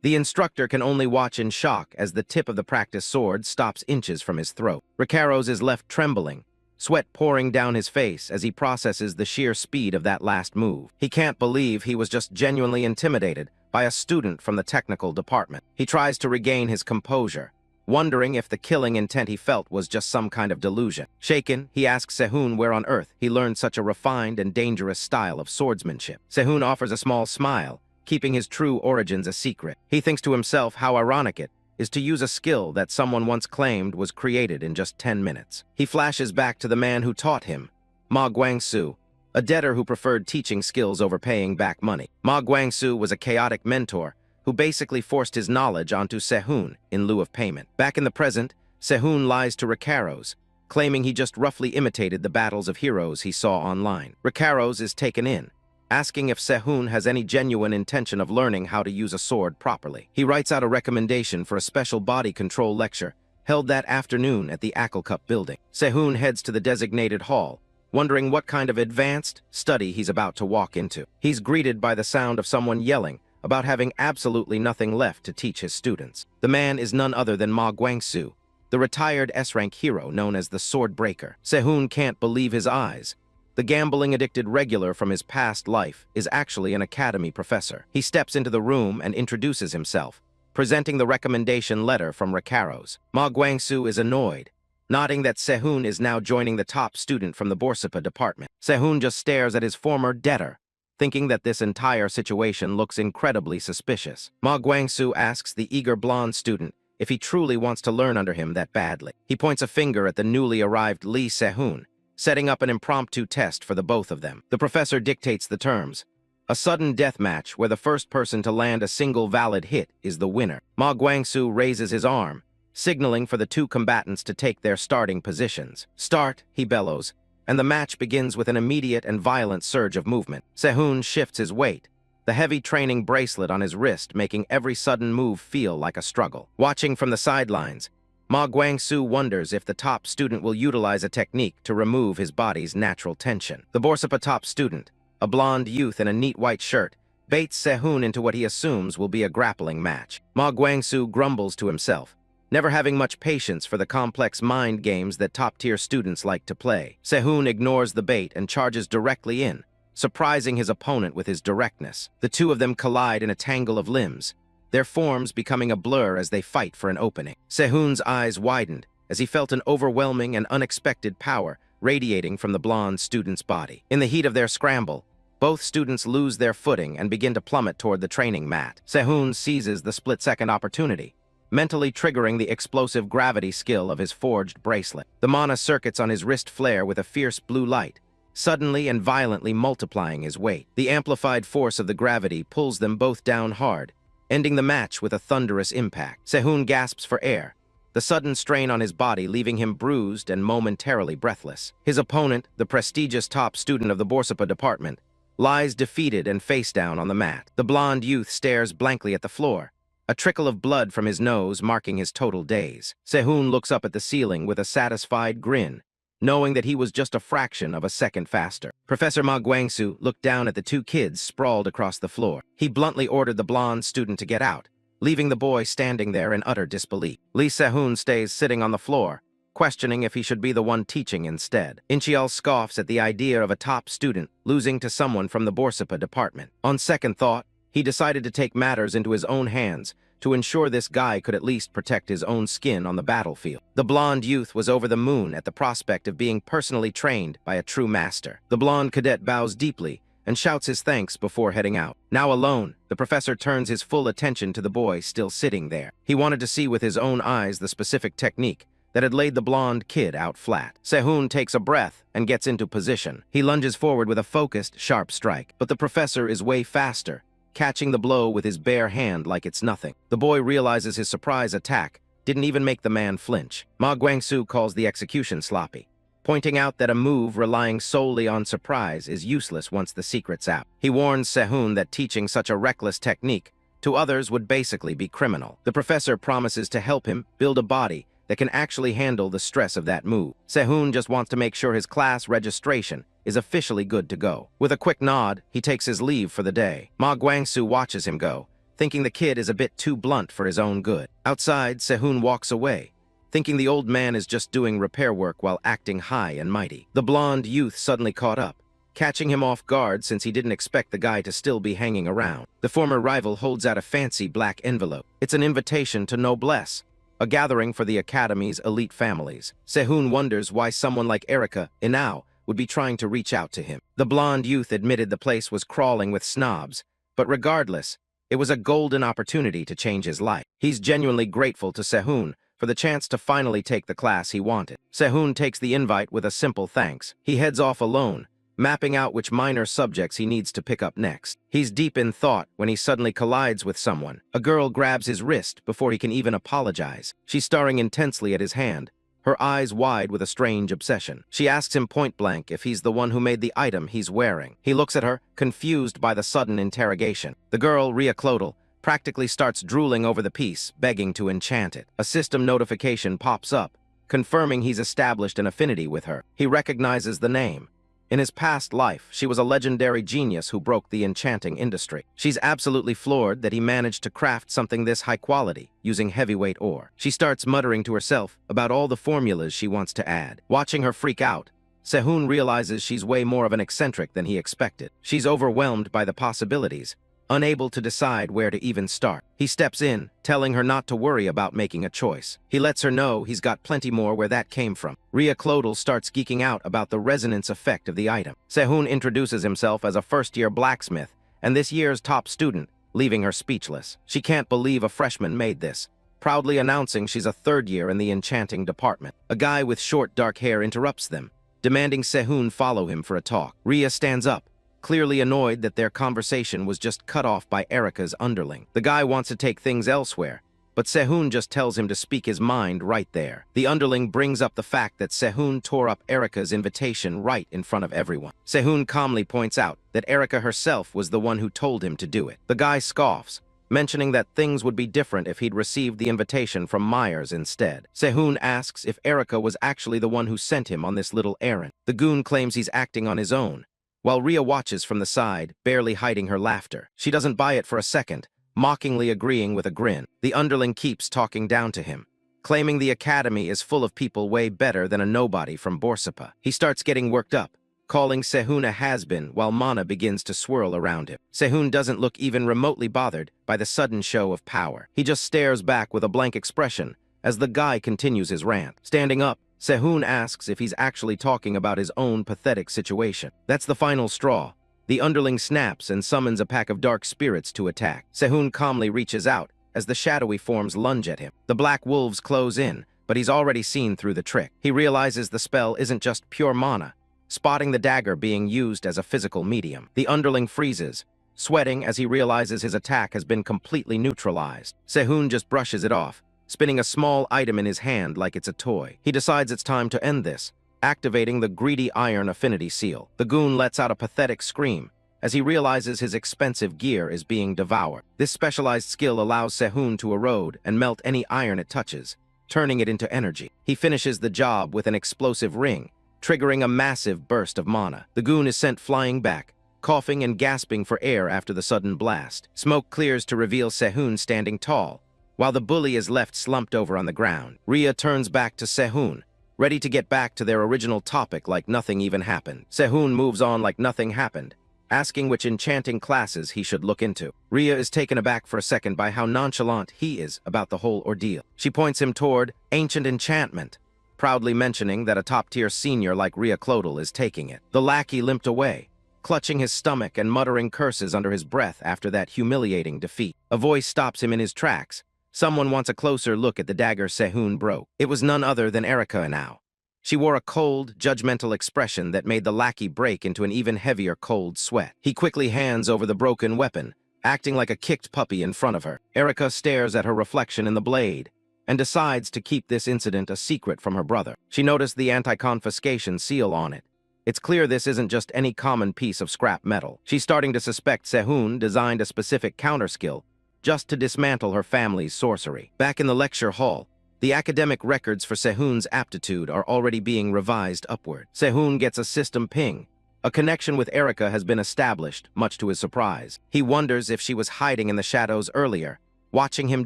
The instructor can only watch in shock as the tip of the practice sword stops inches from his throat. Ricaro's is left trembling, sweat pouring down his face as he processes the sheer speed of that last move. He can't believe he was just genuinely intimidated by a student from the technical department. He tries to regain his composure, wondering if the killing intent he felt was just some kind of delusion. Shaken, he asks Sehun where on earth he learned such a refined and dangerous style of swordsmanship. Sehun offers a small smile, keeping his true origins a secret. He thinks to himself how ironic it is to use a skill that someone once claimed was created in just 10 minutes. He flashes back to the man who taught him, Ma Guangsu, a debtor who preferred teaching skills over paying back money. Ma Guangsu was a chaotic mentor who basically forced his knowledge onto Sehun in lieu of payment. Back in the present, Sehun lies to Ricaro's, claiming he just roughly imitated the battles of heroes he saw online. Ricaro's is taken in, asking if Sehun has any genuine intention of learning how to use a sword properly. He writes out a recommendation for a special body control lecture held that afternoon at the Anicaps building. Sehun heads to the designated hall, wondering what kind of advanced study he's about to walk into. He's greeted by the sound of someone yelling about having absolutely nothing left to teach his students. The man is none other than Ma Guangsu, the retired S-rank hero known as the Sword Breaker. Sehun can't believe his eyes. The gambling-addicted regular from his past life is actually an academy professor. He steps into the room and introduces himself, presenting the recommendation letter from Ricaro's. Ma Guangsu is annoyed, nodding that Sehun is now joining the top student from the Borsapa department. Sehun just stares at his former debtor, thinking that this entire situation looks incredibly suspicious. Ma Guangsu asks the eager blonde student if he truly wants to learn under him that badly. He points a finger at the newly arrived Li Sehun, setting up an impromptu test for the both of them. The professor dictates the terms, A sudden death match where the first person to land a single valid hit is the winner. Ma Guangsu raises his arm, signaling for the two combatants to take their starting positions. "Start," he bellows, and the match begins with an immediate and violent surge of movement. Sehun shifts his weight, the heavy training bracelet on his wrist making every sudden move feel like a struggle. Watching from the sidelines, Ma Guangsu wonders if the top student will utilize a technique to remove his body's natural tension. The Borsapa top student, a blonde youth in a neat white shirt, baits Sehun into what he assumes will be a grappling match. Ma Guangsu grumbles to himself, never having much patience for the complex mind games that top-tier students like to play. Sehun ignores the bait and charges directly in, surprising his opponent with his directness. The two of them collide in a tangle of limbs, their forms becoming a blur as they fight for an opening. Sehun's eyes widened as he felt an overwhelming and unexpected power radiating from the blonde student's body. In the heat of their scramble, both students lose their footing and begin to plummet toward the training mat. Sehun seizes the split-second opportunity, mentally triggering the explosive gravity skill of his forged bracelet. The mana circuits on his wrist flare with a fierce blue light, suddenly and violently multiplying his weight. The amplified force of the gravity pulls them both down hard, ending the match with a thunderous impact. Sehun gasps for air, the sudden strain on his body leaving him bruised and momentarily breathless. His opponent, the prestigious top student of the Borsapa department, lies defeated and face down on the mat. The blonde youth stares blankly at the floor, a trickle of blood from his nose marking his total daze. Sehun looks up at the ceiling with a satisfied grin, knowing that he was just a fraction of a second faster. Professor Ma Guangsu looked down at the two kids sprawled across the floor. He bluntly ordered the blonde student to get out, leaving the boy standing there in utter disbelief. Li Sehun stays sitting on the floor, questioning if he should be the one teaching instead. Inchial scoffs at the idea of a top student losing to someone from the Borsapa department. On second thought, he decided to take matters into his own hands to ensure this guy could at least protect his own skin on the battlefield. The blonde youth was over the moon at the prospect of being personally trained by a true master. The blonde cadet bows deeply and shouts his thanks before heading out. Now alone, the professor turns his full attention to the boy still sitting there. He wanted to see with his own eyes the specific technique that had laid the blonde kid out flat. Sehun takes a breath and gets into position. He lunges forward with a focused, sharp strike, but the professor is way faster, catching the blow with his bare hand like it's nothing. The boy realizes his surprise attack didn't even make the man flinch. Ma Guangsu calls the execution sloppy, pointing out that a move relying solely on surprise is useless once the secret's out. He warns Sehun that teaching such a reckless technique to others would basically be criminal. The professor promises to help him build a body that can actually handle the stress of that move. Sehun just wants to make sure his class registration is officially good to go. With a quick nod, he takes his leave for the day. Ma Guangsu watches him go, thinking the kid is a bit too blunt for his own good. Outside, Sehun walks away, thinking the old man is just doing repair work while acting high and mighty. The blonde youth suddenly caught up, catching him off guard since he didn't expect the guy to still be hanging around. The former rival holds out a fancy black envelope. It's an invitation to Noblesse, a gathering for the Academy's elite families. Sehun wonders why someone like Erika Inao would be trying to reach out to him. The blonde youth admitted the place was crawling with snobs, but regardless, it was a golden opportunity to change his life. He's genuinely grateful to Sehun for the chance to finally take the class he wanted. Sehun takes the invite with a simple thanks. He heads off alone, mapping out which minor subjects he needs to pick up next. He's deep in thought when he suddenly collides with someone. A girl grabs his wrist before he can even apologize. She's staring intensely at his hand, her eyes wide with a strange obsession. She asks him point-blank if he's the one who made the item he's wearing. He looks at her, confused by the sudden interrogation. The girl, Riaclodal, practically starts drooling over the piece, begging to enchant it. A system notification pops up, confirming he's established an affinity with her. He recognizes the name. In his past life, she was a legendary genius who broke the enchanting industry. She's absolutely floored that he managed to craft something this high quality, using heavyweight ore. She starts muttering to herself about all the formulas she wants to add. Watching her freak out, Sehun realizes she's way more of an eccentric than he expected. She's overwhelmed by the possibilities, unable to decide where to even start. He steps in, telling her not to worry about making a choice. He lets her know he's got plenty more where that came from. Riaclodal starts geeking out about the resonance effect of the item. Sehun introduces himself as a first-year blacksmith and this year's top student, leaving her speechless. She can't believe a freshman made this, proudly announcing she's a third year in the enchanting department. A guy with short dark hair interrupts them, demanding Sehun follow him for a talk. Ria stands up, clearly annoyed that their conversation was just cut off by Erika's underling. The guy wants to take things elsewhere, but Sehun just tells him to speak his mind right there. The underling brings up the fact that Sehun tore up Erika's invitation right in front of everyone. Sehun calmly points out that Erika herself was the one who told him to do it. The guy scoffs, mentioning that things would be different if he'd received the invitation from Myers instead. Sehun asks if Erika was actually the one who sent him on this little errand. The goon claims he's acting on his own, while Rhea watches from the side, barely hiding her laughter. She doesn't buy it for a second, mockingly agreeing with a grin. The underling keeps talking down to him, claiming the academy is full of people way better than a nobody from Borsapa. He starts getting worked up, calling Sehun a has-been while mana begins to swirl around him. Sehun doesn't look even remotely bothered by the sudden show of power. He just stares back with a blank expression as the guy continues his rant. Standing up, Sehun asks if he's actually talking about his own pathetic situation. That's the final straw. The underling snaps and summons a pack of dark spirits to attack. Sehun calmly reaches out as the shadowy forms lunge at him. The black wolves close in, but he's already seen through the trick. He realizes the spell isn't just pure mana, spotting the dagger being used as a physical medium. The underling freezes, sweating as he realizes his attack has been completely neutralized. Sehun just brushes it off, spinning a small item in his hand like it's a toy. He decides it's time to end this, activating the greedy iron affinity seal. The goon lets out a pathetic scream as he realizes his expensive gear is being devoured. This specialized skill allows Sehun to erode and melt any iron it touches, turning it into energy. He finishes the job with an explosive ring, triggering a massive burst of mana. The goon is sent flying back, coughing and gasping for air after the sudden blast. Smoke clears to reveal Sehun standing tall, while the bully is left slumped over on the ground. Rhea turns back to Sehun, ready to get back to their original topic like nothing even happened. Sehun moves on like nothing happened, asking which enchanting classes he should look into. Rhea is taken aback for a second by how nonchalant he is about the whole ordeal. She points him toward ancient enchantment, proudly mentioning that a top-tier senior like Rhea Clodel is taking it. The lackey limped away, clutching his stomach and muttering curses under his breath after that humiliating defeat. A voice stops him in his tracks. Someone wants a closer look at the dagger Sehun broke. It was none other than Erika now. She wore a cold, judgmental expression that made the lackey break into an even heavier cold sweat. He quickly hands over the broken weapon, acting like a kicked puppy in front of her. Erika stares at her reflection in the blade and decides to keep this incident a secret from her brother. She noticed the anti-confiscation seal on it. It's clear this isn't just any common piece of scrap metal. She's starting to suspect Sehun designed a specific counterskill just to dismantle her family's sorcery. Back in the lecture hall, the academic records for Sehun's aptitude are already being revised upward. Sehun gets a system ping. A connection with Erika has been established, much to his surprise. He wonders if she was hiding in the shadows earlier, watching him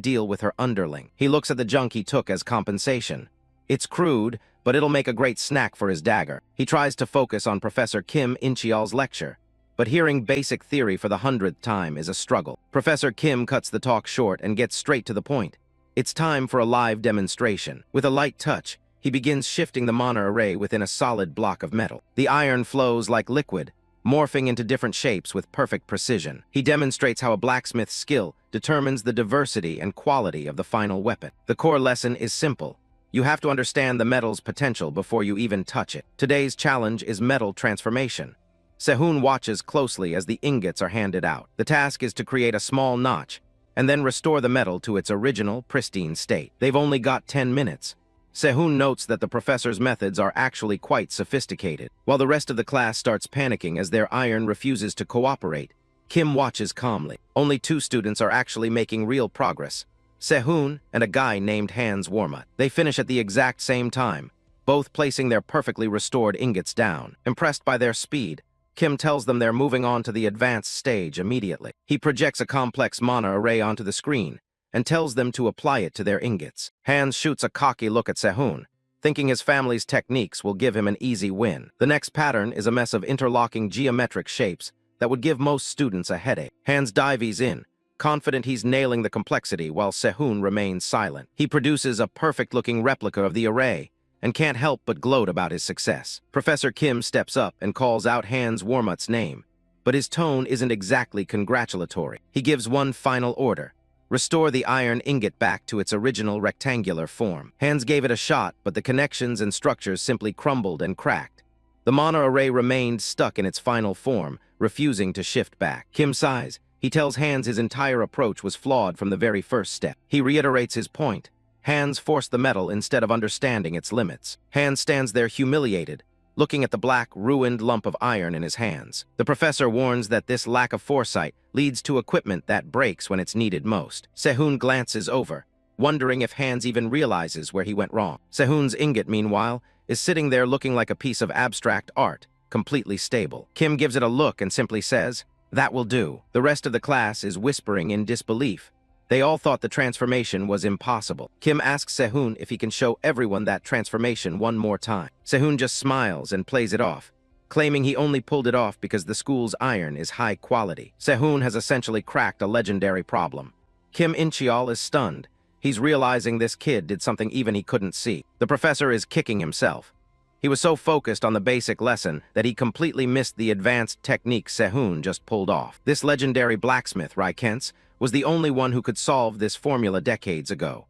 deal with her underling. He looks at the junk he took as compensation. It's crude, but it'll make a great snack for his dagger. He tries to focus on Professor Kim Incheol's lecture, but hearing basic theory for the 100th time is a struggle. Professor Kim cuts the talk short and gets straight to the point. It's time for a live demonstration. With a light touch, he begins shifting the mana array within a solid block of metal. The iron flows like liquid, morphing into different shapes with perfect precision. He demonstrates how a blacksmith's skill determines the diversity and quality of the final weapon. The core lesson is simple. You have to understand the metal's potential before you even touch it. Today's challenge is metal transformation. Sehun watches closely as the ingots are handed out. The task is to create a small notch and then restore the metal to its original, pristine state. They've only got 10 minutes. Sehun notes that the professor's methods are actually quite sophisticated. While the rest of the class starts panicking as their iron refuses to cooperate, Kim watches calmly. Only 2 students are actually making real progress: Sehun and a guy named Hans Warmuth. They finish at the exact same time, both placing their perfectly restored ingots down. Impressed by their speed, Kim tells them they're moving on to the advanced stage immediately. He projects a complex mana array onto the screen and tells them to apply it to their ingots. Hans shoots a cocky look at Sehun, thinking his family's techniques will give him an easy win. The next pattern is a mess of interlocking geometric shapes that would give most students a headache. Hans dives in, confident he's nailing the complexity while Sehun remains silent. He produces a perfect-looking replica of the array and can't help but gloat about his success. Professor Kim steps up and calls out Hans Warmuth's name, but his tone isn't exactly congratulatory. He gives one final order: restore the iron ingot back to its original rectangular form. Hans gave it a shot, but the connections and structures simply crumbled and cracked. The mana array remained stuck in its final form, refusing to shift back. Kim sighs. He tells Hands his entire approach was flawed from the very first step. He reiterates his point. Hands force the metal instead of understanding its limits. Hands stands there humiliated, looking at the black, ruined lump of iron in his hands. The professor warns that this lack of foresight leads to equipment that breaks when it's needed most. Sehun glances over, wondering if Hands even realizes where he went wrong. Sehun's ingot, meanwhile, is sitting there looking like a piece of abstract art, completely stable. Kim gives it a look and simply says, "That will do." The rest of the class is whispering in disbelief. They all thought the transformation was impossible. Kim asks Sehun if he can show everyone that transformation one more time. Sehun just smiles and plays it off, claiming he only pulled it off because the school's iron is high quality. Sehun has essentially cracked a legendary problem. Kim Incheol is stunned. He's realizing this kid did something even he couldn't see. The professor is kicking himself. He was so focused on the basic lesson that he completely missed the advanced technique Sehun just pulled off. This legendary blacksmith, Raikens, was the only one who could solve this formula decades ago.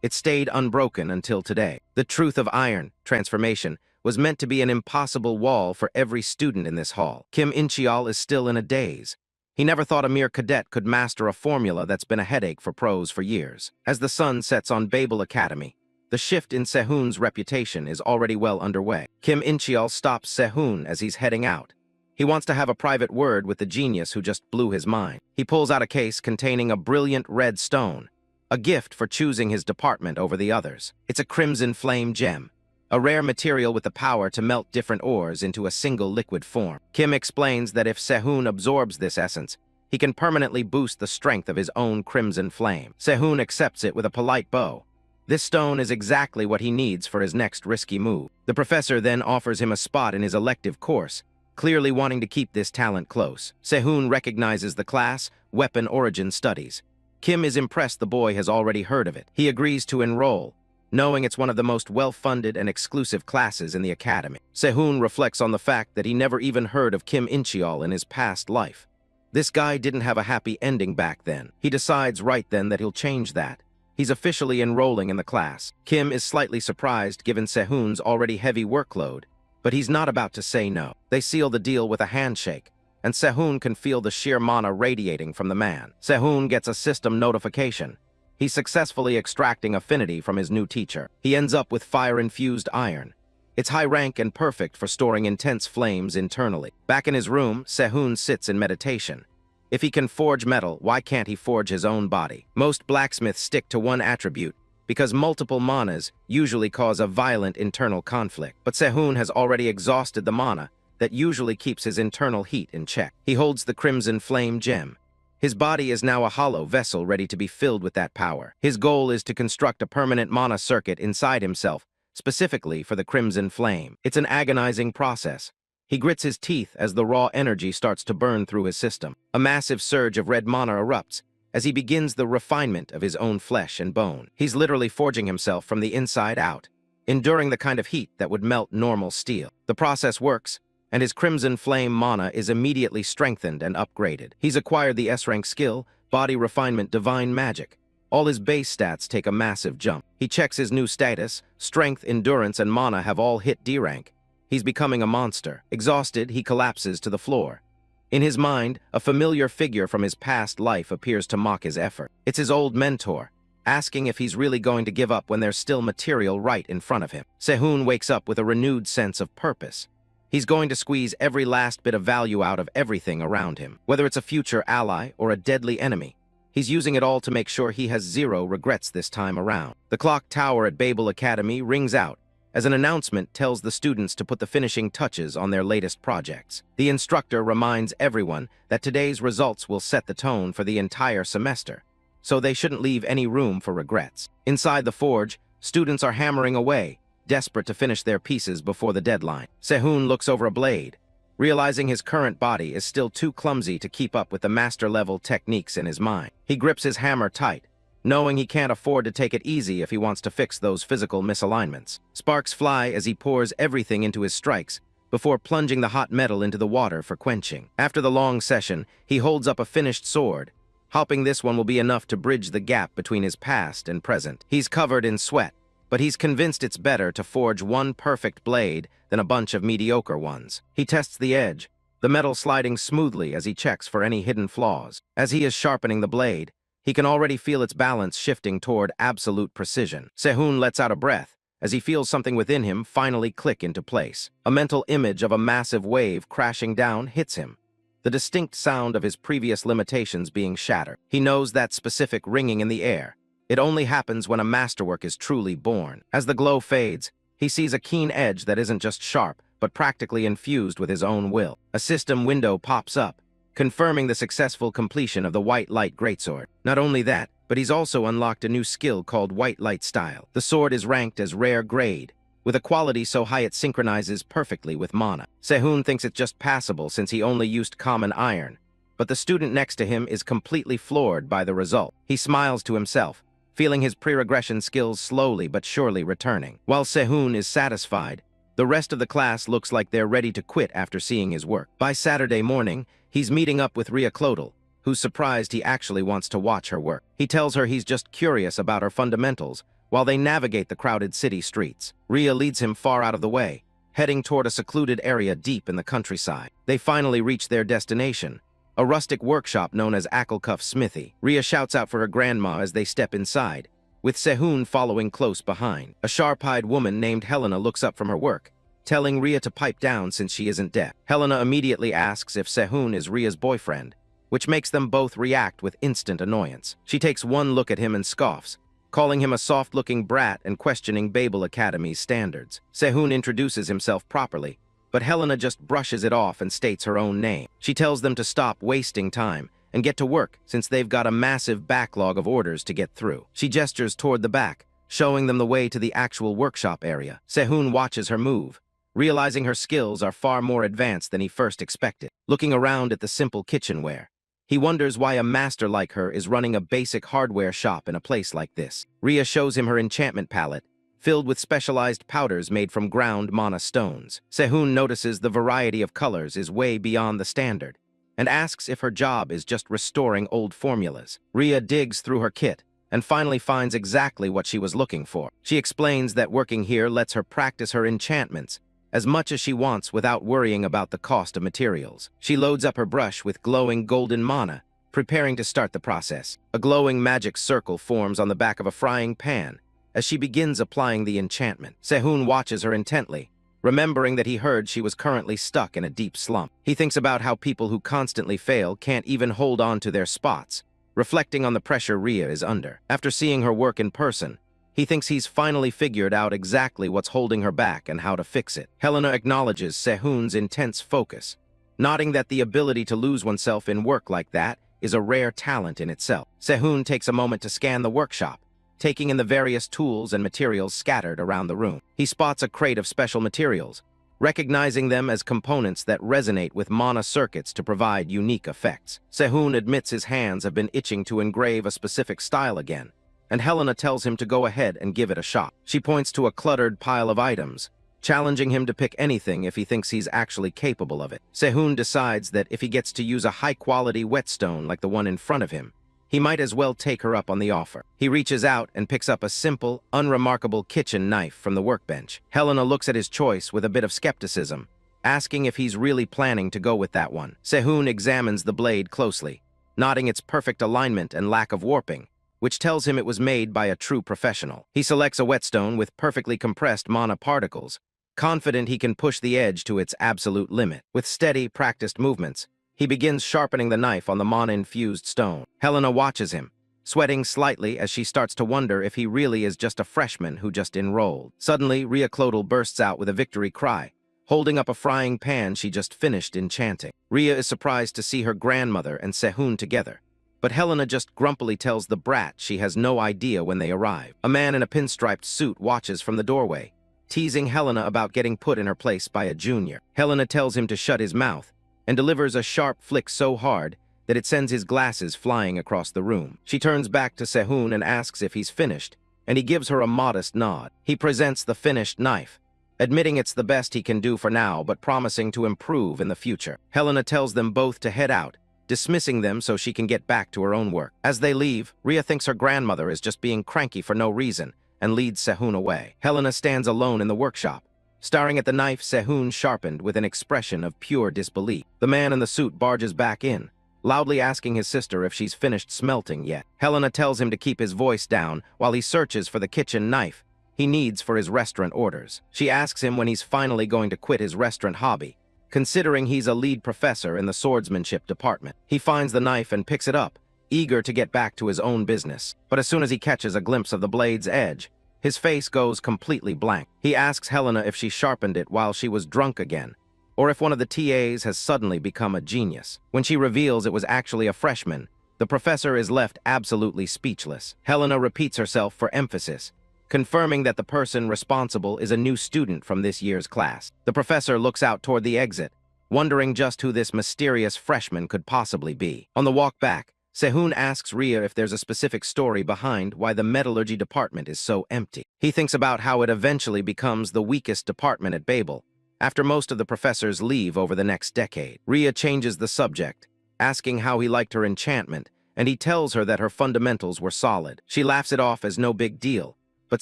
It stayed unbroken until today. The truth of iron transformation was meant to be an impossible wall for every student in this hall. Kim Incheol is still in a daze. He never thought a mere cadet could master a formula that's been a headache for pros for years. As the sun sets on Babel Academy, the shift in Sehun's reputation is already well underway. Kim Incheol stops Sehun as he's heading out. He wants to have a private word with the genius who just blew his mind. He pulls out a case containing a brilliant red stone, a gift for choosing his department over the others. It's a crimson flame gem, a rare material with the power to melt different ores into a single liquid form. Kim explains that if Sehun absorbs this essence, he can permanently boost the strength of his own crimson flame. Sehun accepts it with a polite bow. This stone is exactly what he needs for his next risky move. The professor then offers him a spot in his elective course, clearly wanting to keep this talent close. Sehun recognizes the class, Weapon Origin Studies. Kim is impressed the boy has already heard of it. He agrees to enroll, knowing it's one of the most well-funded and exclusive classes in the academy. Sehun reflects on the fact that he never even heard of Kim Incheol in his past life. This guy didn't have a happy ending back then. He decides right then that he'll change that. He's officially enrolling in the class. Kim is slightly surprised given Sehun's already heavy workload, but he's not about to say no. They seal the deal with a handshake, and Sehun can feel the sheer mana radiating from the man. Sehun gets a system notification. He's successfully extracting affinity from his new teacher. He ends up with fire-infused iron. It's high rank and perfect for storing intense flames internally. Back in his room, Sehun sits in meditation. If he can forge metal, why can't he forge his own body? Most blacksmiths stick to one attribute, because multiple manas usually cause a violent internal conflict. But Sehun has already exhausted the mana that usually keeps his internal heat in check. He holds the crimson flame gem. His body is now a hollow vessel ready to be filled with that power. His goal is to construct a permanent mana circuit inside himself, specifically for the crimson flame. It's an agonizing process. He grits his teeth as the raw energy starts to burn through his system. A massive surge of red mana erupts as he begins the refinement of his own flesh and bone. He's literally forging himself from the inside out, enduring the kind of heat that would melt normal steel. The process works, and his crimson flame mana is immediately strengthened and upgraded. He's acquired the S-rank skill, Body Refinement Divine Magic. All his base stats take a massive jump. He checks his new status. Strength, endurance, and mana have all hit D rank. He's becoming a monster. Exhausted, he collapses to the floor. In his mind, a familiar figure from his past life appears to mock his effort. It's his old mentor, asking if he's really going to give up when there's still material right in front of him. Sehun wakes up with a renewed sense of purpose. He's going to squeeze every last bit of value out of everything around him, whether it's a future ally or a deadly enemy. He's using it all to make sure he has zero regrets this time around. The clock tower at Babel Academy rings out as an announcement tells the students to put the finishing touches on their latest projects. The instructor reminds everyone that today's results will set the tone for the entire semester, so they shouldn't leave any room for regrets. Inside the forge, students are hammering away, desperate to finish their pieces before the deadline. Sehun looks over a blade, realizing his current body is still too clumsy to keep up with the master-level techniques in his mind. He grips his hammer tight, knowing he can't afford to take it easy if he wants to fix those physical misalignments. Sparks fly as he pours everything into his strikes before plunging the hot metal into the water for quenching. After the long session, he holds up a finished sword, hoping this one will be enough to bridge the gap between his past and present. He's covered in sweat, but he's convinced it's better to forge one perfect blade than a bunch of mediocre ones. He tests the edge, the metal sliding smoothly as he checks for any hidden flaws. As he is sharpening the blade, he can already feel its balance shifting toward absolute precision. Sehun lets out a breath as he feels something within him finally click into place. A mental image of a massive wave crashing down hits him, the distinct sound of his previous limitations being shattered. He knows that specific ringing in the air. It only happens when a masterwork is truly born. As the glow fades, he sees a keen edge that isn't just sharp, but practically infused with his own will. A system window pops up, confirming the successful completion of the White Light Greatsword. Not only that, but he's also unlocked a new skill called White Light Style. The sword is ranked as rare grade, with a quality so high it synchronizes perfectly with mana. Sehun thinks it's just passable since he only used common iron, but the student next to him is completely floored by the result. He smiles to himself, feeling his pre-regression skills slowly but surely returning. While Sehun is satisfied, the rest of the class looks like they're ready to quit after seeing his work. By Saturday morning, he's meeting up with Regressed, who's surprised he actually wants to watch her work. He tells her he's just curious about her fundamentals while they navigate the crowded city streets. Rhea leads him far out of the way, heading toward a secluded area deep in the countryside. They finally reach their destination, a rustic workshop known as Anicap's smithy. Rhea shouts out for her grandma as they step inside, with Sehun following close behind. A sharp-eyed woman named Helena looks up from her work, telling Rhea to pipe down since she isn't deaf. Helena immediately asks if Sehun is Rhea's boyfriend, which makes them both react with instant annoyance. She takes one look at him and scoffs, calling him a soft-looking brat and questioning Babel Academy's standards. Sehun introduces himself properly, but Helena just brushes it off and states her own name. She tells them to stop wasting time and get to work since they've got a massive backlog of orders to get through. She gestures toward the back, showing them the way to the actual workshop area. Sehun watches her move, realizing her skills are far more advanced than he first expected. Looking around at the simple kitchenware, he wonders why a master like her is running a basic hardware shop in a place like this. Rhea shows him her enchantment palette, filled with specialized powders made from ground mana stones. Sehun notices the variety of colors is way beyond the standard, and asks if her job is just restoring old formulas. Rhea digs through her kit, and finally finds exactly what she was looking for. She explains that working here lets her practice her enchantments as much as she wants without worrying about the cost of materials. She loads up her brush with glowing golden mana, preparing to start the process. A glowing magic circle forms on the back of a frying pan as she begins applying the enchantment. Sehun watches her intently, remembering that he heard she was currently stuck in a deep slump. He thinks about how people who constantly fail can't even hold on to their spots, reflecting on the pressure Rhea is under. After seeing her work in person, he thinks he's finally figured out exactly what's holding her back and how to fix it. Helena acknowledges Sehun's intense focus, nodding that the ability to lose oneself in work like that is a rare talent in itself. Sehun takes a moment to scan the workshop, taking in the various tools and materials scattered around the room. He spots a crate of special materials, recognizing them as components that resonate with mana circuits to provide unique effects. Sehun admits his hands have been itching to engrave a specific style again, and Helena tells him to go ahead and give it a shot. She points to a cluttered pile of items, challenging him to pick anything if he thinks he's actually capable of it. Sehun decides that if he gets to use a high-quality whetstone like the one in front of him, he might as well take her up on the offer. He reaches out and picks up a simple, unremarkable kitchen knife from the workbench. Helena looks at his choice with a bit of skepticism, asking if he's really planning to go with that one. Sehun examines the blade closely, noting its perfect alignment and lack of warping, which tells him it was made by a true professional. He selects a whetstone with perfectly compressed mana particles, confident he can push the edge to its absolute limit. With steady, practiced movements, he begins sharpening the knife on the mana-infused stone. Helena watches him, sweating slightly as she starts to wonder if he really is just a freshman who just enrolled. Suddenly, Regressed bursts out with a victory cry, holding up a frying pan she just finished enchanting. Rhea is surprised to see her grandmother and Sehun together, but Helena just grumpily tells the brat she has no idea when they arrive. A man in a pinstriped suit watches from the doorway, teasing Helena about getting put in her place by a junior. Helena tells him to shut his mouth, and delivers a sharp flick so hard that it sends his glasses flying across the room. She turns back to Sehun and asks if he's finished, and he gives her a modest nod. He presents the finished knife, admitting it's the best he can do for now but promising to improve in the future. Helena tells them both to head out, dismissing them so she can get back to her own work. As they leave, Rhea thinks her grandmother is just being cranky for no reason and leads Sehun away. Helena stands alone in the workshop, Staring at the knife Sehun sharpened with an expression of pure disbelief. The man in the suit barges back in, loudly asking his sister if she's finished smelting yet. Helena tells him to keep his voice down while he searches for the kitchen knife he needs for his restaurant orders. She asks him when he's finally going to quit his restaurant hobby, considering he's a lead professor in the swordsmanship department. He finds the knife and picks it up, eager to get back to his own business. But as soon as he catches a glimpse of the blade's edge, his face goes completely blank. He asks Helena if she sharpened it while she was drunk again, or if one of the TAs has suddenly become a genius. When she reveals it was actually a freshman, the professor is left absolutely speechless. Helena repeats herself for emphasis, confirming that the person responsible is a new student from this year's class. The professor looks out toward the exit, wondering just who this mysterious freshman could possibly be. On the walk back, Sehun asks Ria if there's a specific story behind why the metallurgy department is so empty. He thinks about how it eventually becomes the weakest department at Babel, after most of the professors leave over the next decade. Ria changes the subject, asking how he liked her enchantment, and he tells her that her fundamentals were solid. She laughs it off as no big deal, but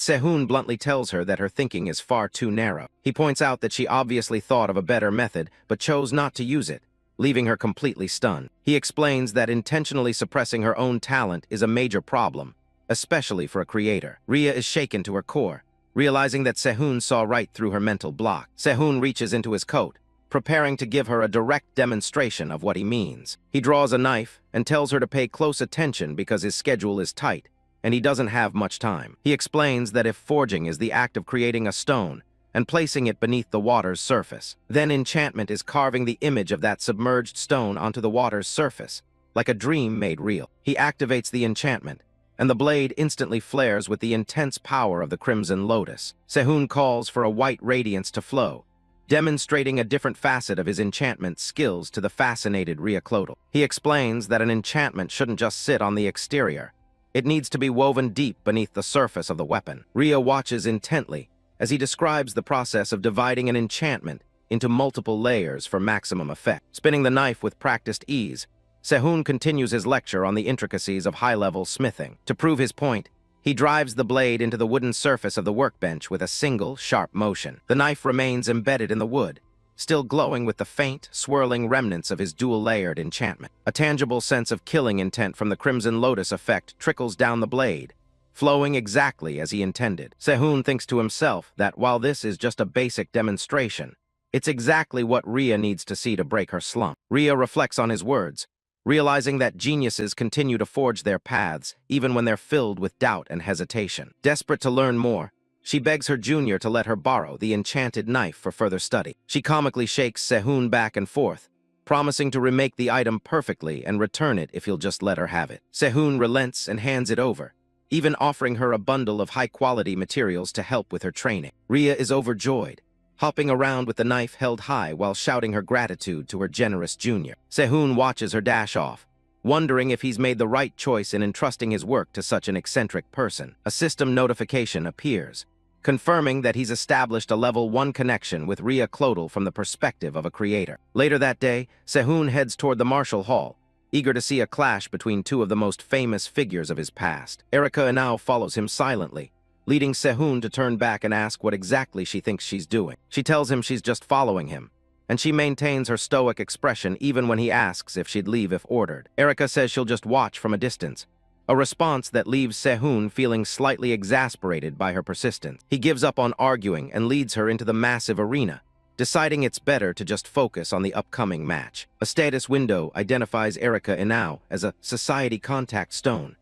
Sehun bluntly tells her that her thinking is far too narrow. He points out that she obviously thought of a better method, but chose not to use it, leaving her completely stunned. He explains that intentionally suppressing her own talent is a major problem, especially for a creator. Ria is shaken to her core, realizing that Sehun saw right through her mental block. Sehun reaches into his coat, preparing to give her a direct demonstration of what he means. He draws a knife and tells her to pay close attention because his schedule is tight, and he doesn't have much time. He explains that if forging is the act of creating a stone and placing it beneath the water's surface, then enchantment is carving the image of that submerged stone onto the water's surface, like a dream made real. He activates the enchantment, and the blade instantly flares with the intense power of the Crimson Lotus. Sehun calls for a white radiance to flow, demonstrating a different facet of his enchantment skills to the fascinated Riaclodal. He explains that an enchantment shouldn't just sit on the exterior. It needs to be woven deep beneath the surface of the weapon. Ria watches intently as he describes the process of dividing an enchantment into multiple layers for maximum effect. Spinning the knife with practiced ease, Sehun continues his lecture on the intricacies of high-level smithing. To prove his point, he drives the blade into the wooden surface of the workbench with a single, sharp motion. The knife remains embedded in the wood, still glowing with the faint, swirling remnants of his dual-layered enchantment. A tangible sense of killing intent from the Crimson Lotus effect trickles down the blade, flowing exactly as he intended. Sehun thinks to himself that while this is just a basic demonstration, it's exactly what Ria needs to see to break her slump. Ria reflects on his words, realizing that geniuses continue to forge their paths even when they're filled with doubt and hesitation. Desperate to learn more, she begs her junior to let her borrow the enchanted knife for further study. She comically shakes Sehun back and forth, promising to remake the item perfectly and return it if he'll just let her have it. Sehun relents and hands it over, even offering her a bundle of high-quality materials to help with her training. Ria is overjoyed, hopping around with the knife held high while shouting her gratitude to her generous junior. Sehun watches her dash off, wondering if he's made the right choice in entrusting his work to such an eccentric person. A system notification appears, confirming that he's established a level 1 connection with Riaclodal from the perspective of a creator. Later that day, Sehun heads toward the Martial Hall, eager to see a clash between two of the most famous figures of his past. Erika Inao follows him silently, leading Sehun to turn back and ask what exactly she thinks she's doing. She tells him she's just following him, and she maintains her stoic expression even when he asks if she'd leave if ordered. Erika says she'll just watch from a distance, a response that leaves Sehun feeling slightly exasperated by her persistence. He gives up on arguing and leads her into the massive arena, deciding it's better to just focus on the upcoming match. A status window identifies Erika Inao as a Society Contact Stone,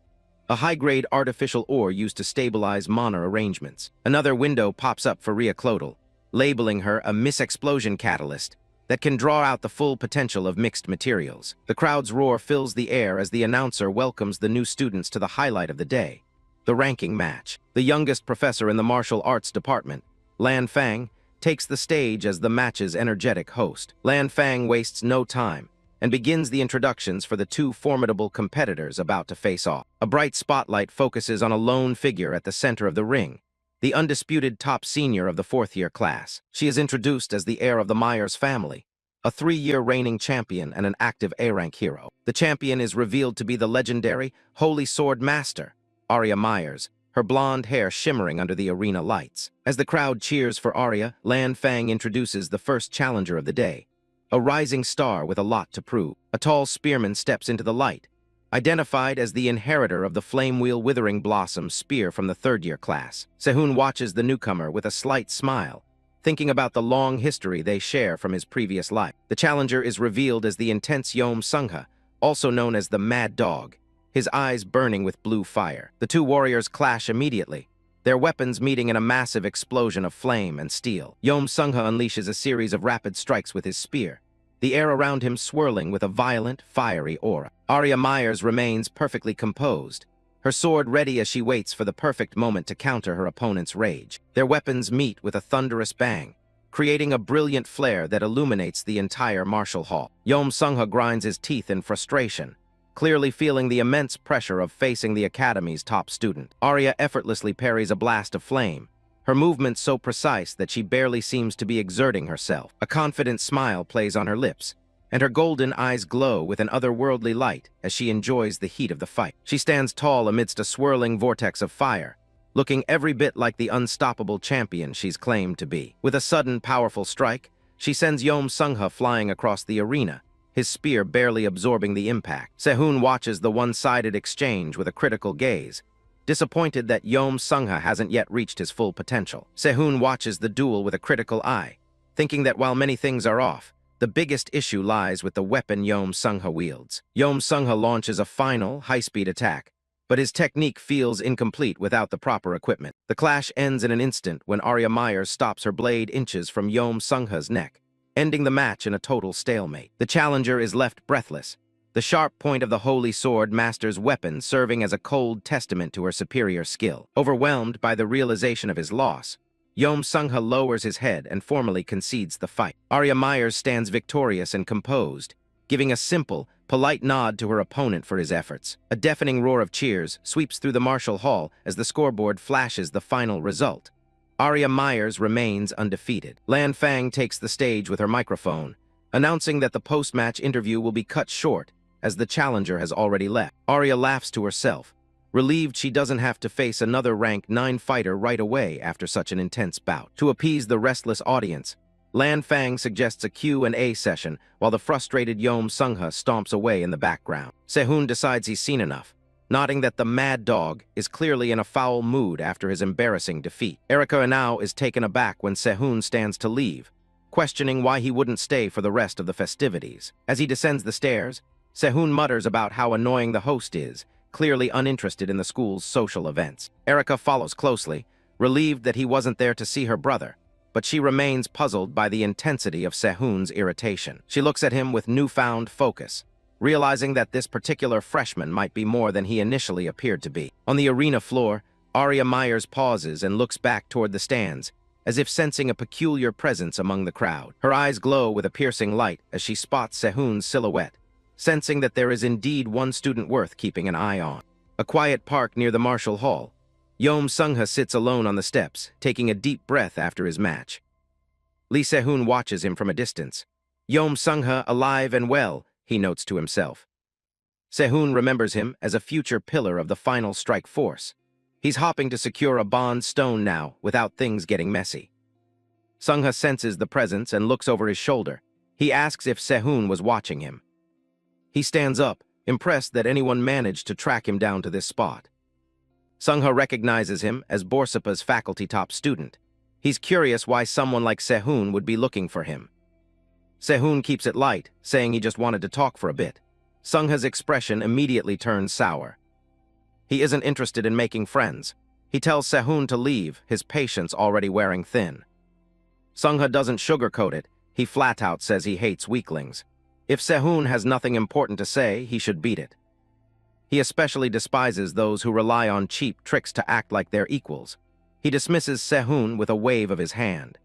a high-grade artificial ore used to stabilize mana arrangements. Another window pops up for Riaclodal, labeling her a Miss-Explosion Catalyst that can draw out the full potential of mixed materials. The crowd's roar fills the air as the announcer welcomes the new students to the highlight of the day, the ranking match. The youngest professor in the martial arts department, Lan Fang, takes the stage as the match's energetic host. Lan Fang wastes no time and begins the introductions for the two formidable competitors about to face off. A bright spotlight focuses on a lone figure at the center of the ring, the undisputed top senior of the fourth-year class. She is introduced as the heir of the Myers family, a 3-year reigning champion and an active A-rank hero. The champion is revealed to be the legendary Holy Sword Master, Arya Myers, her blonde hair shimmering under the arena lights. As the crowd cheers for Arya, Lan Fang introduces the first challenger of the day, a rising star with a lot to prove. A tall spearman steps into the light, identified as the inheritor of the Flame-Wheel Withering Blossom spear from the third-year class. Sehun watches the newcomer with a slight smile, thinking about the long history they share from his previous life. The challenger is revealed as the intense Yom Sungha, also known as the Mad Dog, his eyes burning with blue fire. The two warriors clash immediately, their weapons meeting in a massive explosion of flame and steel. Yom Sungha unleashes a series of rapid strikes with his spear, the air around him swirling with a violent, fiery aura. Arya Myers remains perfectly composed, her sword ready as she waits for the perfect moment to counter her opponent's rage. Their weapons meet with a thunderous bang, creating a brilliant flare that illuminates the entire martial hall. Yom Sungha grinds his teeth in frustration, clearly feeling the immense pressure of facing the academy's top student. Arya effortlessly parries a blast of flame, her movement so precise that she barely seems to be exerting herself. A confident smile plays on her lips, and her golden eyes glow with an otherworldly light as she enjoys the heat of the fight. She stands tall amidst a swirling vortex of fire, looking every bit like the unstoppable champion she's claimed to be. With a sudden, powerful strike, she sends Yom Sungha flying across the arena, his spear barely absorbing the impact. Sehun watches the one-sided exchange with a critical gaze, disappointed that Yom Sungha hasn't yet reached his full potential. Sehun watches the duel with a critical eye, thinking that while many things are off, the biggest issue lies with the weapon Yom Sungha wields. Yom Sungha launches a final, high-speed attack, but his technique feels incomplete without the proper equipment. The clash ends in an instant when Arya Myers stops her blade inches from Yom Sungha's neck, ending the match in a total stalemate. The challenger is left breathless, the sharp point of the holy sword master's weapon serving as a cold testament to her superior skill. Overwhelmed by the realization of his loss, Yom Sungha lowers his head and formally concedes the fight. Arya Myers stands victorious and composed, giving a simple, polite nod to her opponent for his efforts. A deafening roar of cheers sweeps through the martial hall as the scoreboard flashes the final result. Arya Myers remains undefeated. Lan Fang takes the stage with her microphone, announcing that the post-match interview will be cut short as the challenger has already left. Arya laughs to herself, relieved she doesn't have to face another rank 9 fighter right away after such an intense bout. To appease the restless audience, Lan Fang suggests a Q&A session while the frustrated Yom Sungha stomps away in the background. Sehun decides he's seen enough, nodding that the Mad Dog is clearly in a foul mood after his embarrassing defeat. Erika Anao is taken aback when Sehun stands to leave, questioning why he wouldn't stay for the rest of the festivities. As he descends the stairs, Sehun mutters about how annoying the host is, clearly uninterested in the school's social events. Erika follows closely, relieved that he wasn't there to see her brother, but she remains puzzled by the intensity of Sehun's irritation. She looks at him with newfound focus, realizing that this particular freshman might be more than he initially appeared to be. On the arena floor, Arya Myers pauses and looks back toward the stands, as if sensing a peculiar presence among the crowd. Her eyes glow with a piercing light as she spots Sehun's silhouette, sensing that there is indeed one student worth keeping an eye on. A quiet park near the martial hall, Yom Sungha sits alone on the steps, taking a deep breath after his match. Lee Sehun watches him from a distance. Yom Sungha alive and well, he notes to himself. Sehun remembers him as a future pillar of the final strike force. He's hopping to secure a bond stone now without things getting messy. Sungha senses the presence and looks over his shoulder. He asks if Sehun was watching him. He stands up, impressed that anyone managed to track him down to this spot. Sungha recognizes him as Borsipa's faculty top student. He's curious why someone like Sehun would be looking for him. Sehun keeps it light, saying he just wanted to talk for a bit. Sungha's expression immediately turns sour. He isn't interested in making friends. He tells Sehun to leave, his patience already wearing thin. Sungha doesn't sugarcoat it. He flat out says he hates weaklings. If Sehun has nothing important to say, he should beat it. He especially despises those who rely on cheap tricks to act like they're equals. He dismisses Sehun with a wave of his hand.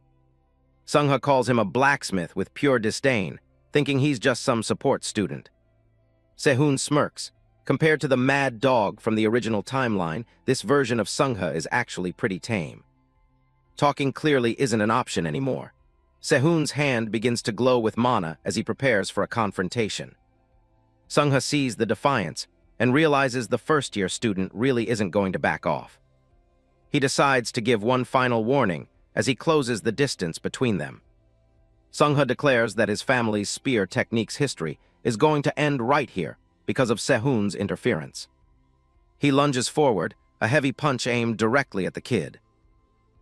Sungha calls him a blacksmith with pure disdain, thinking he's just some support student. Sehun smirks. Compared to the Mad Dog from the original timeline, this version of Sungha is actually pretty tame. Talking clearly isn't an option anymore. Sehun's hand begins to glow with mana as he prepares for a confrontation. Sungha sees the defiance and realizes the first-year student really isn't going to back off. He decides to give one final warning as he closes the distance between them. Sungha declares that his family's spear technique's history is going to end right here because of Sehun's interference. He lunges forward, a heavy punch aimed directly at the kid.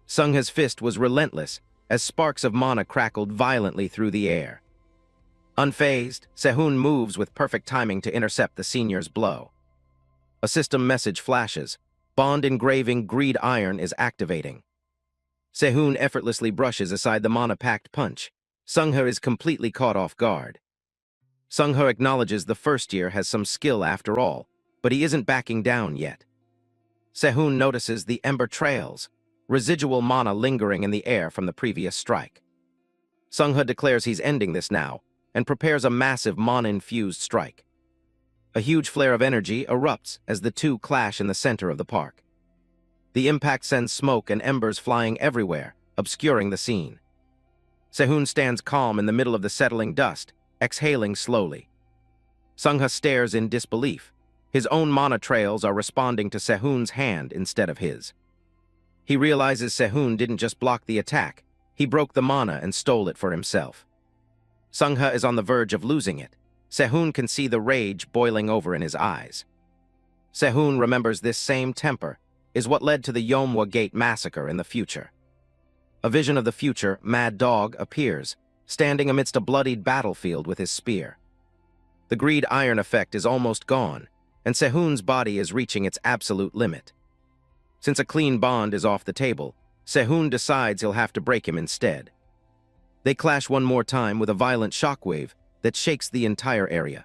Sungha's fist was relentless as sparks of mana crackled violently through the air. Unfazed, Sehun moves with perfect timing to intercept the senior's blow. A system message flashes. Bond engraving Greed Iron is activating. Sehun effortlessly brushes aside the mana-packed punch. Sungha is completely caught off guard. Sungha acknowledges the first year has some skill after all, but he isn't backing down yet. Sehun notices the ember trails, residual mana lingering in the air from the previous strike. Sungha declares he's ending this now and prepares a massive mana-infused strike. A huge flare of energy erupts as the two clash in the center of the park. The impact sends smoke and embers flying everywhere, obscuring the scene. Sehun stands calm in the middle of the settling dust, exhaling slowly. Sungha stares in disbelief. His own mana trails are responding to Sehun's hand instead of his. He realizes Sehun didn't just block the attack, he broke the mana and stole it for himself. Sungha is on the verge of losing it. Sehun can see the rage boiling over in his eyes. Sehun remembers this same temper is what led to the Yomwa Gate massacre in the future. A vision of the future, Mad Dog, appears, standing amidst a bloodied battlefield with his spear. The Greed Iron effect is almost gone, and Sehun's body is reaching its absolute limit. Since a clean bond is off the table, Sehun decides he'll have to break him instead. They clash one more time with a violent shockwave that shakes the entire area.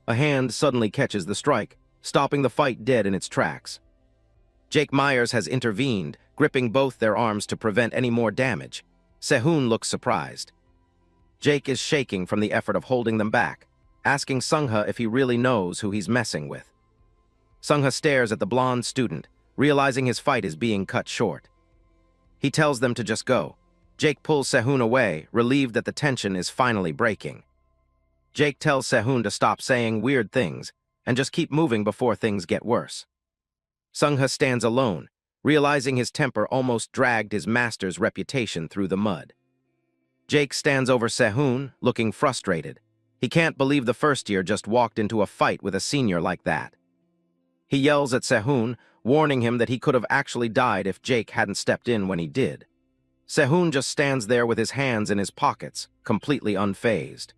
A hand suddenly catches the strike, stopping the fight dead in its tracks. Jake Myers has intervened, gripping both their arms to prevent any more damage. Sehun looks surprised. Jake is shaking from the effort of holding them back, asking Sungha if he really knows who he's messing with. Sungha stares at the blonde student, realizing his fight is being cut short. He tells them to just go. Jake pulls Sehun away, relieved that the tension is finally breaking. Jake tells Sehun to stop saying weird things and just keep moving before things get worse. Sungha stands alone, realizing his temper almost dragged his master's reputation through the mud. Jake stands over Sehun, looking frustrated. He can't believe the first year just walked into a fight with a senior like that. He yells at Sehun, warning him that he could have actually died if Jake hadn't stepped in when he did. Sehun just stands there with his hands in his pockets, completely unfazed.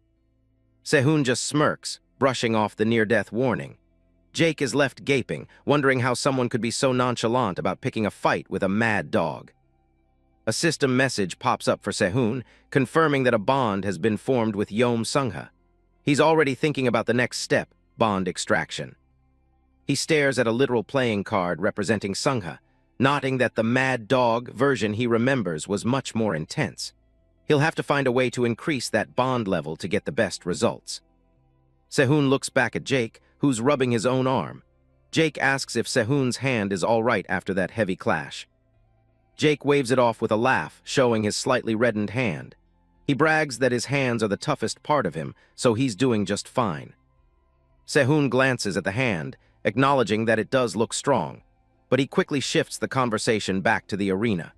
Sehun just smirks, brushing off the near-death warning. Jake is left gaping, wondering how someone could be so nonchalant about picking a fight with a mad dog. A system message pops up for Sehun, confirming that a bond has been formed with Yom Sungha. He's already thinking about the next step, bond extraction. He stares at a literal playing card representing Sungha, noting that the mad dog version he remembers was much more intense. He'll have to find a way to increase that bond level to get the best results. Sehun looks back at Jake, who's rubbing his own arm. Jake asks if Sehun's hand is all right after that heavy clash. Jake waves it off with a laugh, showing his slightly reddened hand. He brags that his hands are the toughest part of him, so he's doing just fine. Sehun glances at the hand, acknowledging that it does look strong, but he quickly shifts the conversation back to the arena.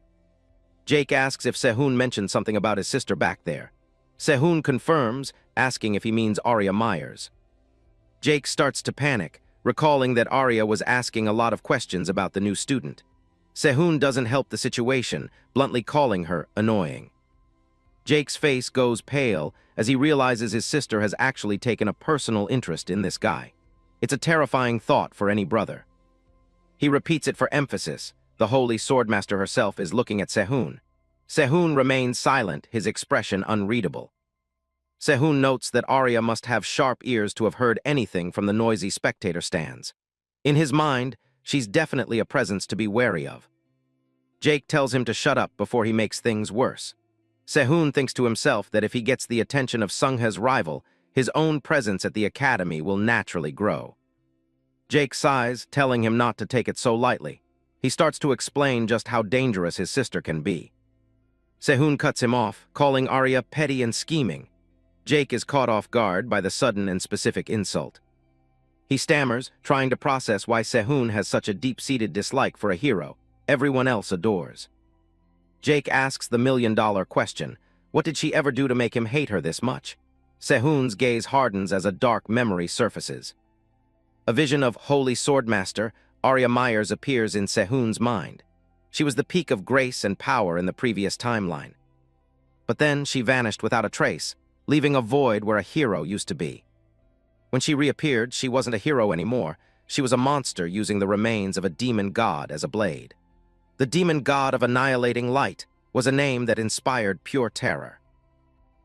Jake asks if Sehun mentioned something about his sister back there. Sehun confirms, asking if he means Arya Myers. Jake starts to panic, recalling that Arya was asking a lot of questions about the new student. Sehun doesn't help the situation, bluntly calling her annoying. Jake's face goes pale as he realizes his sister has actually taken a personal interest in this guy. It's a terrifying thought for any brother. He repeats it for emphasis. The holy swordmaster herself is looking at Sehun. Sehun remains silent, his expression unreadable. Sehun notes that Arya must have sharp ears to have heard anything from the noisy spectator stands. In his mind, she's definitely a presence to be wary of. Jake tells him to shut up before he makes things worse. Sehun thinks to himself that if he gets the attention of Sungha's rival, his own presence at the academy will naturally grow. Jake sighs, telling him not to take it so lightly. He starts to explain just how dangerous his sister can be. Sehun cuts him off, calling Arya petty and scheming. Jake is caught off guard by the sudden and specific insult. He stammers, trying to process why Sehun has such a deep-seated dislike for a hero. everyone else adores. Jake asks the million-dollar question, what did she ever do to make him hate her this much? Sehun's gaze hardens as a dark memory surfaces. A vision of Holy Swordmaster, Arya Myers, appears in Sehun's mind. She was the peak of grace and power in the previous timeline. But then she vanished without a trace, leaving a void where a hero used to be. When she reappeared, she wasn't a hero anymore. She was a monster using the remains of a demon god as a blade. The demon god of annihilating light was a name that inspired pure terror.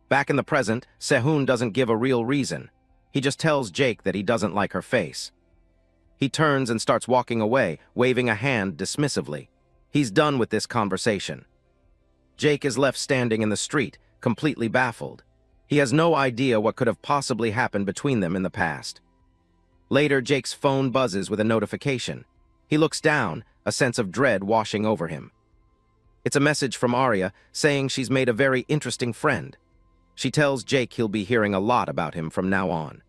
Back in the present, Sehun doesn't give a real reason. He just tells Jake that he doesn't like her face. He turns and starts walking away, waving a hand dismissively. He's done with this conversation. Jake is left standing in the street, completely baffled. He has no idea what could have possibly happened between them in the past. Later, Jake's phone buzzes with a notification. He looks down, a sense of dread washing over him. It's a message from Arya saying she's made a very interesting friend. She tells Jake he'll be hearing a lot about him from now on.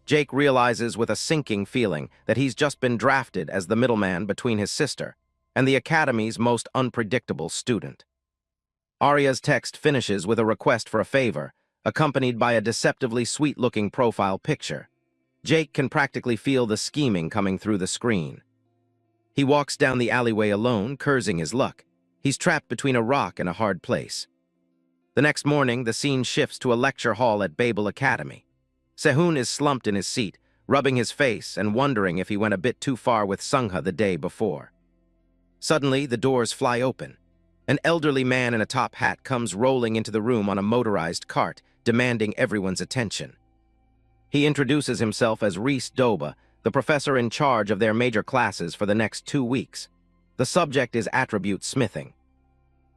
Jake realizes with a sinking feeling that he's just been drafted as the middleman between his sister and the Academy's most unpredictable student. Arya's text finishes with a request for a favor, accompanied by a deceptively sweet-looking profile picture. Jake can practically feel the scheming coming through the screen. He walks down the alleyway alone, cursing his luck. He's trapped between a rock and a hard place. The next morning, the scene shifts to a lecture hall at Babel Academy. Sehun is slumped in his seat, rubbing his face and wondering if he went a bit too far with Sungha the day before. Suddenly, the doors fly open. An elderly man in a top hat comes rolling into the room on a motorized cart, demanding everyone's attention. He introduces himself as Reese Doba, the professor in charge of their major classes for the next 2 weeks. The subject is attribute smithing.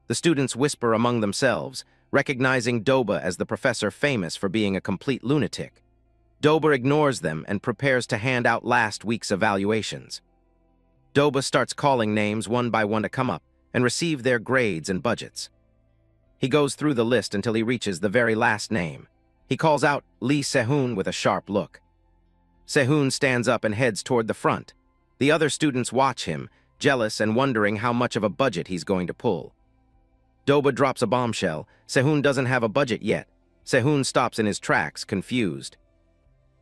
The students whisper among themselves, recognizing Doba as the professor famous for being a complete lunatic. Doba ignores them and prepares to hand out last week's evaluations. Doba starts calling names one by one to come up and receive their grades and budgets. He goes through the list until he reaches the very last name. He calls out Lee Sehun with a sharp look. Sehun stands up and heads toward the front. The other students watch him, jealous and wondering how much of a budget he's going to pull. Doba drops a bombshell. Sehun doesn't have a budget yet. Sehun stops in his tracks, confused.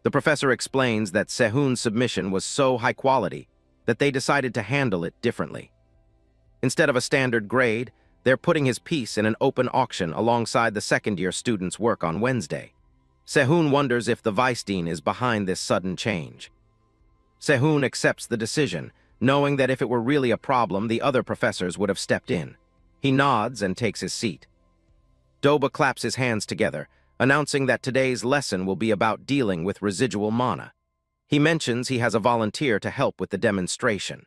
The professor explains that Sehun's submission was so high quality that they decided to handle it differently. Instead of a standard grade, they're putting his piece in an open auction alongside the second-year students' work on Wednesday. Sehun wonders if the vice dean is behind this sudden change. Sehun accepts the decision, knowing that if it were really a problem, the other professors would have stepped in. He nods and takes his seat. Doba claps his hands together, announcing that today's lesson will be about dealing with residual mana. He mentions he has a volunteer to help with the demonstration.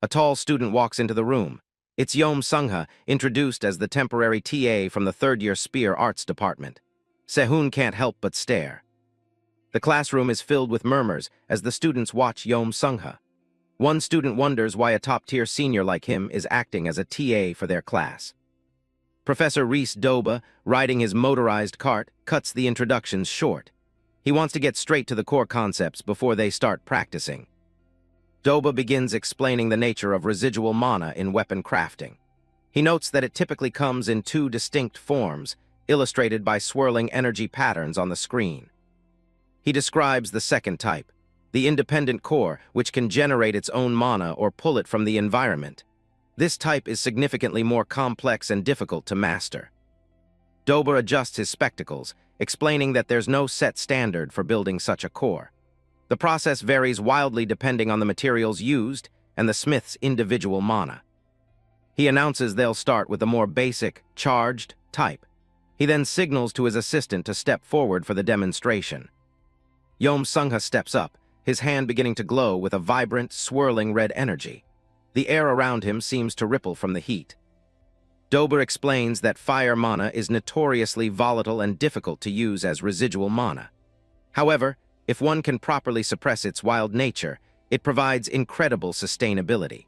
A tall student walks into the room. It's Yom Sungha, introduced as the temporary TA from the third-year Spear Arts Department. Sehun can't help but stare. The classroom is filled with murmurs as the students watch Yom Sungha. One student wonders why a top-tier senior like him is acting as a TA for their class. Professor Reese Doba, riding his motorized cart, cuts the introductions short. He wants to get straight to the core concepts before they start practicing. Doba begins explaining the nature of residual mana in weapon crafting. He notes that it typically comes in 2 distinct forms, illustrated by swirling energy patterns on the screen. He describes the second type, the independent core, which can generate its own mana or pull it from the environment. This type is significantly more complex and difficult to master. Doba adjusts his spectacles, explaining that there's no set standard for building such a core. The process varies wildly depending on the materials used and the smith's individual mana. He announces they'll start with the more basic, charged type. He then signals to his assistant to step forward for the demonstration. Yom Sungha steps up, his hand beginning to glow with a vibrant, swirling red energy. The air around him seems to ripple from the heat. Doba explains that fire mana is notoriously volatile and difficult to use as residual mana. However, if one can properly suppress its wild nature, it provides incredible sustainability.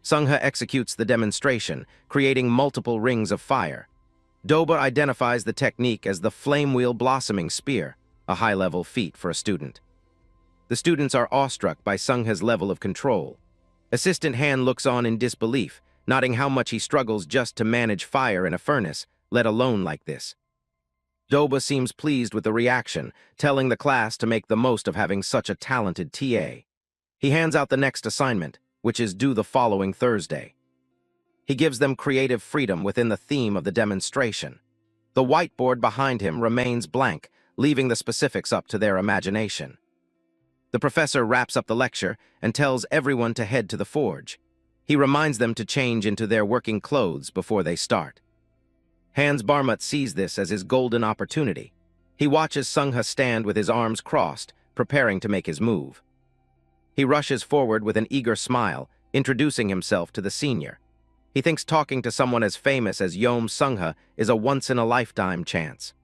Sungha executes the demonstration, creating multiple rings of fire. Doba identifies the technique as the flame wheel blossoming spear, a high-level feat for a student. The students are awestruck by Sungha's level of control. Assistant Han looks on in disbelief, noting how much he struggles just to manage fire in a furnace, let alone like this. Doba seems pleased with the reaction, telling the class to make the most of having such a talented TA. He hands out the next assignment, which is due the following Thursday. He gives them creative freedom within the theme of the demonstration. The whiteboard behind him remains blank, leaving the specifics up to their imagination. The professor wraps up the lecture and tells everyone to head to the forge. He reminds them to change into their working clothes before they start. Hans Barmut sees this as his golden opportunity. He watches Sungha stand with his arms crossed, preparing to make his move. He rushes forward with an eager smile, introducing himself to the senior. He thinks talking to someone as famous as Yom Sungha is a once-in-a-lifetime chance.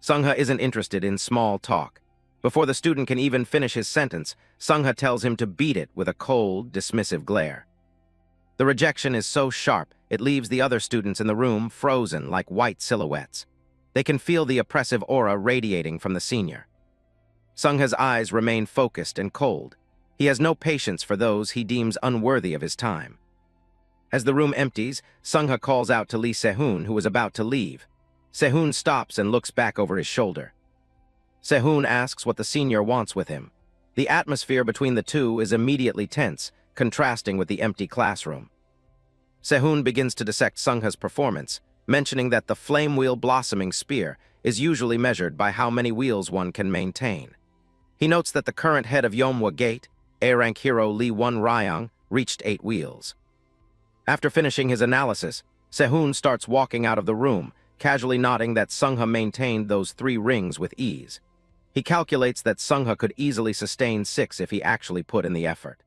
Sungha isn't interested in small talk. Before the student can even finish his sentence, Sungha tells him to beat it with a cold, dismissive glare. The rejection is so sharp, it leaves the other students in the room frozen like white silhouettes. They can feel the oppressive aura radiating from the senior. Sungha's eyes remain focused and cold. He has no patience for those he deems unworthy of his time. As the room empties, Sungha calls out to Lee Sehun, who is about to leave. Sehun stops and looks back over his shoulder. Sehun asks what the senior wants with him. The atmosphere between the two is immediately tense, contrasting with the empty classroom. Sehun begins to dissect Sungha's performance, mentioning that the flame wheel blossoming spear is usually measured by how many wheels one can maintain. He notes that the current head of Yomhwa Gate, A-rank hero Lee Won Ryang, reached 8 wheels. After finishing his analysis, Sehun starts walking out of the room, casually nodding that Sungha maintained those 3 rings with ease. He calculates that Sungha could easily sustain 6 if he actually put in the effort.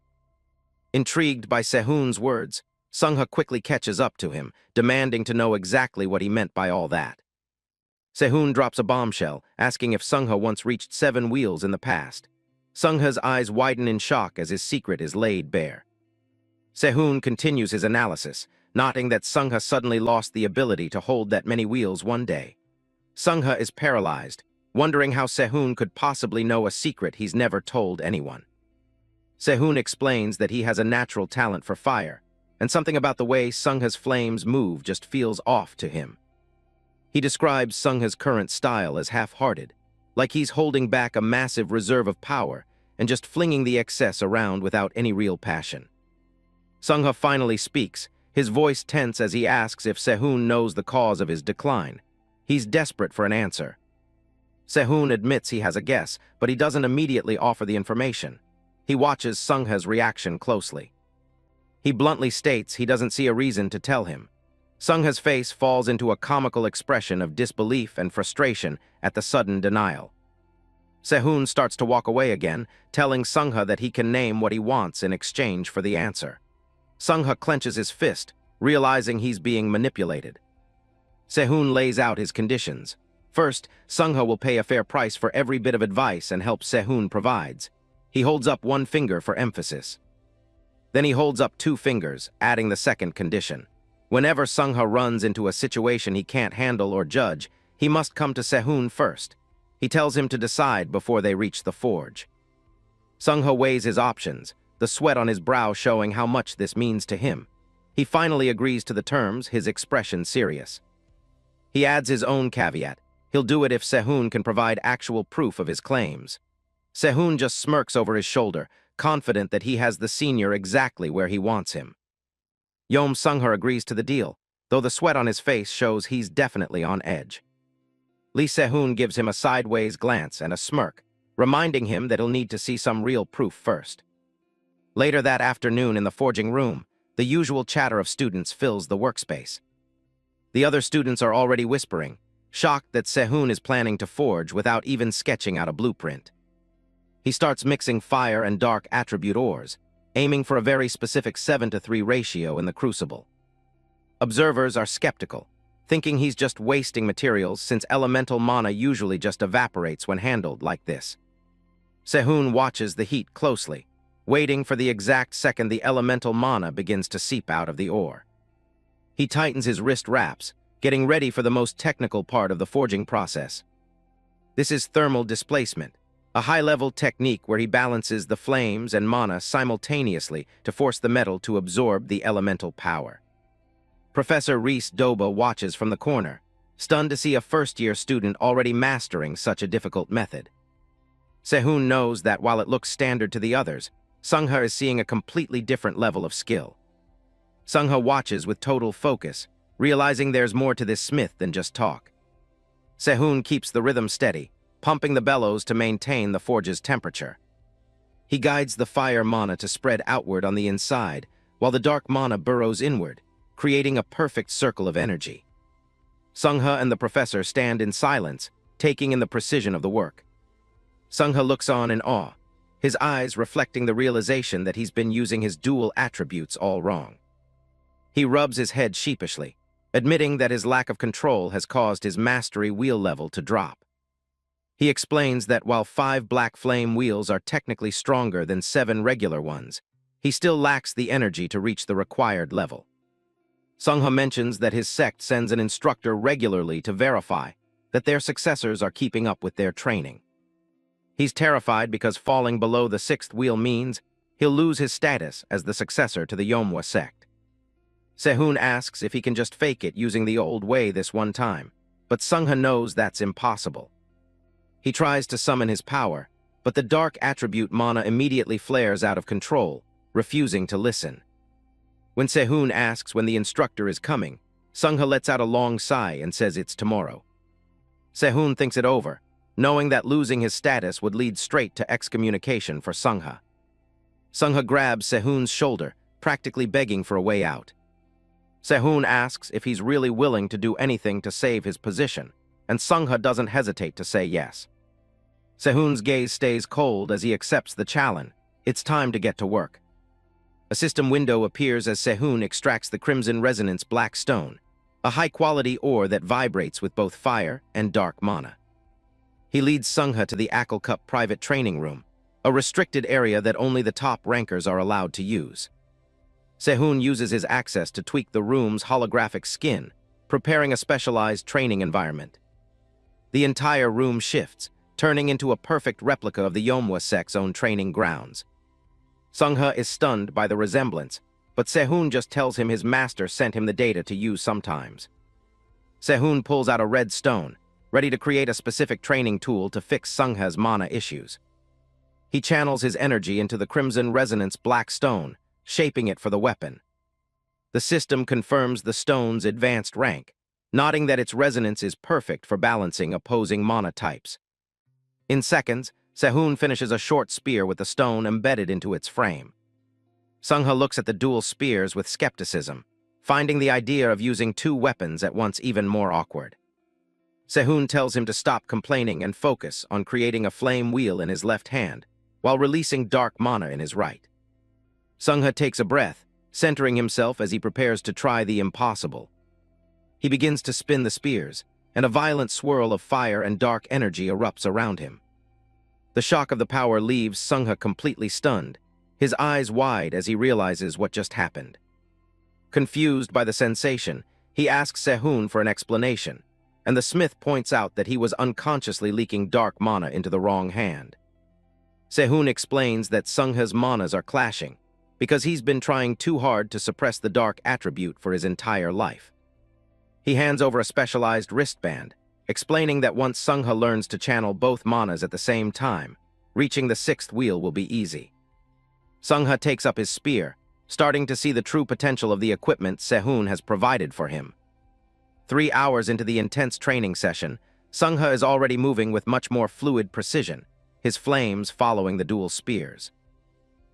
Intrigued by Sehun's words, Sungha quickly catches up to him, demanding to know exactly what he meant by all that. Sehun drops a bombshell, asking if Sungha once reached 7 wheels in the past. Sungha's eyes widen in shock as his secret is laid bare. Sehun continues his analysis, noting that Sungha suddenly lost the ability to hold that many wheels one day. Sungha is paralyzed, wondering how Sehun could possibly know a secret he's never told anyone. Sehun explains that he has a natural talent for fire, and something about the way Sungha's flames move just feels off to him. He describes Sungha's current style as half-hearted, like he's holding back a massive reserve of power and just flinging the excess around without any real passion. Sungha finally speaks, his voice tense as he asks if Sehun knows the cause of his decline. He's desperate for an answer. Sehun admits he has a guess, but he doesn't immediately offer the information. He watches Sungha's reaction closely. He bluntly states he doesn't see a reason to tell him. Sungha's face falls into a comical expression of disbelief and frustration at the sudden denial. Sehun starts to walk away again, telling Sungha that he can name what he wants in exchange for the answer. Sungha clenches his fist, realizing he's being manipulated. Sehun lays out his conditions. First, Sungha will pay a fair price for every bit of advice and help Sehun provides. He holds up 1 finger for emphasis. Then he holds up 2 fingers, adding the second condition. Whenever Sungha runs into a situation he can't handle or judge, he must come to Sehun first. He tells him to decide before they reach the forge. Sungha weighs his options, the sweat on his brow showing how much this means to him. He finally agrees to the terms, his expression serious. He adds his own caveat. He'll do it if Sehun can provide actual proof of his claims. Sehun just smirks over his shoulder, confident that he has the senior exactly where he wants him. Yom Sungha agrees to the deal, though the sweat on his face shows he's definitely on edge. Lee Sehun gives him a sideways glance and a smirk, reminding him that he'll need to see some real proof first. Later that afternoon in the forging room, the usual chatter of students fills the workspace. The other students are already whispering, shocked that Sehun is planning to forge without even sketching out a blueprint. He starts mixing fire and dark attribute ores, aiming for a very specific 7:3 ratio in the crucible. Observers are skeptical, thinking he's just wasting materials since elemental mana usually just evaporates when handled like this. Sehun watches the heat closely, waiting for the exact second the elemental mana begins to seep out of the ore. He tightens his wrist wraps, getting ready for the most technical part of the forging process. This is thermal displacement. a high-level technique where he balances the flames and mana simultaneously to force the metal to absorb the elemental power. Professor Reese Doba watches from the corner, stunned to see a first-year student already mastering such a difficult method. Sehun knows that while it looks standard to the others, Sungha is seeing a completely different level of skill. Sungha watches with total focus, realizing there's more to this smith than just talk. Sehun keeps the rhythm steady, pumping the bellows to maintain the forge's temperature. He guides the fire mana to spread outward on the inside, while the dark mana burrows inward, creating a perfect circle of energy. Sungha and the professor stand in silence, taking in the precision of the work. Sungha looks on in awe, his eyes reflecting the realization that he's been using his dual attributes all wrong. He rubs his head sheepishly, admitting that his lack of control has caused his mastery wheel level to drop. He explains that while 5 black flame wheels are technically stronger than 7 regular ones, he still lacks the energy to reach the required level. Sungha mentions that his sect sends an instructor regularly to verify that their successors are keeping up with their training. He's terrified because falling below the 6th wheel means he'll lose his status as the successor to the Yomwa sect. Sehun asks if he can just fake it using the old way this one time, but Sungha knows that's impossible. He tries to summon his power, but the dark attribute mana immediately flares out of control, refusing to listen. When Sehun asks when the instructor is coming, Sungha lets out a long sigh and says it's tomorrow. Sehun thinks it over, knowing that losing his status would lead straight to excommunication for Sungha. Sungha grabs Sehun's shoulder, practically begging for a way out. Sehun asks if he's really willing to do anything to save his position, and Sungha doesn't hesitate to say yes. Sehun's gaze stays cold as he accepts the challenge. It's time to get to work. A system window appears as Sehun extracts the Crimson Resonance Black Stone, a high-quality ore that vibrates with both fire and dark mana. He leads Sungha to the anicaps private training room, a restricted area that only the top rankers are allowed to use. Sehun uses his access to tweak the room's holographic skin, preparing a specialized training environment. The entire room shifts, turning into a perfect replica of the Yomwa sect's own training grounds. Sungha is stunned by the resemblance, but Sehun just tells him his master sent him the data to use sometimes. Sehun pulls out a red stone, ready to create a specific training tool to fix Sungha's mana issues. He channels his energy into the Crimson Resonance Black Stone, shaping it for the weapon. The system confirms the stone's advanced rank, noting that its resonance is perfect for balancing opposing mana types. In seconds, Sehun finishes a short spear with the stone embedded into its frame. Sungha looks at the dual spears with skepticism, finding the idea of using 2 weapons at once even more awkward. Sehun tells him to stop complaining and focus on creating a flame wheel in his left hand, while releasing dark mana in his right. Sungha takes a breath, centering himself as he prepares to try the impossible. He begins to spin the spears, and a violent swirl of fire and dark energy erupts around him. The shock of the power leaves Sungha completely stunned, his eyes wide as he realizes what just happened. Confused by the sensation, he asks Sehun for an explanation, and the smith points out that he was unconsciously leaking dark mana into the wrong hand. Sehun explains that Sungha's manas are clashing, because he's been trying too hard to suppress the dark attribute for his entire life. He hands over a specialized wristband, explaining that once Sungha learns to channel both manas at the same time, reaching the 6th wheel will be easy. Sungha takes up his spear, starting to see the true potential of the equipment Sehun has provided for him. 3 hours into the intense training session, Sungha is already moving with much more fluid precision, his flames following the dual spears.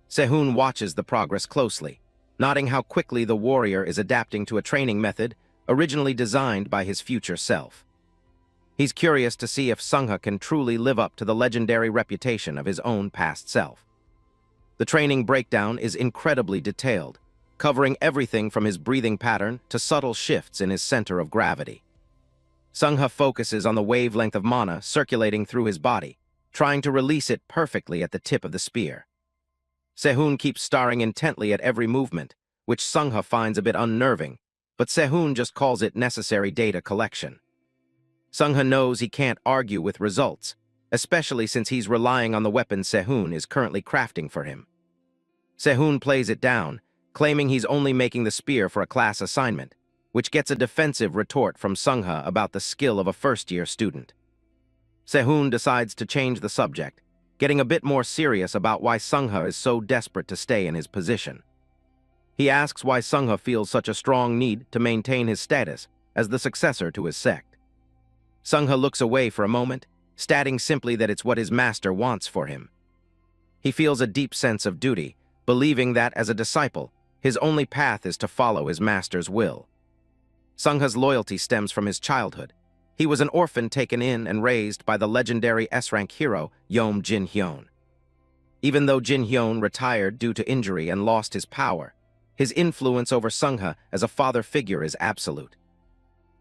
Sehun watches the progress closely, noting how quickly the warrior is adapting to a training method originally designed by his future self. He's curious to see if Sungha can truly live up to the legendary reputation of his own past self. The training breakdown is incredibly detailed, covering everything from his breathing pattern to subtle shifts in his center of gravity. Sungha focuses on the wavelength of mana circulating through his body, trying to release it perfectly at the tip of the spear. Sehun keeps staring intently at every movement, which Sungha finds a bit unnerving, but Sehun just calls it necessary data collection. Sungha knows he can't argue with results, especially since he's relying on the weapon Sehun is currently crafting for him. Sehun plays it down, claiming he's only making the spear for a class assignment, which gets a defensive retort from Sungha about the skill of a first-year student. Sehun decides to change the subject, getting a bit more serious about why Sungha is so desperate to stay in his position. He asks why Sungha feels such a strong need to maintain his status as the successor to his sect. Sungha looks away for a moment, stating simply that it's what his master wants for him. He feels a deep sense of duty, believing that as a disciple, his only path is to follow his master's will. Sungha's loyalty stems from his childhood. He was an orphan taken in and raised by the legendary S-rank hero Yom Jin-hyun. Even though Jin-hyun retired due to injury and lost his power, his influence over Sungha as a father figure is absolute.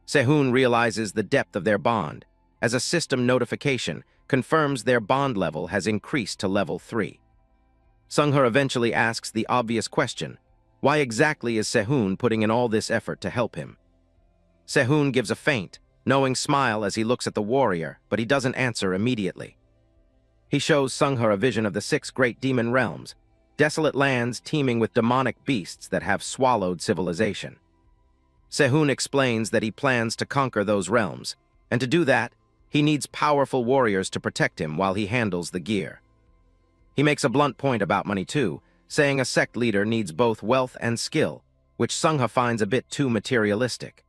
Sehun realizes the depth of their bond, as a system notification confirms their bond level has increased to level 3. Sungha eventually asks the obvious question, why exactly is Sehun putting in all this effort to help him? Sehun gives a faint, knowing smile as he looks at the warrior, but he doesn't answer immediately. He shows Sungha a vision of the 6 great demon realms, desolate lands teeming with demonic beasts that have swallowed civilization. Sehun explains that he plans to conquer those realms, and to do that, he needs powerful warriors to protect him while he handles the gear. He makes a blunt point about money too, saying a sect leader needs both wealth and skill, which Sungha finds a bit too materialistic.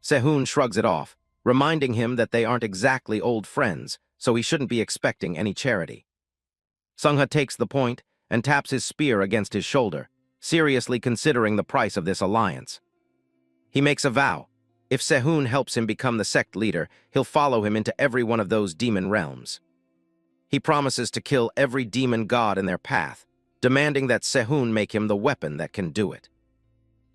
Sehun shrugs it off, reminding him that they aren't exactly old friends, so he shouldn't be expecting any charity. Sungha takes the point and taps his spear against his shoulder, seriously considering the price of this alliance. He makes a vow. If Sehun helps him become the sect leader, he'll follow him into every one of those demon realms. He promises to kill every demon god in their path, demanding that Sehun make him the weapon that can do it.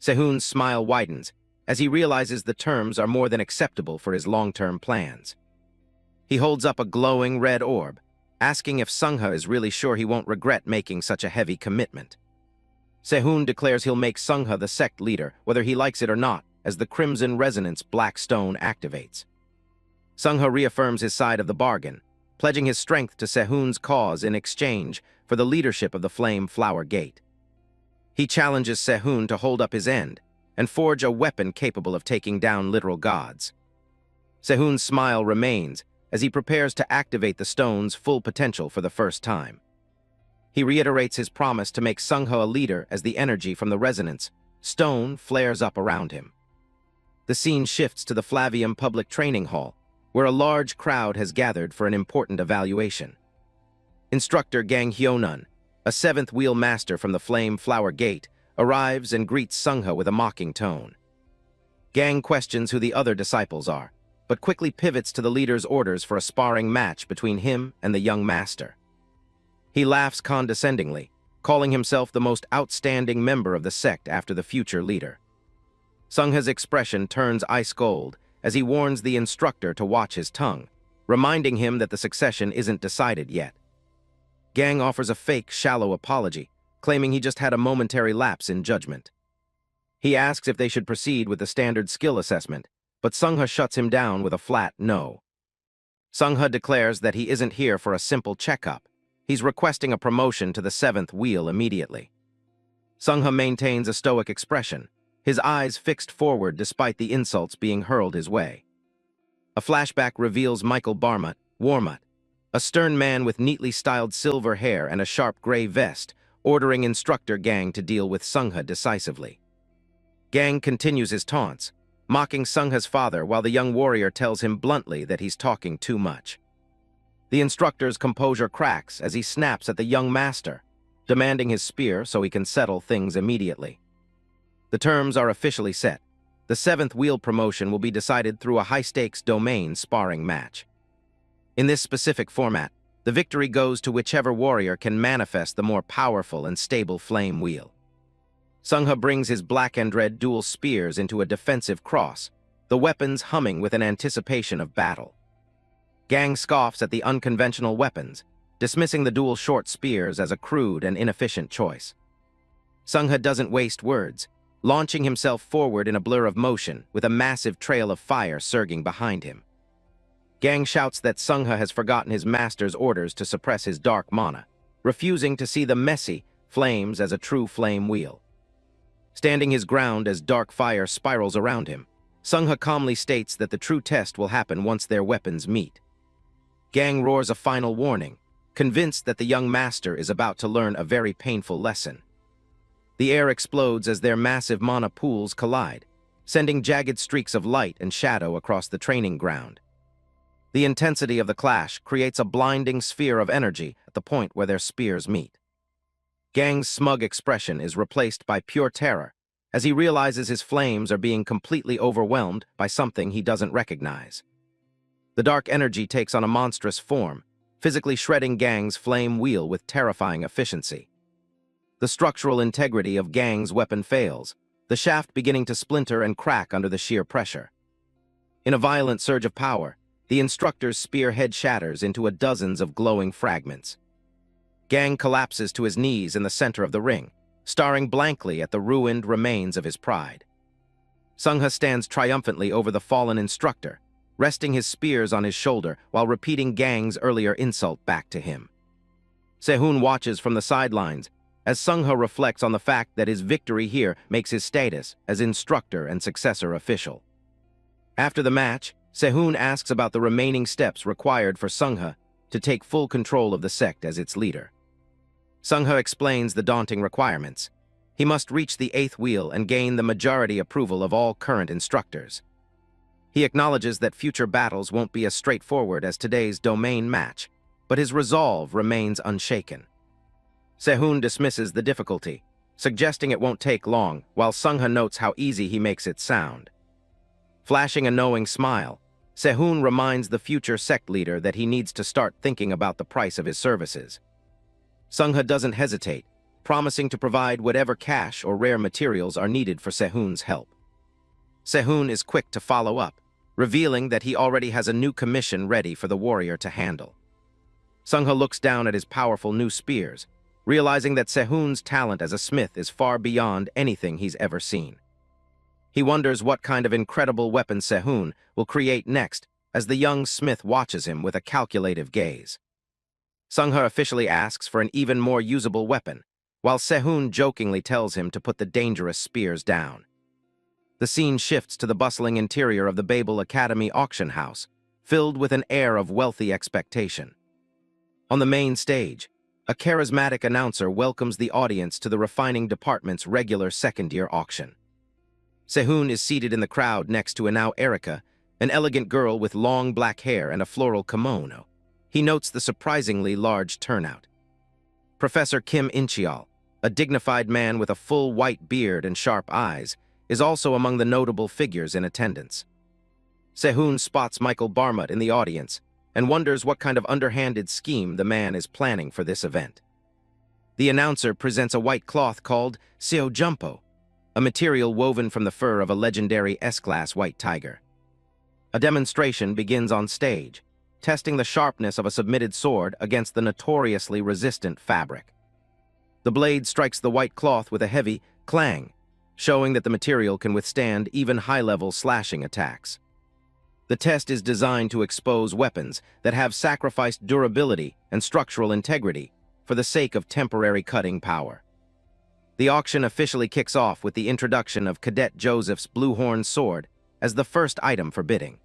Sehun's smile widens, as he realizes the terms are more than acceptable for his long-term plans. He holds up a glowing red orb, asking if Sungha is really sure he won't regret making such a heavy commitment. Sehun declares he'll make Sungha the sect leader, whether he likes it or not, as the Crimson Resonance Black Stone activates. Sungha reaffirms his side of the bargain, pledging his strength to Sehun's cause in exchange for the leadership of the Flame Flower Gate. He challenges Sehun to hold up his end and forge a weapon capable of taking down literal gods. Sehun's smile remains as he prepares to activate the stone's full potential for the first time. He reiterates his promise to make Sungha a leader as the energy from the resonance stone flares up around him. The scene shifts to the Flavium Public Training Hall, where a large crowd has gathered for an important evaluation. Instructor Gang Hyeonun, a 7th wheel master from the Flame Flower Gate, arrives and greets Sungha with a mocking tone. Gang questions who the other disciples are, but quickly pivots to the leader's orders for a sparring match between him and the young master. He laughs condescendingly, calling himself the most outstanding member of the sect after the future leader. Sungha's expression turns ice cold as he warns the instructor to watch his tongue, reminding him that the succession isn't decided yet. Gang offers a fake, shallow apology, claiming he just had a momentary lapse in judgment. He asks if they should proceed with the standard skill assessment, but Sungha shuts him down with a flat no. Sungha declares that he isn't here for a simple checkup. He's requesting a promotion to the 7th wheel immediately. Sungha maintains a stoic expression, his eyes fixed forward despite the insults being hurled his way. A flashback reveals Michael Warmut, a stern man with neatly styled silver hair and a sharp gray vest, ordering instructor Gang to deal with Sungha decisively. Gang continues his taunts, mocking Sungha's father while the young warrior tells him bluntly that he's talking too much. The instructor's composure cracks as he snaps at the young master, demanding his spear so he can settle things immediately. The terms are officially set. The 7th wheel promotion will be decided through a high-stakes domain sparring match. In this specific format, the victory goes to whichever warrior can manifest the more powerful and stable flame wheel. Sungha brings his black and red dual spears into a defensive cross, the weapons humming with an anticipation of battle. Gang scoffs at the unconventional weapons, dismissing the dual short spears as a crude and inefficient choice. Sungha doesn't waste words, launching himself forward in a blur of motion with a massive trail of fire surging behind him. Gang shouts that Sungha has forgotten his master's orders to suppress his dark mana, refusing to see the messy flames as a true flame wheel. Standing his ground as dark fire spirals around him, Sungha calmly states that the true test will happen once their weapons meet. Gang roars a final warning, convinced that the young master is about to learn a very painful lesson. The air explodes as their massive mana pools collide, sending jagged streaks of light and shadow across the training ground. The intensity of the clash creates a blinding sphere of energy at the point where their spears meet. Gang's smug expression is replaced by pure terror as he realizes his flames are being completely overwhelmed by something he doesn't recognize. The dark energy takes on a monstrous form, physically shredding Gang's flame wheel with terrifying efficiency. The structural integrity of Gang's weapon fails, the shaft beginning to splinter and crack under the sheer pressure. In a violent surge of power, the instructor's spearhead shatters into dozens of glowing fragments. Gang collapses to his knees in the center of the ring, staring blankly at the ruined remains of his pride. Sungha stands triumphantly over the fallen instructor, resting his spears on his shoulder while repeating Gang's earlier insult back to him. Sehun watches from the sidelines as Sungha reflects on the fact that his victory here makes his status as instructor and successor official. After the match, Sehun asks about the remaining steps required for Sungha to take full control of the sect as its leader. Sungha explains the daunting requirements. He must reach the 8th wheel and gain the majority approval of all current instructors. He acknowledges that future battles won't be as straightforward as today's domain match, but his resolve remains unshaken. Sehun dismisses the difficulty, suggesting it won't take long, while Sungha notes how easy he makes it sound. Flashing a knowing smile, Sehun reminds the future sect leader that he needs to start thinking about the price of his services. Sungha doesn't hesitate, promising to provide whatever cash or rare materials are needed for Sehun's help. Sehun is quick to follow up, revealing that he already has a new commission ready for the warrior to handle. Sungha looks down at his powerful new spears, realizing that Sehun's talent as a smith is far beyond anything he's ever seen. He wonders what kind of incredible weapon Sehun will create next as the young smith watches him with a calculative gaze. Sungha officially asks for an even more usable weapon, while Sehun jokingly tells him to put the dangerous spears down. The scene shifts to the bustling interior of the Babel Academy auction house, filled with an air of wealthy expectation. On the main stage, a charismatic announcer welcomes the audience to the refining department's regular second-year auction. Sehun is seated in the crowd next to Inao Erika, an elegant girl with long black hair and a floral kimono. He notes the surprisingly large turnout. Professor Kim Incheol, a dignified man with a full white beard and sharp eyes, is also among the notable figures in attendance. Sehun spots Michael Barmut in the audience and wonders what kind of underhanded scheme the man is planning for this event. The announcer presents a white cloth called Seo Jumpo, a material woven from the fur of a legendary S-class white tiger. A demonstration begins on stage, testing the sharpness of a submitted sword against the notoriously resistant fabric. The blade strikes the white cloth with a heavy clang, showing that the material can withstand even high-level slashing attacks. The test is designed to expose weapons that have sacrificed durability and structural integrity for the sake of temporary cutting power. The auction officially kicks off with the introduction of Cadet Joseph's blue-horn sword as the first item for bidding.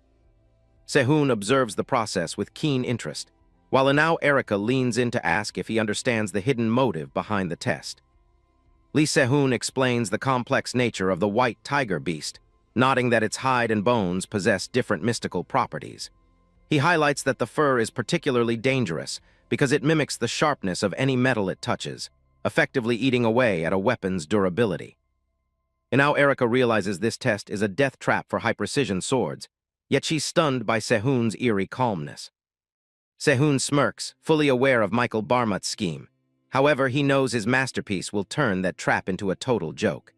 Sehun observes the process with keen interest, while Inao Erika leans in to ask if he understands the hidden motive behind the test. Lee Sehun explains the complex nature of the white tiger beast, noting that its hide and bones possess different mystical properties. He highlights that the fur is particularly dangerous because it mimics the sharpness of any metal it touches, effectively eating away at a weapon's durability. Inao Erika realizes this test is a death trap for high-precision swords, yet she's stunned by Sehun's eerie calmness. Sehun smirks, fully aware of Michael Barmut's scheme. However, he knows his masterpiece will turn that trap into a total joke.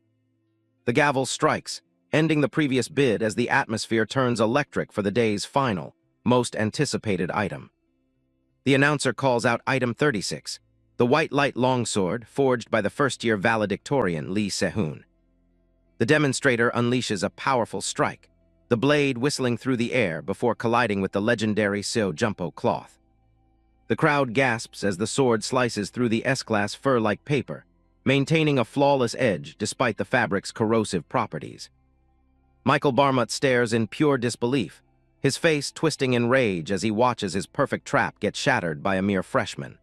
The gavel strikes, ending the previous bid as the atmosphere turns electric for the day's final, most anticipated item. The announcer calls out item 36, the white light longsword forged by the first-year valedictorian Lee Sehun. The demonstrator unleashes a powerful strike, the blade whistling through the air before colliding with the legendary Seo Jumpo cloth. The crowd gasps as the sword slices through the S-class fur-like paper, maintaining a flawless edge despite the fabric's corrosive properties. Michael Barmut stares in pure disbelief, his face twisting in rage as he watches his perfect trap get shattered by a mere freshman.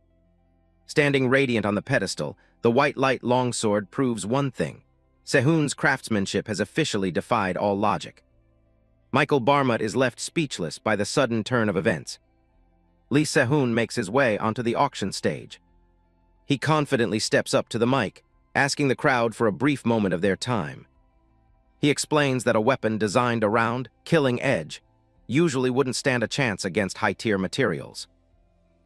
Standing radiant on the pedestal, the white light longsword proves one thing: Sehun's craftsmanship has officially defied all logic. Michael Barmut is left speechless by the sudden turn of events. Lee Sehun makes his way onto the auction stage. He confidently steps up to the mic, asking the crowd for a brief moment of their time. He explains that a weapon designed around killing edge usually wouldn't stand a chance against high-tier materials.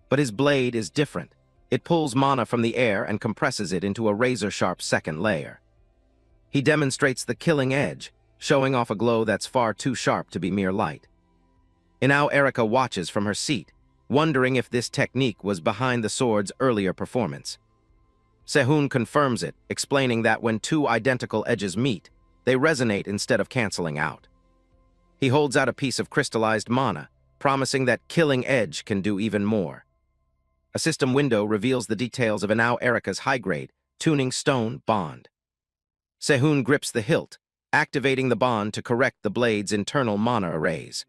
But his blade is different. It pulls mana from the air and compresses it into a razor-sharp second layer. He demonstrates the killing edge, showing off a glow that's far too sharp to be mere light. Inao Erika watches from her seat, wondering if this technique was behind the sword's earlier performance. Sehun confirms it, explaining that when two identical edges meet, they resonate instead of canceling out. He holds out a piece of crystallized mana, promising that killing edge can do even more. A system window reveals the details of Inao Erika's high-grade, tuning stone bond. Sehun grips the hilt, activating the bond to correct the blade's internal mana arrays.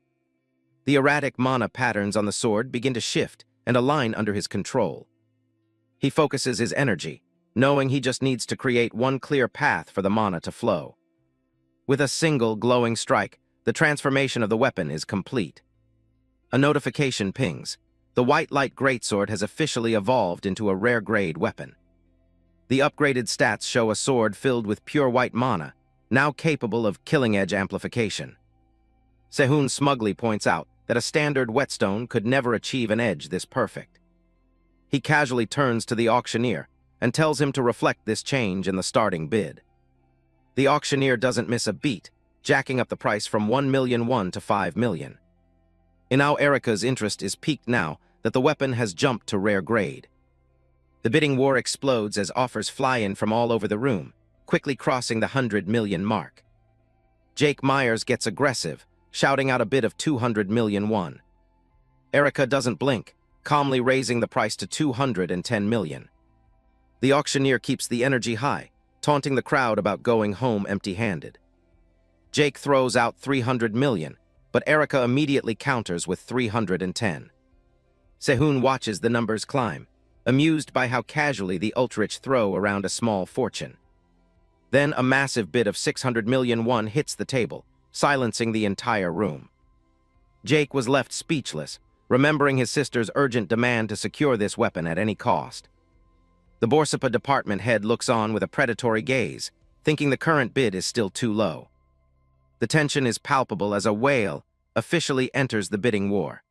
The erratic mana patterns on the sword begin to shift and align under his control. He focuses his energy, knowing he just needs to create one clear path for the mana to flow. With a single glowing strike, the transformation of the weapon is complete. A notification pings. The white light greatsword has officially evolved into a rare-grade weapon. The upgraded stats show a sword filled with pure white mana, now capable of killing edge amplification. Sehun smugly points out that a standard whetstone could never achieve an edge this perfect. He casually turns to the auctioneer and tells him to reflect this change in the starting bid. The auctioneer doesn't miss a beat, jacking up the price from 1 million won to 5 million. Inao Erika's interest is piqued now that the weapon has jumped to rare grade. The bidding war explodes as offers fly in from all over the room, quickly crossing the 100 million mark. Jake Myers gets aggressive, shouting out a bid of 200 million won. Erika doesn't blink, calmly raising the price to 210 million. The auctioneer keeps the energy high, taunting the crowd about going home empty-handed. Jake throws out 300 million, but Erika immediately counters with 310. Sehun watches the numbers climb, amused by how casually the ultra-rich throw around a small fortune. Then a massive bid of 600 million won hits the table, silencing the entire room. Jake was left speechless, remembering his sister's urgent demand to secure this weapon at any cost. The Borsapa department head looks on with a predatory gaze, thinking the current bid is still too low. The tension is palpable as a whale officially enters the bidding war.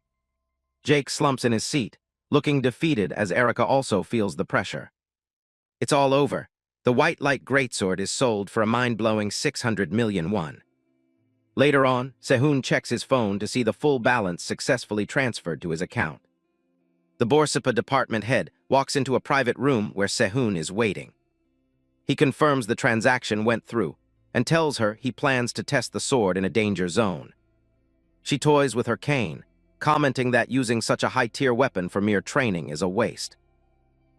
Jake slumps in his seat, looking defeated as Erika also feels the pressure. It's all over. The white light greatsword is sold for a mind-blowing 600 million won. Later on, Sehun checks his phone to see the full balance successfully transferred to his account. The Borsapa department head walks into a private room where Sehun is waiting. He confirms the transaction went through and tells her he plans to test the sword in a danger zone. She toys with her cane, commenting that using such a high-tier weapon for mere training is a waste.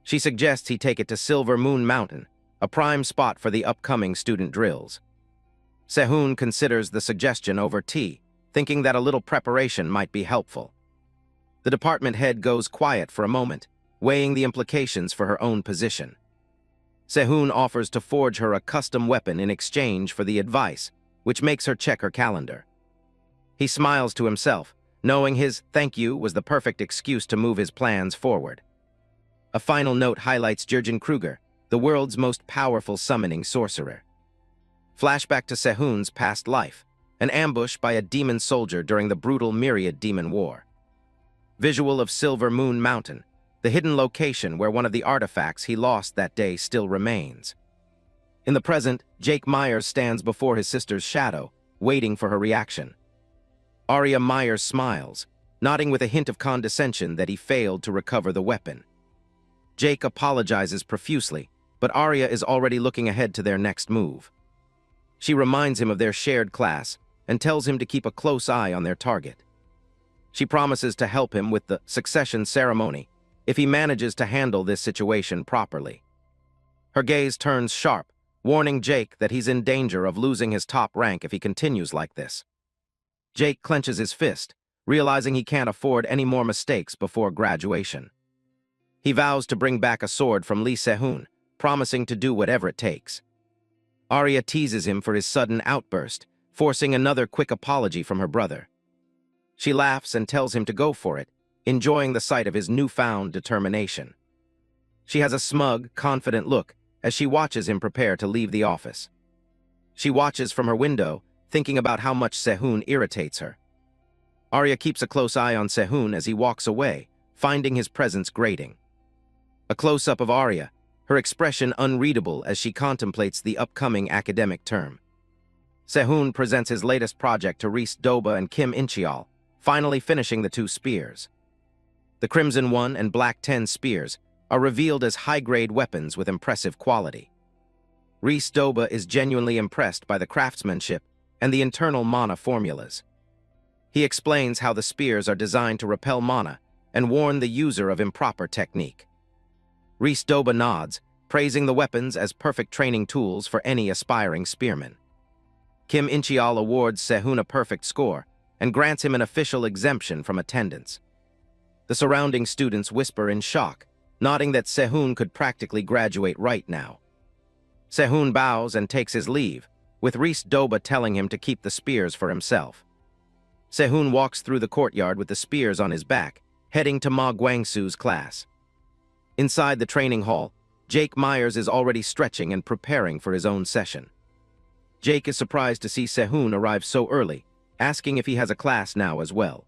She suggests he take it to Silver Moon Mountain, a prime spot for the upcoming student drills. Sehun considers the suggestion over tea, thinking that a little preparation might be helpful. The department head goes quiet for a moment, weighing the implications for her own position. Sehun offers to forge her a custom weapon in exchange for the advice, which makes her check her calendar. He smiles to himself, knowing his thank you was the perfect excuse to move his plans forward. A final note highlights Jurgen Kruger, the world's most powerful summoning sorcerer. Flashback to Sehun's past life, an ambush by a demon soldier during the brutal Myriad Demon War. Visual of Silver Moon Mountain, the hidden location where one of the artifacts he lost that day still remains. In the present, Jake Myers stands before his sister's shadow, waiting for her reaction. Arya Myers smiles, nodding with a hint of condescension that he failed to recover the weapon. Jake apologizes profusely, but Arya is already looking ahead to their next move. She reminds him of their shared class, and tells him to keep a close eye on their target. She promises to help him with the succession ceremony if he manages to handle this situation properly. Her gaze turns sharp, warning Jake that he's in danger of losing his top rank if he continues like this. Jake clenches his fist, realizing he can't afford any more mistakes before graduation. He vows to bring back a sword from Lee Se-hoon, promising to do whatever it takes. Arya teases him for his sudden outburst, forcing another quick apology from her brother. She laughs and tells him to go for it, enjoying the sight of his newfound determination. She has a smug, confident look as she watches him prepare to leave the office. She watches from her window, thinking about how much Se-hoon irritates her. Arya keeps a close eye on Se-hoon as he walks away, finding his presence grating. A close-up of Arya, her expression unreadable as she contemplates the upcoming academic term. Se-hoon presents his latest project to Reese Doba and Kim In-cheol, finally finishing the two spears. The Crimson 1 and Black 10 spears are revealed as high-grade weapons with impressive quality. Reese Doba is genuinely impressed by the craftsmanship and the internal mana formulas. He explains how the spears are designed to repel mana and warn the user of improper technique. Reese Doba nods, praising the weapons as perfect training tools for any aspiring spearman. Kim In-cheol awards Se-hoon a perfect score and grants him an official exemption from attendance. The surrounding students whisper in shock, nodding that Se-hoon could practically graduate right now. Se-hoon bows and takes his leave, with Reese Doba telling him to keep the spears for himself. Se-hoon walks through the courtyard with the spears on his back, heading to Ma Guangsu's class. Inside the training hall, Jake Myers is already stretching and preparing for his own session. Jake is surprised to see Se-hoon arrive so early, asking if he has a class now as well.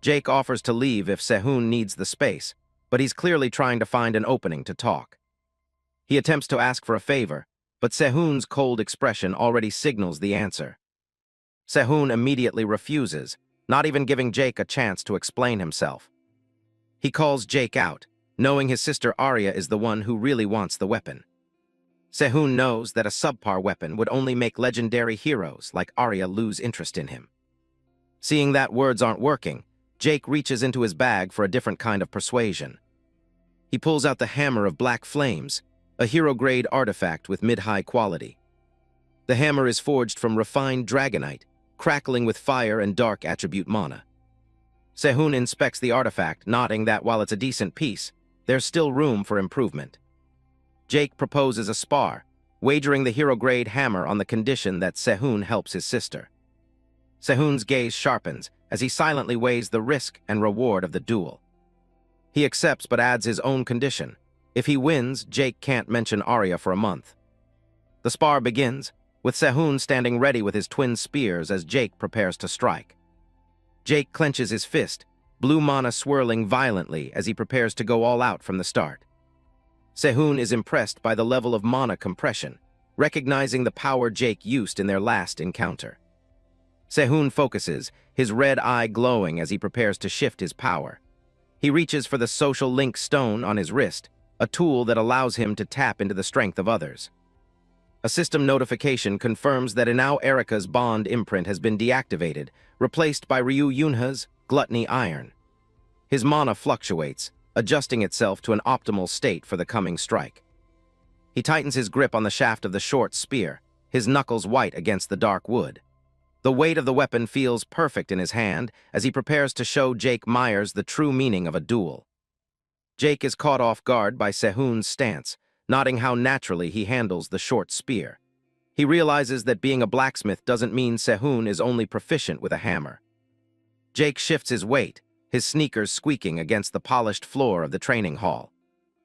Jake offers to leave if Se-hoon needs the space, but he's clearly trying to find an opening to talk. He attempts to ask for a favor, but Se-hoon's cold expression already signals the answer. Se-hoon immediately refuses, not even giving Jake a chance to explain himself. He calls Jake out, knowing his sister Arya is the one who really wants the weapon. Se-hoon knows that a subpar weapon would only make legendary heroes like Arya lose interest in him. Seeing that words aren't working, Jake reaches into his bag for a different kind of persuasion. He pulls out the Hammer of Black Flames, a hero-grade artifact with mid-high quality. The hammer is forged from refined dragonite, crackling with fire and dark attribute mana. Se-hoon inspects the artifact, nodding that while it's a decent piece, there's still room for improvement. Jake proposes a spar, wagering the hero-grade hammer on the condition that Se-hoon helps his sister. Se-hoon's gaze sharpens as he silently weighs the risk and reward of the duel. He accepts but adds his own condition. If he wins, Jake can't mention Arya for a month. The spar begins, with Se-hoon standing ready with his twin spears as Jake prepares to strike. Jake clenches his fist, blue mana swirling violently as he prepares to go all out from the start. Se-hoon is impressed by the level of mana compression, recognizing the power Jake used in their last encounter. Se-hoon focuses, his red eye glowing as he prepares to shift his power. He reaches for the social link stone on his wrist, a tool that allows him to tap into the strength of others. A system notification confirms that Inao Erika's bond imprint has been deactivated, replaced by Ryu Yunha's Gluttony Iron. His mana fluctuates, adjusting itself to an optimal state for the coming strike. He tightens his grip on the shaft of the short spear, his knuckles white against the dark wood. The weight of the weapon feels perfect in his hand as he prepares to show Jake Myers the true meaning of a duel. Jake is caught off guard by Se-hoon's stance, noting how naturally he handles the short spear. He realizes that being a blacksmith doesn't mean Se-hoon is only proficient with a hammer. Jake shifts his weight, his sneakers squeaking against the polished floor of the training hall.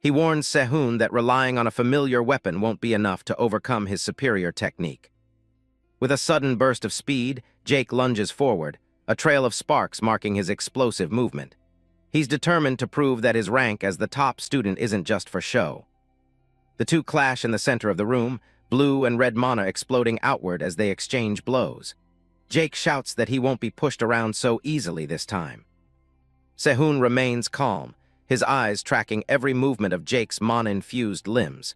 He warns Se-hoon that relying on a familiar weapon won't be enough to overcome his superior technique. With a sudden burst of speed, Jake lunges forward, a trail of sparks marking his explosive movement. He's determined to prove that his rank as the top student isn't just for show. The two clash in the center of the room, blue and red mana exploding outward as they exchange blows. Jake shouts that he won't be pushed around so easily this time. Se-hoon remains calm, his eyes tracking every movement of Jake's mana-infused limbs.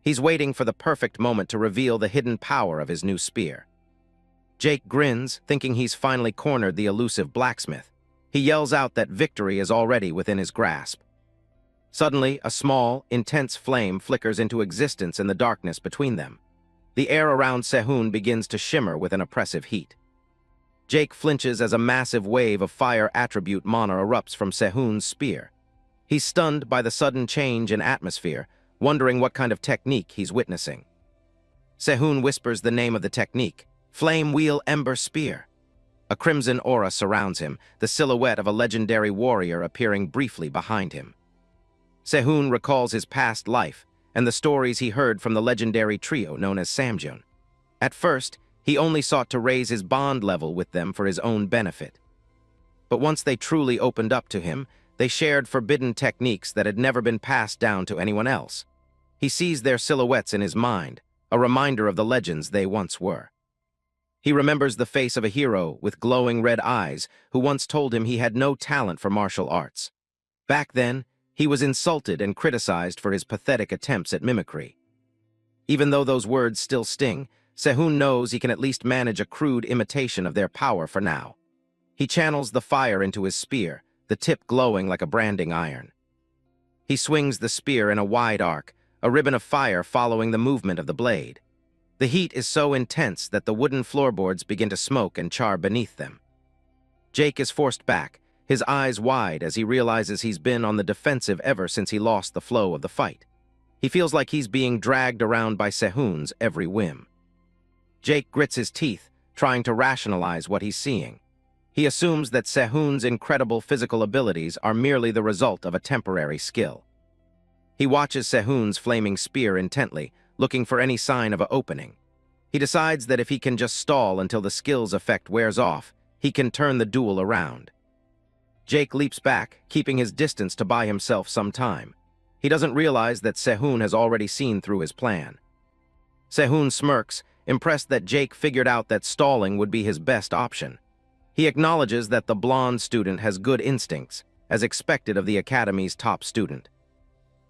He's waiting for the perfect moment to reveal the hidden power of his new spear. Jake grins, thinking he's finally cornered the elusive blacksmith. He yells out that victory is already within his grasp. Suddenly, a small, intense flame flickers into existence in the darkness between them. The air around Sehun begins to shimmer with an oppressive heat. Jake flinches as a massive wave of fire attribute mana erupts from Sehun's spear. He's stunned by the sudden change in atmosphere, wondering what kind of technique he's witnessing. Sehun whispers the name of the technique, Flame Wheel Ember Spear. A crimson aura surrounds him, the silhouette of a legendary warrior appearing briefly behind him. Sehun recalls his past life and the stories he heard from the legendary trio known as Samjun. At first, he only sought to raise his bond level with them for his own benefit. But once they truly opened up to him, they shared forbidden techniques that had never been passed down to anyone else. He sees their silhouettes in his mind, a reminder of the legends they once were. He remembers the face of a hero with glowing red eyes who once told him he had no talent for martial arts. Back then, he was insulted and criticized for his pathetic attempts at mimicry. Even though those words still sting, Sehun knows he can at least manage a crude imitation of their power for now. He channels the fire into his spear, the tip glowing like a branding iron. He swings the spear in a wide arc, a ribbon of fire following the movement of the blade. The heat is so intense that the wooden floorboards begin to smoke and char beneath them. Jake is forced back, his eyes wide as he realizes he's been on the defensive ever since he lost the flow of the fight. He feels like he's being dragged around by Sehun's every whim. Jake grits his teeth, trying to rationalize what he's seeing. He assumes that Sehun's incredible physical abilities are merely the result of a temporary skill. He watches Sehun's flaming spear intently, looking for any sign of an opening. He decides that if he can just stall until the skill's effect wears off, he can turn the duel around. Jake leaps back, keeping his distance to buy himself some time. He doesn't realize that Sehun has already seen through his plan. Sehun smirks, impressed that Jake figured out that stalling would be his best option. He acknowledges that the blonde student has good instincts, as expected of the academy's top student.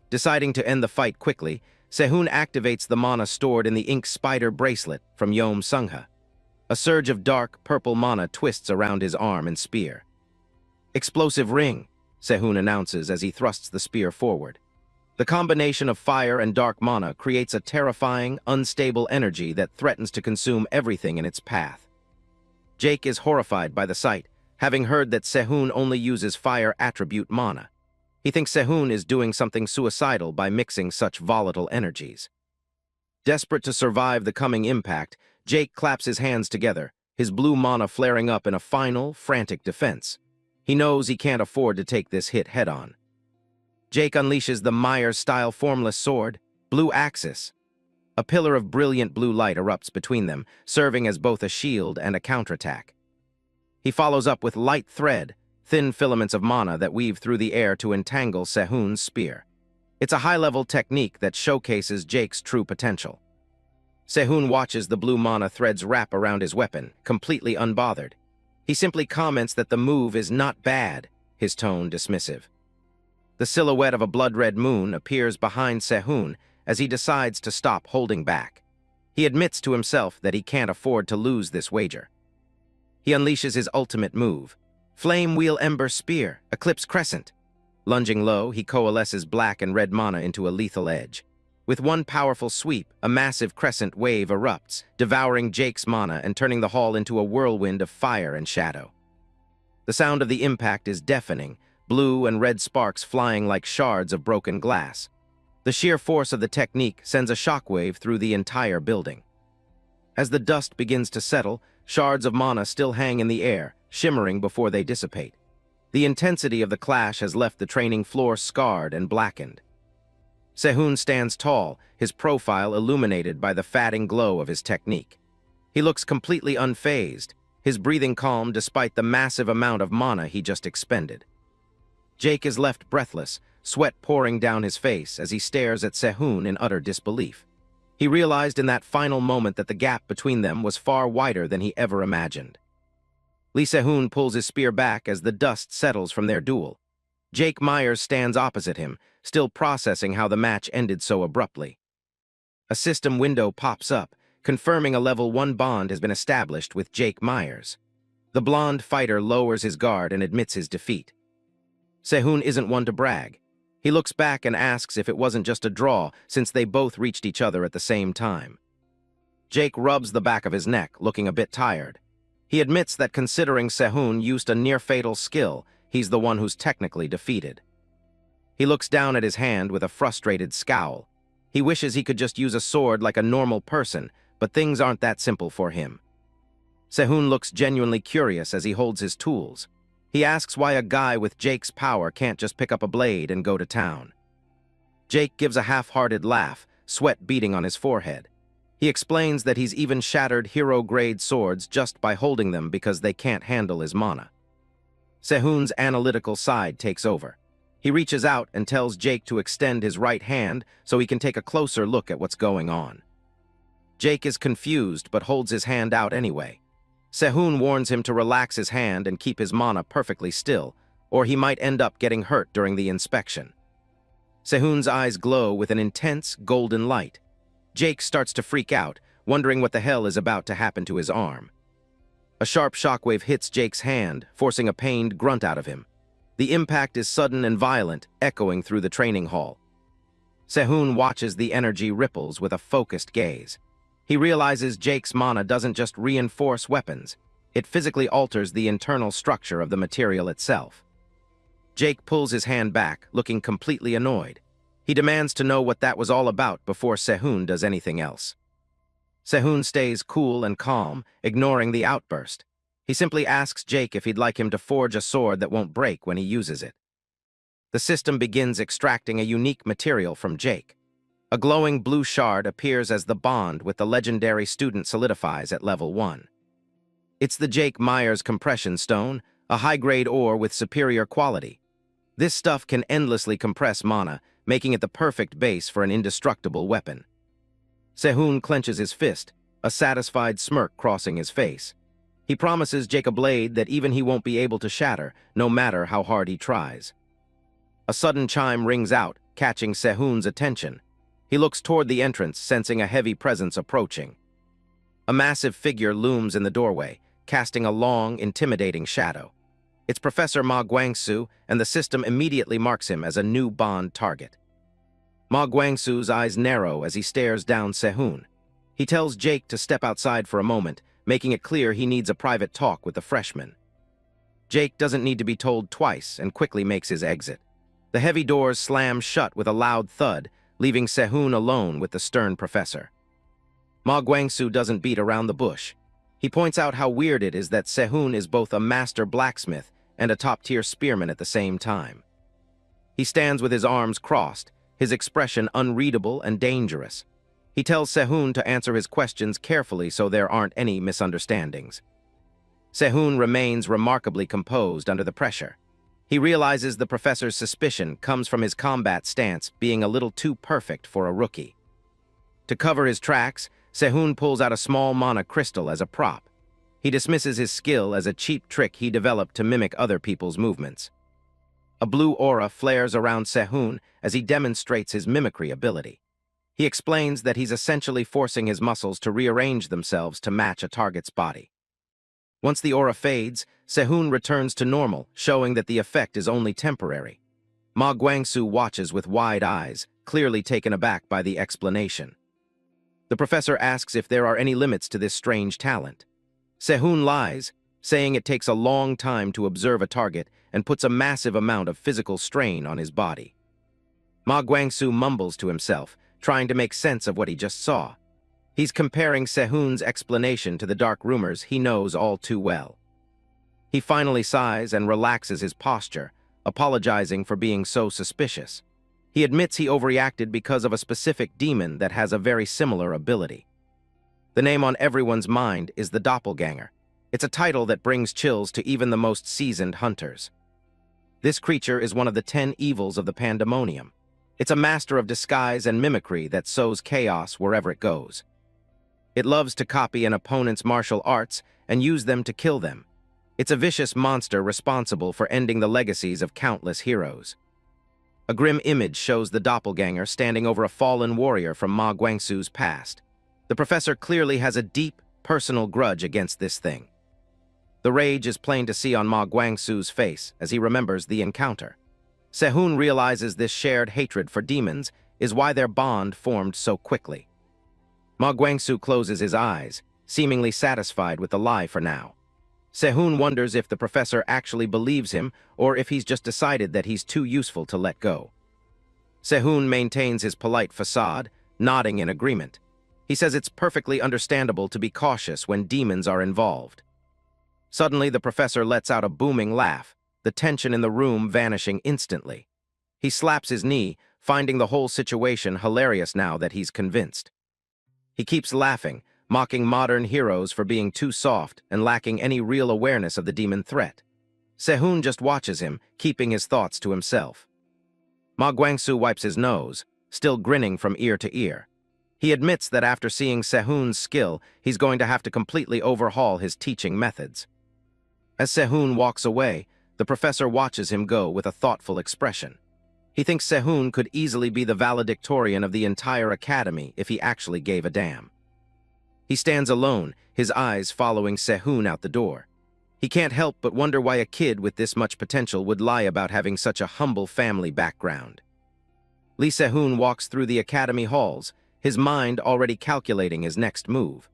Deciding to end the fight quickly, Sehun activates the mana stored in the ink spider bracelet from Yom Sungha. A surge of dark, purple mana twists around his arm and spear. Explosive ring, Sehun announces as he thrusts the spear forward. The combination of fire and dark mana creates a terrifying, unstable energy that threatens to consume everything in its path. Jake is horrified by the sight, having heard that Sehun only uses fire attribute mana. He thinks Sehun is doing something suicidal by mixing such volatile energies. Desperate to survive the coming impact, Jake claps his hands together, his blue mana flaring up in a final, frantic defense. He knows he can't afford to take this hit head-on. Jake unleashes the Myers-style formless sword, Blue Axis. A pillar of brilliant blue light erupts between them, serving as both a shield and a counterattack. He follows up with Light Thread, thin filaments of mana that weave through the air to entangle Sehun's spear. It's a high-level technique that showcases Jake's true potential. Sehun watches the blue mana threads wrap around his weapon, completely unbothered. He simply comments that the move is not bad, his tone dismissive. The silhouette of a blood-red moon appears behind Sehun as he decides to stop holding back. He admits to himself that he can't afford to lose this wager. He unleashes his ultimate move, Flame Wheel Ember Spear, Eclipse Crescent. Lunging low, he coalesces black and red mana into a lethal edge. With one powerful sweep, a massive crescent wave erupts, devouring Jake's mana and turning the hall into a whirlwind of fire and shadow. The sound of the impact is deafening, blue and red sparks flying like shards of broken glass. The sheer force of the technique sends a shockwave through the entire building. As the dust begins to settle, shards of mana still hang in the air, shimmering before they dissipate. The intensity of the clash has left the training floor scarred and blackened. Sehun stands tall, his profile illuminated by the fatting glow of his technique. He looks completely unfazed, his breathing calm despite the massive amount of mana he just expended. Jake is left breathless, sweat pouring down his face as he stares at Sehun in utter disbelief. He realized in that final moment that the gap between them was far wider than he ever imagined. Lee Sehun pulls his spear back as the dust settles from their duel. Jake Myers stands opposite him, still processing how the match ended so abruptly. A system window pops up, confirming a level 1 bond has been established with Jake Myers. The blonde fighter lowers his guard and admits his defeat. Sehun isn't one to brag. He looks back and asks if it wasn't just a draw since they both reached each other at the same time. Jake rubs the back of his neck, looking a bit tired. He admits that considering Sehun used a near-fatal skill, he's the one who's technically defeated. He looks down at his hand with a frustrated scowl. He wishes he could just use a sword like a normal person, but things aren't that simple for him. Sehun looks genuinely curious as he holds his tools. He asks why a guy with Jake's power can't just pick up a blade and go to town. Jake gives a half-hearted laugh, sweat beading on his forehead. He explains that he's even shattered hero-grade swords just by holding them because they can't handle his mana. Sehun's analytical side takes over. He reaches out and tells Jake to extend his right hand so he can take a closer look at what's going on. Jake is confused but holds his hand out anyway. Sehun warns him to relax his hand and keep his mana perfectly still, or he might end up getting hurt during the inspection. Sehun's eyes glow with an intense, golden light. Jake starts to freak out, wondering what the hell is about to happen to his arm. A sharp shockwave hits Jake's hand, forcing a pained grunt out of him. The impact is sudden and violent, echoing through the training hall. Sehun watches the energy ripples with a focused gaze. He realizes Jake's mana doesn't just reinforce weapons, it physically alters the internal structure of the material itself. Jake pulls his hand back, looking completely annoyed. He demands to know what that was all about before Sehun does anything else. Sehun stays cool and calm, ignoring the outburst. He simply asks Jake if he'd like him to forge a sword that won't break when he uses it. The system begins extracting a unique material from Jake. A glowing blue shard appears as the bond with the legendary student solidifies at level 1. It's the Jake Myers compression stone, a high-grade ore with superior quality. This stuff can endlessly compress mana, making it the perfect base for an indestructible weapon. Sehun clenches his fist, a satisfied smirk crossing his face. He promises Jake a blade that even he won't be able to shatter, no matter how hard he tries. A sudden chime rings out, catching Sehun's attention. He looks toward the entrance, sensing a heavy presence approaching. A massive figure looms in the doorway, casting a long, intimidating shadow. It's Professor Ma Guangsu, and the system immediately marks him as a new bond target. Ma Guangsu's eyes narrow as he stares down Sehun. He tells Jake to step outside for a moment, making it clear he needs a private talk with the freshman. Jake doesn't need to be told twice and quickly makes his exit. The heavy doors slam shut with a loud thud, leaving Sehun alone with the stern professor. Ma Guangsu doesn't beat around the bush. He points out how weird it is that Sehun is both a master blacksmith and a top-tier spearman at the same time. He stands with his arms crossed, his expression unreadable and dangerous. He tells Sehun to answer his questions carefully so there aren't any misunderstandings. Sehun remains remarkably composed under the pressure. He realizes the professor's suspicion comes from his combat stance being a little too perfect for a rookie. To cover his tracks, Sehun pulls out a small mana crystal as a prop. He dismisses his skill as a cheap trick he developed to mimic other people's movements. A blue aura flares around Sehun as he demonstrates his mimicry ability. He explains that he's essentially forcing his muscles to rearrange themselves to match a target's body. Once the aura fades, Sehun returns to normal, showing that the effect is only temporary. Ma Guangsu watches with wide eyes, clearly taken aback by the explanation. The professor asks if there are any limits to this strange talent. Sehun lies, saying it takes a long time to observe a target and puts a massive amount of physical strain on his body. Ma Guangsu mumbles to himself, trying to make sense of what he just saw. He's comparing Sehun's explanation to the dark rumors he knows all too well. He finally sighs and relaxes his posture, apologizing for being so suspicious. He admits he overreacted because of a specific demon that has a very similar ability. The name on everyone's mind is the Doppelganger. It's a title that brings chills to even the most seasoned hunters. This creature is one of the 10 evils of the Pandemonium. It's a master of disguise and mimicry that sows chaos wherever it goes. It loves to copy an opponent's martial arts and use them to kill them. It's a vicious monster responsible for ending the legacies of countless heroes. A grim image shows the doppelganger standing over a fallen warrior from Ma Guangsu's past. The professor clearly has a deep, personal grudge against this thing. The rage is plain to see on Ma Guangsu's face as he remembers the encounter. Sehun realizes this shared hatred for demons is why their bond formed so quickly. Ma Guangsu closes his eyes, seemingly satisfied with the lie for now. Sehun wonders if the professor actually believes him or if he's just decided that he's too useful to let go. Sehun maintains his polite facade, nodding in agreement. He says it's perfectly understandable to be cautious when demons are involved. Suddenly, the professor lets out a booming laugh, the tension in the room vanishing instantly. He slaps his knee, finding the whole situation hilarious now that he's convinced. He keeps laughing, mocking modern heroes for being too soft and lacking any real awareness of the demon threat. Sehun just watches him, keeping his thoughts to himself. Ma Guangsu wipes his nose, still grinning from ear to ear. He admits that after seeing Sehun's skill, he's going to have to completely overhaul his teaching methods. As Sehun walks away, the professor watches him go with a thoughtful expression. He thinks Sehun could easily be the valedictorian of the entire academy if he actually gave a damn. He stands alone, his eyes following Sehun out the door. He can't help but wonder why a kid with this much potential would lie about having such a humble family background. Lee Sehun walks through the academy halls, his mind already calculating his next move.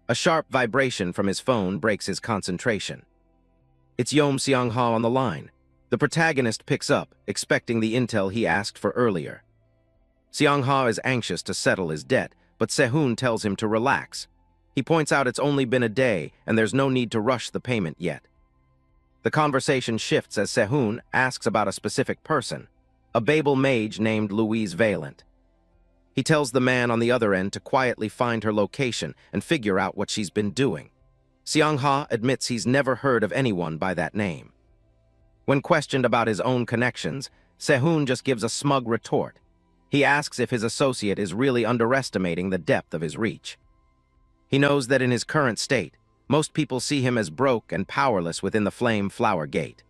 A sharp vibration from his phone breaks his concentration. It's Yom Seong-ha on the line. The protagonist picks up, expecting the intel he asked for earlier. Seong-ha is anxious to settle his debt, but Sehun tells him to relax. He points out it's only been a day and there's no need to rush the payment yet. The conversation shifts as Sehun asks about a specific person, a Babel mage named Louise Valent. He tells the man on the other end to quietly find her location and figure out what she's been doing. Seong-ha admits he's never heard of anyone by that name. When questioned about his own connections, Sehun just gives a smug retort. He asks if his associate is really underestimating the depth of his reach. He knows that in his current state, most people see him as broke and powerless within the Flame Flower Gate.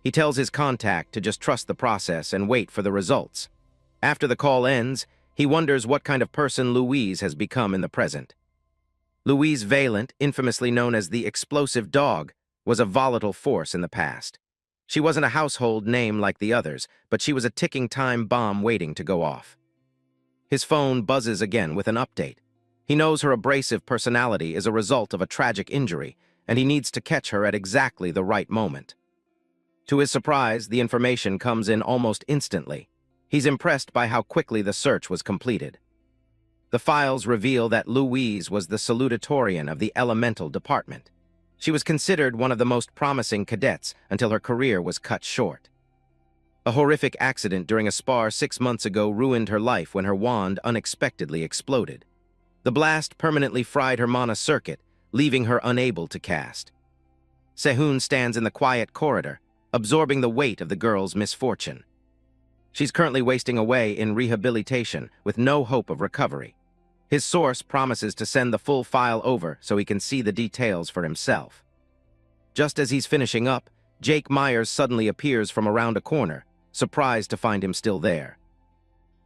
He tells his contact to just trust the process and wait for the results. After the call ends, he wonders what kind of person Louise has become in the present. Louise Valent, infamously known as the Explosive Dog, was a volatile force in the past. She wasn't a household name like the others, but she was a ticking time bomb waiting to go off. His phone buzzes again with an update. He knows her abrasive personality is a result of a tragic injury, and he needs to catch her at exactly the right moment. To his surprise, the information comes in almost instantly. He's impressed by how quickly the search was completed. The files reveal that Louise was the salutatorian of the Elemental Department. She was considered one of the most promising cadets until her career was cut short. A horrific accident during a spar 6 months ago ruined her life when her wand unexpectedly exploded. The blast permanently fried her mana circuit, leaving her unable to cast. Sehun stands in the quiet corridor, absorbing the weight of the girl's misfortune. She's currently wasting away in rehabilitation with no hope of recovery. His source promises to send the full file over so he can see the details for himself. Just as he's finishing up, Jake Myers suddenly appears from around a corner, surprised to find him still there.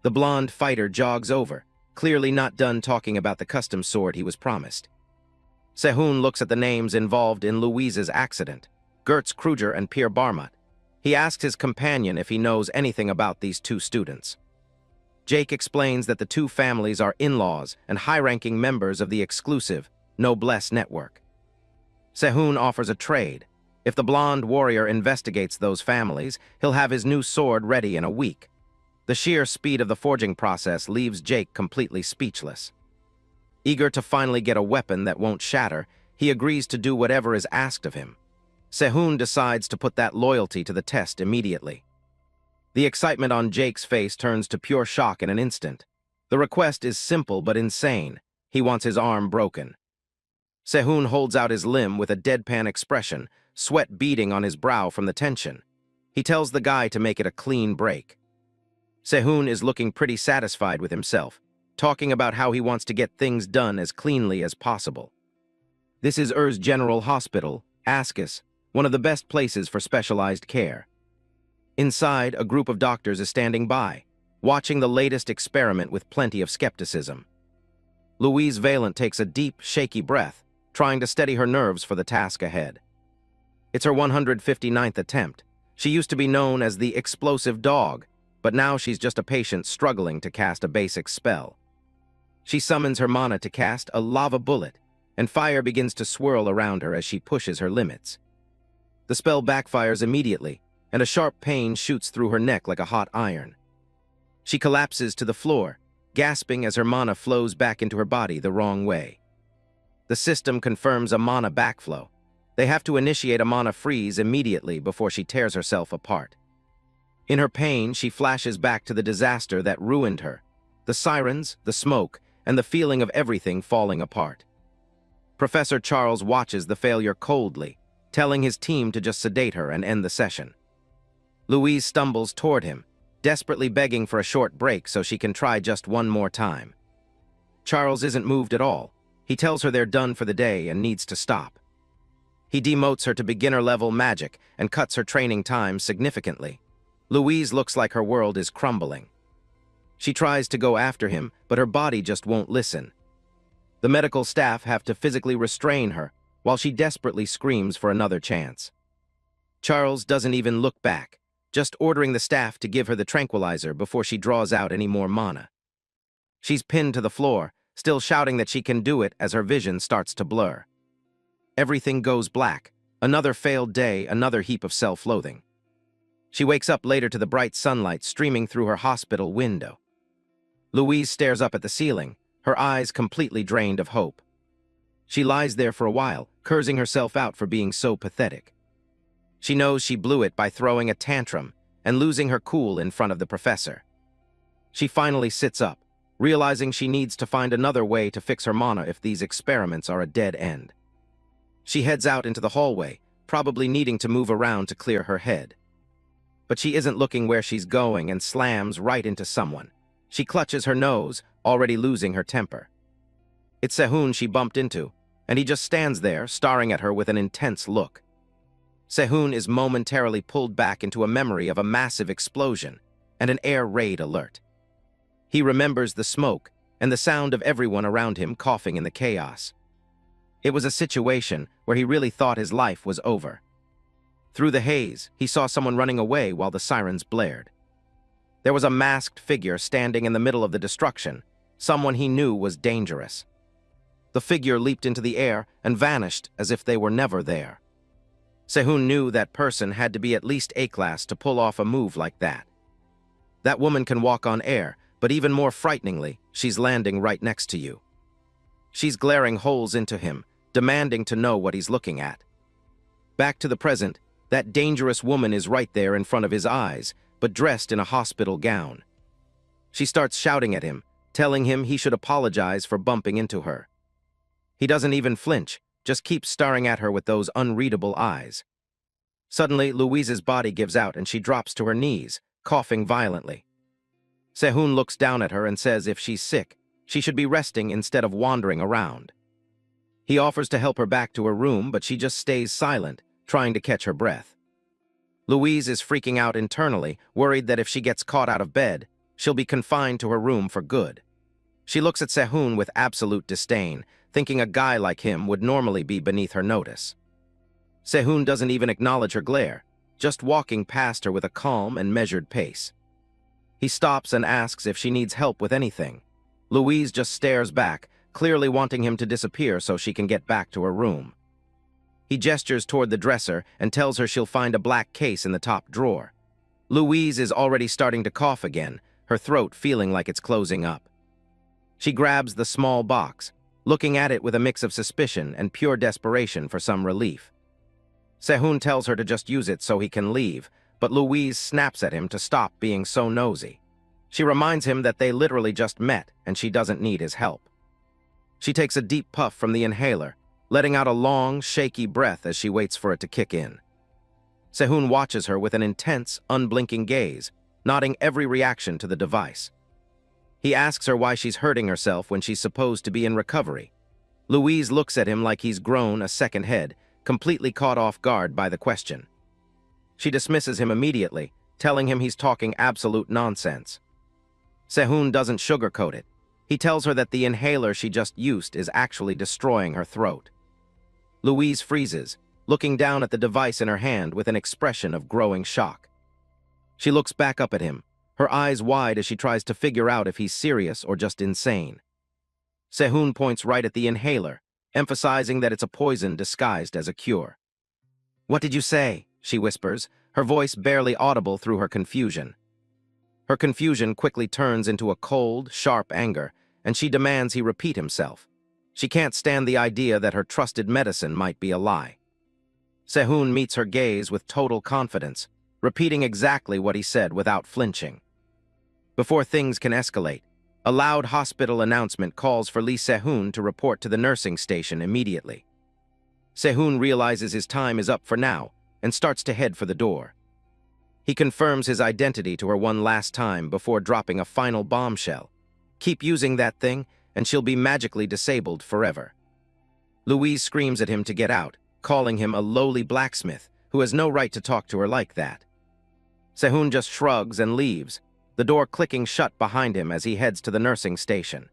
The blonde fighter jogs over, clearly not done talking about the custom sword he was promised. Sehun looks at the names involved in Louise's accident, Gertz Kruger and Pierre Barmut. He asks his companion if he knows anything about these two students. Jake explains that the two families are in-laws and high-ranking members of the exclusive Noblesse network. Sehun offers a trade. If the blonde warrior investigates those families, he'll have his new sword ready in a week. The sheer speed of the forging process leaves Jake completely speechless. Eager to finally get a weapon that won't shatter, he agrees to do whatever is asked of him. Sehun decides to put that loyalty to the test immediately. The excitement on Jake's face turns to pure shock in an instant. The request is simple but insane. He wants his arm broken. Sehun holds out his limb with a deadpan expression, sweat beading on his brow from the tension. He tells the guy to make it a clean break. Sehun is looking pretty satisfied with himself, talking about how he wants to get things done as cleanly as possible. This is Urs General Hospital, Ascus, one of the best places for specialized care. Inside, a group of doctors is standing by, watching the latest experiment with plenty of skepticism. Louise Valent takes a deep, shaky breath, trying to steady her nerves for the task ahead. It's her 159th attempt. She used to be known as the explosive dog, but now she's just a patient struggling to cast a basic spell. She summons her mana to cast a lava bullet, and fire begins to swirl around her as she pushes her limits. The spell backfires immediately, and a sharp pain shoots through her neck like a hot iron. She collapses to the floor, gasping as her mana flows back into her body the wrong way. The system confirms a mana backflow. They have to initiate a mana freeze immediately before she tears herself apart. In her pain, she flashes back to the disaster that ruined her, the sirens, the smoke, and the feeling of everything falling apart. Professor Charles watches the failure coldly, telling his team to just sedate her and end the session. Louise stumbles toward him, desperately begging for a short break so she can try just one more time. Charles isn't moved at all. He tells her they're done for the day and needs to stop. He demotes her to beginner-level magic and cuts her training time significantly. Louise looks like her world is crumbling. She tries to go after him, but her body just won't listen. The medical staff have to physically restrain her, while she desperately screams for another chance. Charles doesn't even look back, just ordering the staff to give her the tranquilizer before she draws out any more mana. She's pinned to the floor, still shouting that she can do it as her vision starts to blur. Everything goes black. Another failed day, another heap of self-loathing. She wakes up later to the bright sunlight streaming through her hospital window. Louise stares up at the ceiling, her eyes completely drained of hope. She lies there for a while, cursing herself out for being so pathetic. She knows she blew it by throwing a tantrum and losing her cool in front of the professor. She finally sits up, realizing she needs to find another way to fix her mana if these experiments are a dead end. She heads out into the hallway, probably needing to move around to clear her head. But she isn't looking where she's going and slams right into someone. She clutches her nose, already losing her temper. It's Sehun she bumped into, and he just stands there, staring at her with an intense look. Sehun is momentarily pulled back into a memory of a massive explosion and an air raid alert. He remembers the smoke and the sound of everyone around him coughing in the chaos. It was a situation where he really thought his life was over. Through the haze, he saw someone running away while the sirens blared. There was a masked figure standing in the middle of the destruction, someone he knew was dangerous. The figure leaped into the air and vanished as if they were never there. Sehun knew that person had to be at least A-class to pull off a move like that. That woman can walk on air, but even more frighteningly, she's landing right next to you. She's glaring holes into him, demanding to know what he's looking at. Back to the present, that dangerous woman is right there in front of his eyes, but dressed in a hospital gown. She starts shouting at him, telling him he should apologize for bumping into her. He doesn't even flinch, just keeps staring at her with those unreadable eyes. Suddenly, Louise's body gives out and she drops to her knees, coughing violently. Sehun looks down at her and says if she's sick, she should be resting instead of wandering around. He offers to help her back to her room, but she just stays silent, trying to catch her breath. Louise is freaking out internally, worried that if she gets caught out of bed, she'll be confined to her room for good. She looks at Sehun with absolute disdain, thinking a guy like him would normally be beneath her notice. Sehun doesn't even acknowledge her glare, just walking past her with a calm and measured pace. He stops and asks if she needs help with anything. Louise just stares back, clearly wanting him to disappear so she can get back to her room. He gestures toward the dresser and tells her she'll find a black case in the top drawer. Louise is already starting to cough again, her throat feeling like it's closing up. She grabs the small box, looking at it with a mix of suspicion and pure desperation for some relief. Sehun tells her to just use it so he can leave, but Louise snaps at him to stop being so nosy. She reminds him that they literally just met and she doesn't need his help. She takes a deep puff from the inhaler, letting out a long, shaky breath as she waits for it to kick in. Sehun watches her with an intense, unblinking gaze, nodding every reaction to the device. He asks her why she's hurting herself when she's supposed to be in recovery. Louise looks at him like he's grown a second head, completely caught off guard by the question. She dismisses him immediately, telling him he's talking absolute nonsense. Sehun doesn't sugarcoat it. He tells her that the inhaler she just used is actually destroying her throat. Louise freezes, looking down at the device in her hand with an expression of growing shock. She looks back up at him, her eyes wide as she tries to figure out if he's serious or just insane. Sehun points right at the inhaler, emphasizing that it's a poison disguised as a cure. "What did you say?" she whispers, her voice barely audible through her confusion. Her confusion quickly turns into a cold, sharp anger, and she demands he repeat himself. She can't stand the idea that her trusted medicine might be a lie. Sehun meets her gaze with total confidence, repeating exactly what he said without flinching. Before things can escalate, a loud hospital announcement calls for Lee Sehun to report to the nursing station immediately. Sehun realizes his time is up for now and starts to head for the door. He confirms his identity to her one last time before dropping a final bombshell. Keep using that thing, and she'll be magically disabled forever. Louise screams at him to get out, calling him a lowly blacksmith who has no right to talk to her like that. Sehun just shrugs and leaves, the door clicking shut behind him as he heads to the nursing station.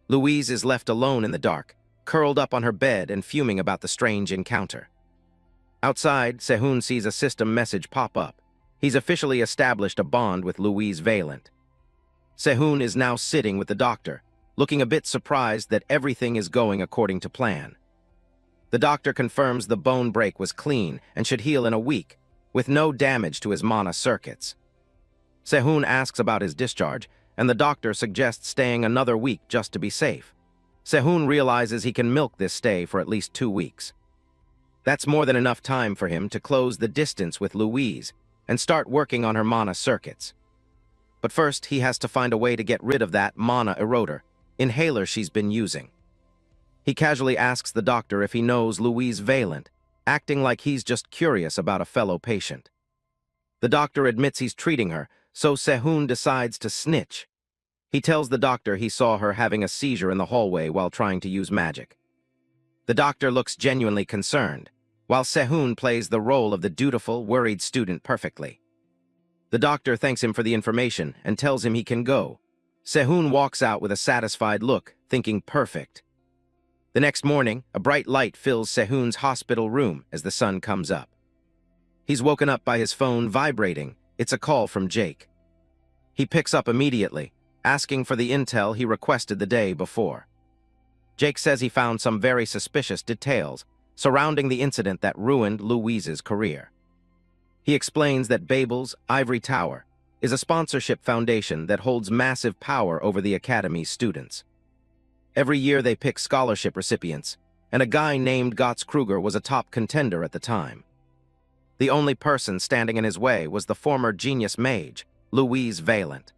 Louise is left alone in the dark, curled up on her bed and fuming about the strange encounter. Outside, Sehun sees a system message pop up. He's officially established a bond with Louise Valent. Sehun is now sitting with the doctor, looking a bit surprised that everything is going according to plan. The doctor confirms the bone break was clean and should heal in a week, with no damage to his mana circuits. Sehun asks about his discharge, and the doctor suggests staying another week just to be safe. Sehun realizes he can milk this stay for at least 2 weeks. That's more than enough time for him to close the distance with Louise and start working on her mana circuits. But first, he has to find a way to get rid of that mana eroder inhaler she's been using. He casually asks the doctor if he knows Louise Valent, acting like he's just curious about a fellow patient. The doctor admits he's treating her, so Sehun decides to snitch. He tells the doctor he saw her having a seizure in the hallway while trying to use magic. The doctor looks genuinely concerned, while Sehun plays the role of the dutiful, worried student perfectly. The doctor thanks him for the information and tells him he can go. Sehun walks out with a satisfied look, thinking perfect. The next morning, a bright light fills Sehun's hospital room as the sun comes up. He's woken up by his phone vibrating. It's a call from Jake. He picks up immediately, asking for the intel he requested the day before. Jake says he found some very suspicious details surrounding the incident that ruined Louise's career. He explains that Babel's Ivory Tower is a sponsorship foundation that holds massive power over the Academy's students. Every year they pick scholarship recipients, and a guy named Gotts Kruger was a top contender at the time. The only person standing in his way was the former genius mage, Louise Valent.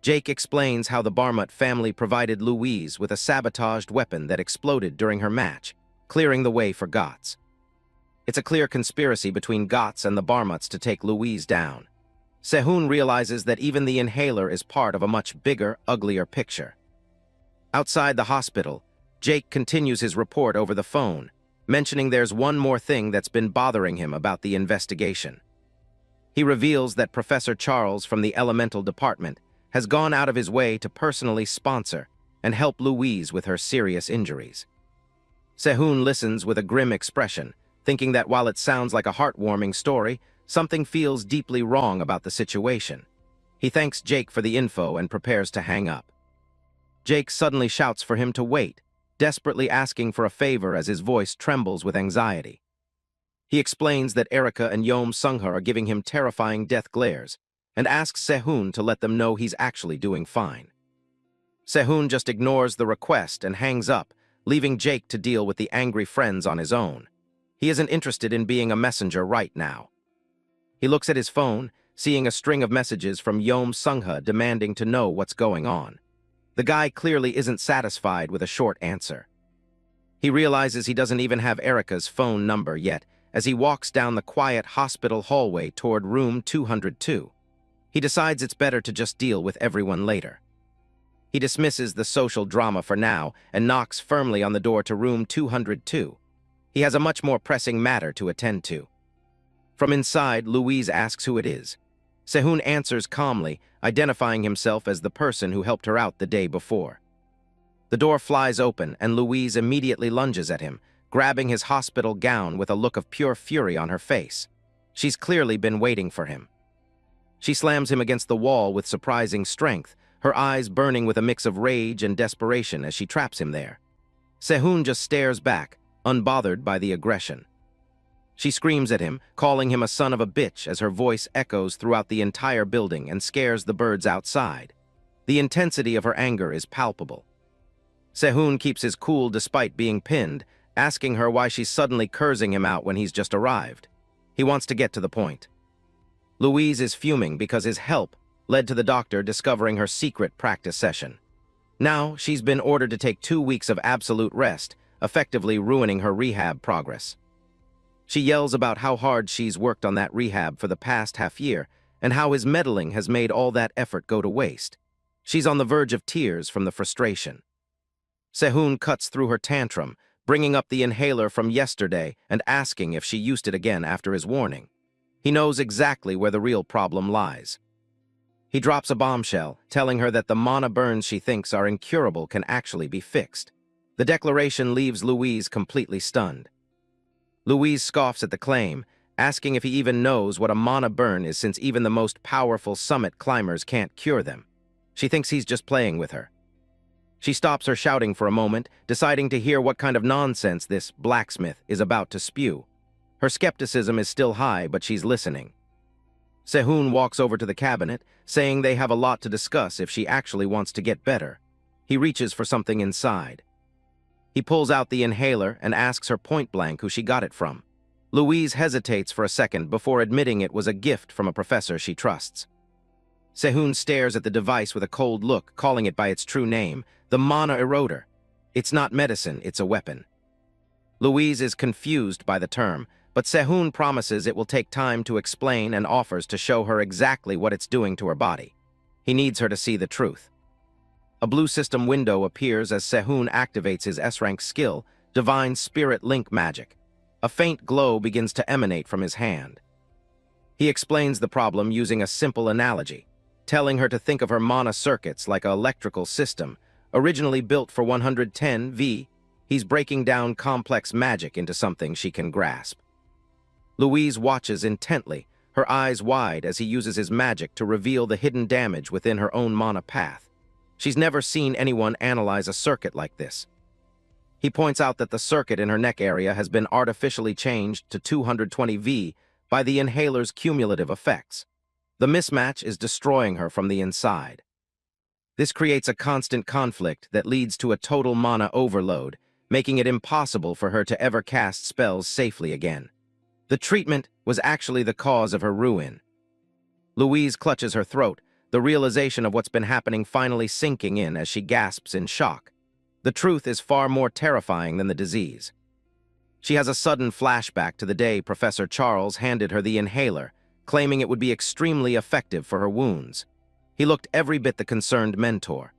Jake explains how the Barmut family provided Louise with a sabotaged weapon that exploded during her match, clearing the way for Gotts. It's a clear conspiracy between Gotts and the Barmuts to take Louise down. Sehun realizes that even the inhaler is part of a much bigger, uglier picture. Outside the hospital, Jake continues his report over the phone, mentioning there's one more thing that's been bothering him about the investigation. He reveals that Professor Charles from the Elemental Department has gone out of his way to personally sponsor and help Louise with her serious injuries. Sehun listens with a grim expression, thinking that while it sounds like a heartwarming story, something feels deeply wrong about the situation. He thanks Jake for the info and prepares to hang up. Jake suddenly shouts for him to wait, desperately asking for a favor as his voice trembles with anxiety. He explains that Erika and Yom Sungha are giving him terrifying death glares, and asks Sehun to let them know he's actually doing fine. Sehun just ignores the request and hangs up, leaving Jake to deal with the angry friends on his own. He isn't interested in being a messenger right now. He looks at his phone, seeing a string of messages from Yom Sungha demanding to know what's going on. The guy clearly isn't satisfied with a short answer. He realizes he doesn't even have Erika's phone number yet as he walks down the quiet hospital hallway toward room 202. He decides it's better to just deal with everyone later. He dismisses the social drama for now and knocks firmly on the door to room 202. He has a much more pressing matter to attend to. From inside, Louise asks who it is. Sehun answers calmly, identifying himself as the person who helped her out the day before. The door flies open, and Louise immediately lunges at him, grabbing his hospital gown with a look of pure fury on her face. She's clearly been waiting for him. She slams him against the wall with surprising strength, her eyes burning with a mix of rage and desperation as she traps him there. Sehun just stares back, unbothered by the aggression. She screams at him, calling him a son of a bitch as her voice echoes throughout the entire building and scares the birds outside. The intensity of her anger is palpable. Sehun keeps his cool despite being pinned, asking her why she's suddenly cursing him out when he's just arrived. He wants to get to the point. Louise is fuming because his help led to the doctor discovering her secret practice session. Now, she's been ordered to take 2 weeks of absolute rest, effectively ruining her rehab progress. She yells about how hard she's worked on that rehab for the past half year and how his meddling has made all that effort go to waste. She's on the verge of tears from the frustration. Sehun cuts through her tantrum, bringing up the inhaler from yesterday and asking if she used it again after his warning. He knows exactly where the real problem lies. He drops a bombshell, telling her that the mana burns she thinks are incurable can actually be fixed. The declaration leaves Louise completely stunned. Louise scoffs at the claim, asking if he even knows what a mana burn is since even the most powerful summit climbers can't cure them. She thinks he's just playing with her. She stops her shouting for a moment, deciding to hear what kind of nonsense this blacksmith is about to spew. Her skepticism is still high, but she's listening. Sehun walks over to the cabinet, saying they have a lot to discuss if she actually wants to get better. He reaches for something inside. He pulls out the inhaler and asks her point-blank who she got it from. Louise hesitates for a second before admitting it was a gift from a professor she trusts. Sehun stares at the device with a cold look, calling it by its true name, the mana eroder. It's not medicine, it's a weapon. Louise is confused by the term, but Sehun promises it will take time to explain and offers to show her exactly what it's doing to her body. He needs her to see the truth. A blue system window appears as Sehun activates his S-rank skill, Divine Spirit Link Magic. A faint glow begins to emanate from his hand. He explains the problem using a simple analogy, telling her to think of her mana circuits like an electrical system, originally built for 110 V. He's breaking down complex magic into something she can grasp. Louise watches intently, her eyes wide as he uses his magic to reveal the hidden damage within her own mana path. She's never seen anyone analyze a circuit like this. He points out that the circuit in her neck area has been artificially changed to 220 V by the inhaler's cumulative effects. The mismatch is destroying her from the inside. This creates a constant conflict that leads to a total mana overload, making it impossible for her to ever cast spells safely again. The treatment was actually the cause of her ruin. Louise clutches her throat, the realization of what's been happening finally sinking in as she gasps in shock. The truth is far more terrifying than the disease. She has a sudden flashback to the day Professor Charles handed her the inhaler, claiming it would be extremely effective for her wounds. He looked every bit the concerned mentor.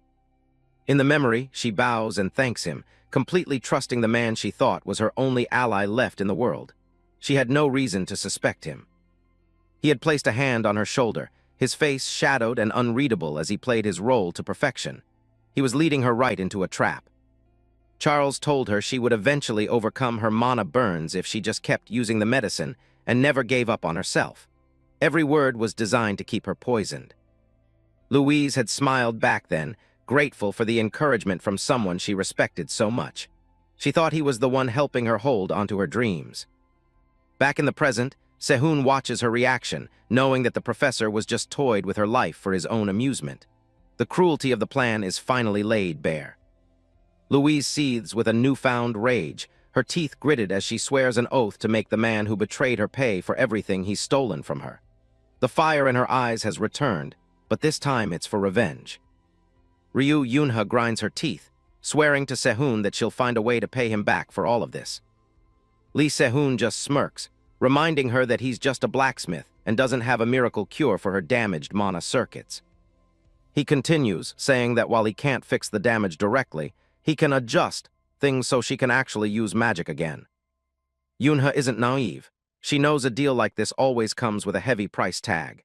In the memory, she bows and thanks him, completely trusting the man she thought was her only ally left in the world. She had no reason to suspect him. He had placed a hand on her shoulder, his face shadowed and unreadable as he played his role to perfection. He was leading her right into a trap. Charles told her she would eventually overcome her mana burns if she just kept using the medicine and never gave up on herself. Every word was designed to keep her poisoned. Louise had smiled back then, grateful for the encouragement from someone she respected so much. She thought he was the one helping her hold onto her dreams. Back in the present, Sehun watches her reaction, knowing that the professor was just toyed with her life for his own amusement. The cruelty of the plan is finally laid bare. Louise seethes with a newfound rage, her teeth gritted as she swears an oath to make the man who betrayed her pay for everything he's stolen from her. The fire in her eyes has returned, but this time it's for revenge. Ryu Yunha grinds her teeth, swearing to Sehun that she'll find a way to pay him back for all of this. Lee Sehun just smirks, reminding her that he's just a blacksmith and doesn't have a miracle cure for her damaged mana circuits. He continues, saying that while he can't fix the damage directly, he can adjust things so she can actually use magic again. Yunha isn't naive. She knows a deal like this always comes with a heavy price tag.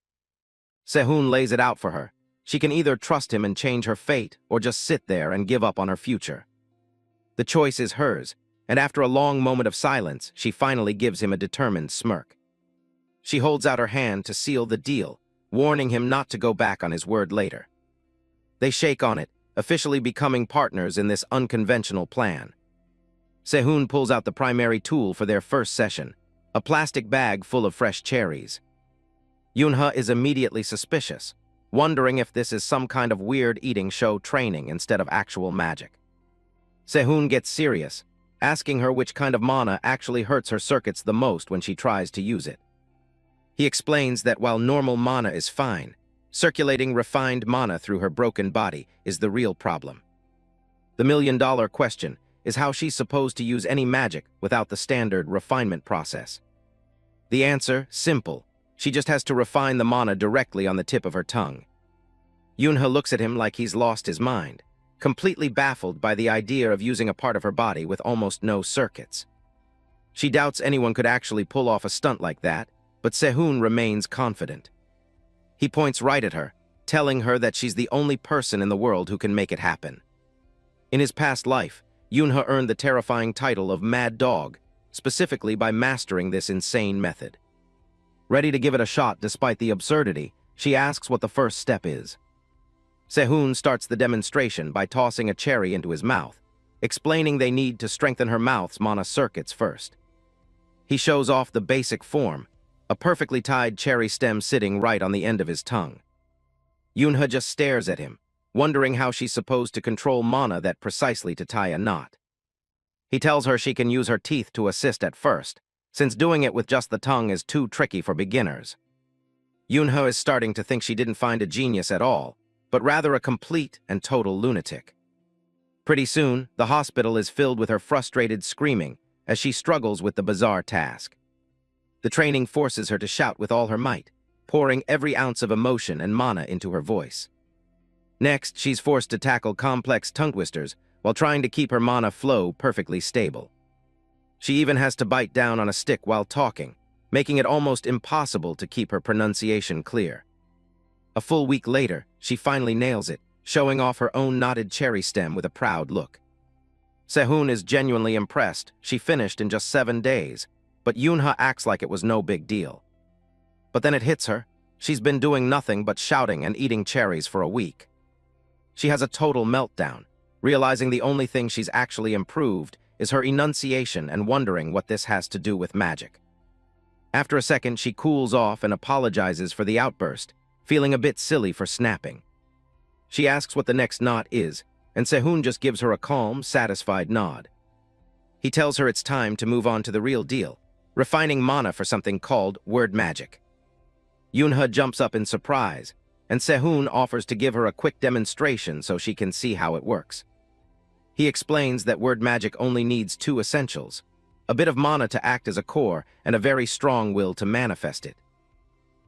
Sehun lays it out for her. She can either trust him and change her fate, or just sit there and give up on her future. The choice is hers, and after a long moment of silence, she finally gives him a determined smirk. She holds out her hand to seal the deal, warning him not to go back on his word later. They shake on it, officially becoming partners in this unconventional plan. Sehun pulls out the primary tool for their first session, a plastic bag full of fresh cherries. Yunha is immediately suspicious, wondering if this is some kind of weird eating show training instead of actual magic. Sehun gets serious, asking her which kind of mana actually hurts her circuits the most when she tries to use it. He explains that while normal mana is fine, circulating refined mana through her broken body is the real problem. The million-dollar question is how she's supposed to use any magic without the standard refinement process. The answer, simple. She just has to refine the mana directly on the tip of her tongue. Yunha looks at him like he's lost his mind, completely baffled by the idea of using a part of her body with almost no circuits. She doubts anyone could actually pull off a stunt like that, but Sehun remains confident. He points right at her, telling her that she's the only person in the world who can make it happen. In his past life, Yunha earned the terrifying title of Mad Dog, specifically by mastering this insane method. Ready to give it a shot despite the absurdity, she asks what the first step is. Sehun starts the demonstration by tossing a cherry into his mouth, explaining they need to strengthen her mouth's mana circuits first. He shows off the basic form, a perfectly tied cherry stem sitting right on the end of his tongue. Yunha just stares at him, wondering how she's supposed to control mana that precisely to tie a knot. He tells her she can use her teeth to assist at first, since doing it with just the tongue is too tricky for beginners. Yunha is starting to think she didn't find a genius at all, but rather a complete and total lunatic. Pretty soon, the hospital is filled with her frustrated screaming as she struggles with the bizarre task. The training forces her to shout with all her might, pouring every ounce of emotion and mana into her voice. Next, she's forced to tackle complex tongue twisters while trying to keep her mana flow perfectly stable. She even has to bite down on a stick while talking, making it almost impossible to keep her pronunciation clear. A full week later, she finally nails it, showing off her own knotted cherry stem with a proud look. Sehun is genuinely impressed. She finished in just 7 days, but Yunha acts like it was no big deal. But then it hits her. She's been doing nothing but shouting and eating cherries for a week. She has a total meltdown, realizing the only thing she's actually improved is her enunciation and wondering what this has to do with magic. After a second, she cools off and apologizes for the outburst, feeling a bit silly for snapping. She asks what the next knot is, and Sehun just gives her a calm, satisfied nod. He tells her it's time to move on to the real deal, refining mana for something called word magic. Yunha jumps up in surprise, and Sehun offers to give her a quick demonstration so she can see how it works. He explains that word magic only needs 2 essentials, a bit of mana to act as a core and a very strong will to manifest it.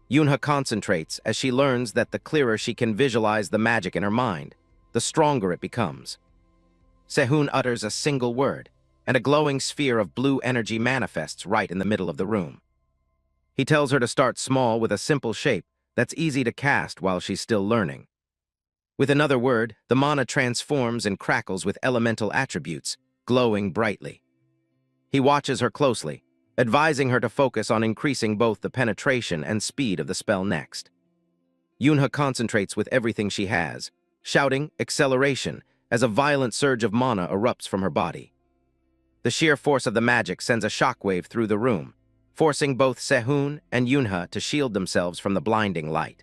Yunha concentrates as she learns that the clearer she can visualize the magic in her mind, the stronger it becomes. Sehun utters a single word, and a glowing sphere of blue energy manifests right in the middle of the room. He tells her to start small with a simple shape that's easy to cast while she's still learning. With another word, the mana transforms and crackles with elemental attributes, glowing brightly. He watches her closely, advising her to focus on increasing both the penetration and speed of the spell next. Yunha concentrates with everything she has, shouting acceleration as a violent surge of mana erupts from her body. The sheer force of the magic sends a shockwave through the room, forcing both Sehun and Yunha to shield themselves from the blinding light.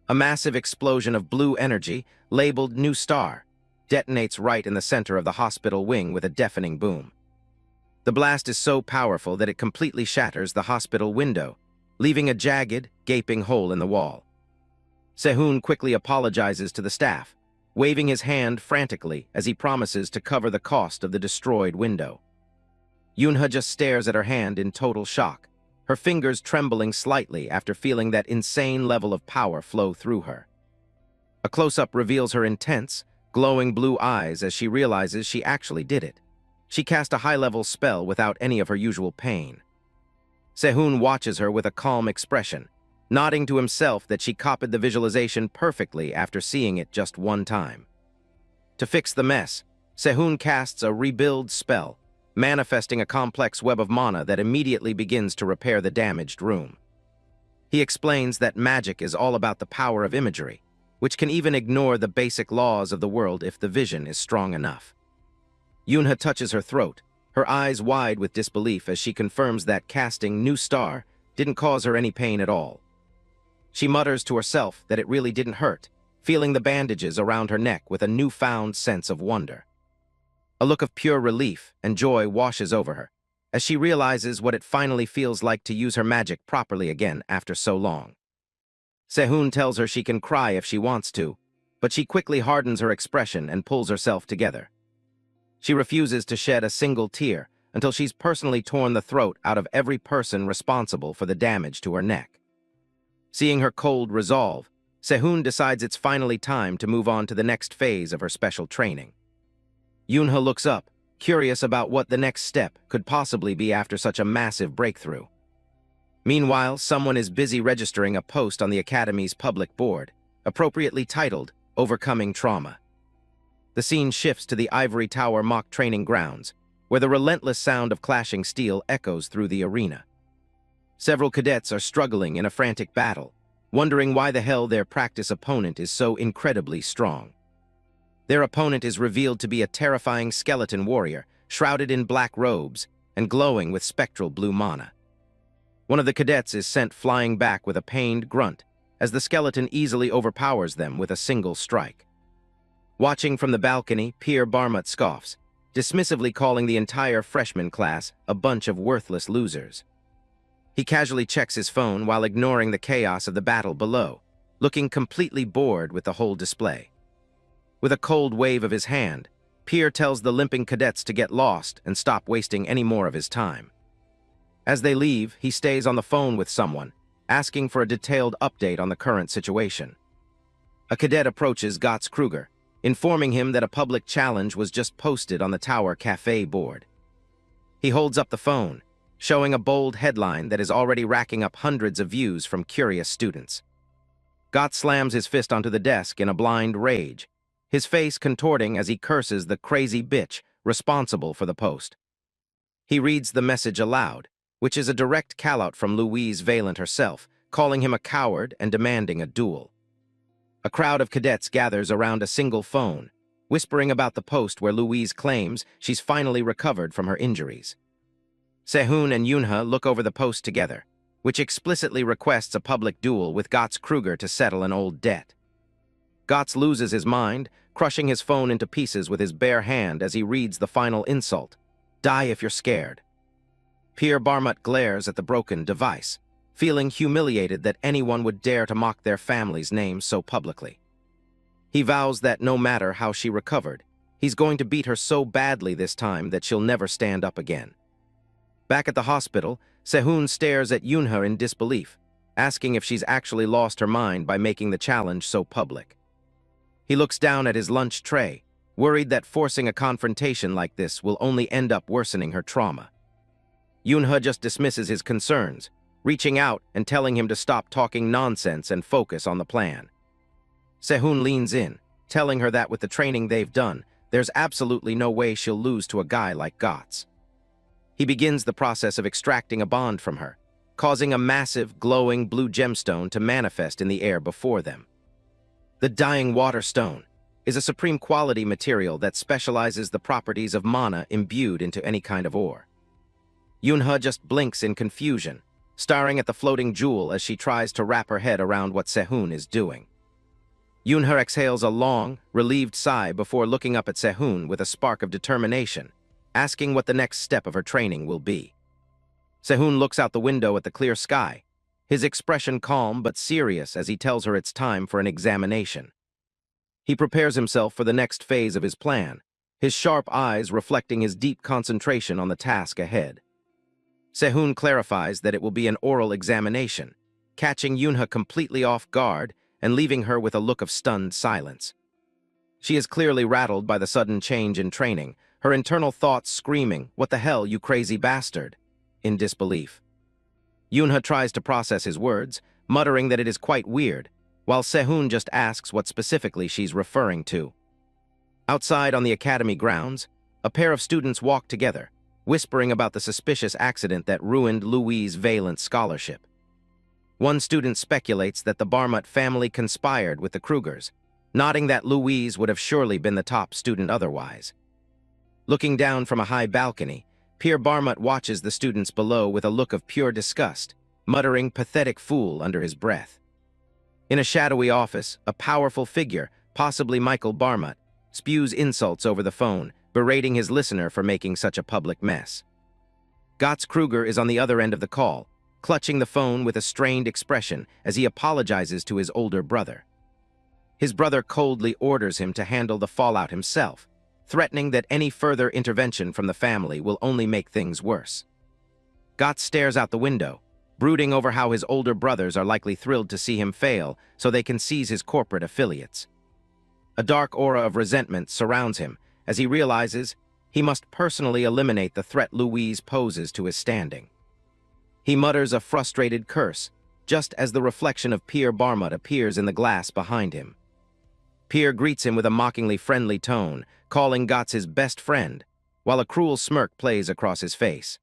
A massive explosion of blue energy, labeled New Star, detonates right in the center of the hospital wing with a deafening boom. The blast is so powerful that it completely shatters the hospital window, leaving a jagged, gaping hole in the wall. Sehun quickly apologizes to the staff, waving his hand frantically as he promises to cover the cost of the destroyed window. Yunha just stares at her hand in total shock, her fingers trembling slightly after feeling that insane level of power flow through her. A close-up reveals her intense, glowing blue eyes as she realizes she actually did it. She cast a high-level spell without any of her usual pain. Sehun watches her with a calm expression, nodding to himself that she copied the visualization perfectly after seeing it just one time. To fix the mess, Sehun casts a rebuild spell, manifesting a complex web of mana that immediately begins to repair the damaged room. He explains that magic is all about the power of imagery, which can even ignore the basic laws of the world if the vision is strong enough. Yunha touches her throat, her eyes wide with disbelief as she confirms that casting New Star didn't cause her any pain at all. She mutters to herself that it really didn't hurt, feeling the bandages around her neck with a newfound sense of wonder. A look of pure relief and joy washes over her, as she realizes what it finally feels like to use her magic properly again after so long. Sehun tells her she can cry if she wants to, but she quickly hardens her expression and pulls herself together. She refuses to shed a single tear until she's personally torn the throat out of every person responsible for the damage to her neck. Seeing her cold resolve, Sehun decides it's finally time to move on to the next phase of her special training. Yunha looks up, curious about what the next step could possibly be after such a massive breakthrough. Meanwhile, someone is busy registering a post on the Academy's public board, appropriately titled, Overcoming Trauma. The scene shifts to the Ivory Tower mock training grounds, where the relentless sound of clashing steel echoes through the arena. Several cadets are struggling in a frantic battle, wondering why the hell their practice opponent is so incredibly strong. Their opponent is revealed to be a terrifying skeleton warrior, shrouded in black robes and glowing with spectral blue mana. One of the cadets is sent flying back with a pained grunt, as the skeleton easily overpowers them with a single strike. Watching from the balcony, Pierre Barmut scoffs, dismissively calling the entire freshman class a bunch of worthless losers. He casually checks his phone while ignoring the chaos of the battle below, looking completely bored with the whole display. With a cold wave of his hand, Pierre tells the limping cadets to get lost and stop wasting any more of his time. As they leave, he stays on the phone with someone, asking for a detailed update on the current situation. A cadet approaches Gotts Kruger, informing him that a public challenge was just posted on the Tower Cafe board. He holds up the phone, showing a bold headline that is already racking up hundreds of views from curious students. Gotts slams his fist onto the desk in a blind rage, his face contorting as he curses the crazy bitch responsible for the post. He reads the message aloud, which is a direct callout from Louise Valent herself, calling him a coward and demanding a duel. A crowd of cadets gathers around a single phone, whispering about the post where Louise claims she's finally recovered from her injuries. Sehun and Yunha look over the post together, which explicitly requests a public duel with Gotts Kruger to settle an old debt. Gotts loses his mind, crushing his phone into pieces with his bare hand as he reads the final insult. Die if you're scared. Pierre Barmut glares at the broken device, feeling humiliated that anyone would dare to mock their family's name so publicly. He vows that no matter how she recovered, he's going to beat her so badly this time that she'll never stand up again. Back at the hospital, Sehun stares at Yunha in disbelief, asking if she's actually lost her mind by making the challenge so public. He looks down at his lunch tray, worried that forcing a confrontation like this will only end up worsening her trauma. Yunha just dismisses his concerns, reaching out and telling him to stop talking nonsense and focus on the plan. Sehun leans in, telling her that with the training they've done, there's absolutely no way she'll lose to a guy like Gotts. He begins the process of extracting a bond from her, causing a massive, glowing blue gemstone to manifest in the air before them. The Dying Water Stone is a supreme quality material that specializes the properties of mana imbued into any kind of ore. Yunha just blinks in confusion, staring at the floating jewel as she tries to wrap her head around what Sehun is doing. Yunha exhales a long, relieved sigh before looking up at Sehun with a spark of determination, asking what the next step of her training will be. Sehun looks out the window at the clear sky, his expression calm but serious as he tells her it's time for an examination. He prepares himself for the next phase of his plan, his sharp eyes reflecting his deep concentration on the task ahead. Sehun clarifies that it will be an oral examination, catching Yunha completely off guard and leaving her with a look of stunned silence. She is clearly rattled by the sudden change in training, her internal thoughts screaming, "What the hell, you crazy bastard?" in disbelief. Yunha tries to process his words, muttering that it is quite weird, while Sehun just asks what specifically she's referring to. Outside on the academy grounds, a pair of students walk together, whispering about the suspicious accident that ruined Louis' Valence scholarship. One student speculates that the Barmut family conspired with the Krugers, nodding that Louise would have surely been the top student otherwise. Looking down from a high balcony, Pierre Barmut watches the students below with a look of pure disgust, muttering "pathetic fool" under his breath. In a shadowy office, a powerful figure, possibly Michael Barmut, spews insults over the phone, berating his listener for making such a public mess. Gotts Kruger is on the other end of the call, clutching the phone with a strained expression as he apologizes to his older brother. His brother coldly orders him to handle the fallout himself, threatening that any further intervention from the family will only make things worse. Gotts stares out the window, brooding over how his older brothers are likely thrilled to see him fail so they can seize his corporate affiliates. A dark aura of resentment surrounds him as he realizes he must personally eliminate the threat Louise poses to his standing. He mutters a frustrated curse, just as the reflection of Pierre Barmut appears in the glass behind him. Pierre greets him with a mockingly friendly tone, calling Gotts his best friend, while a cruel smirk plays across his face.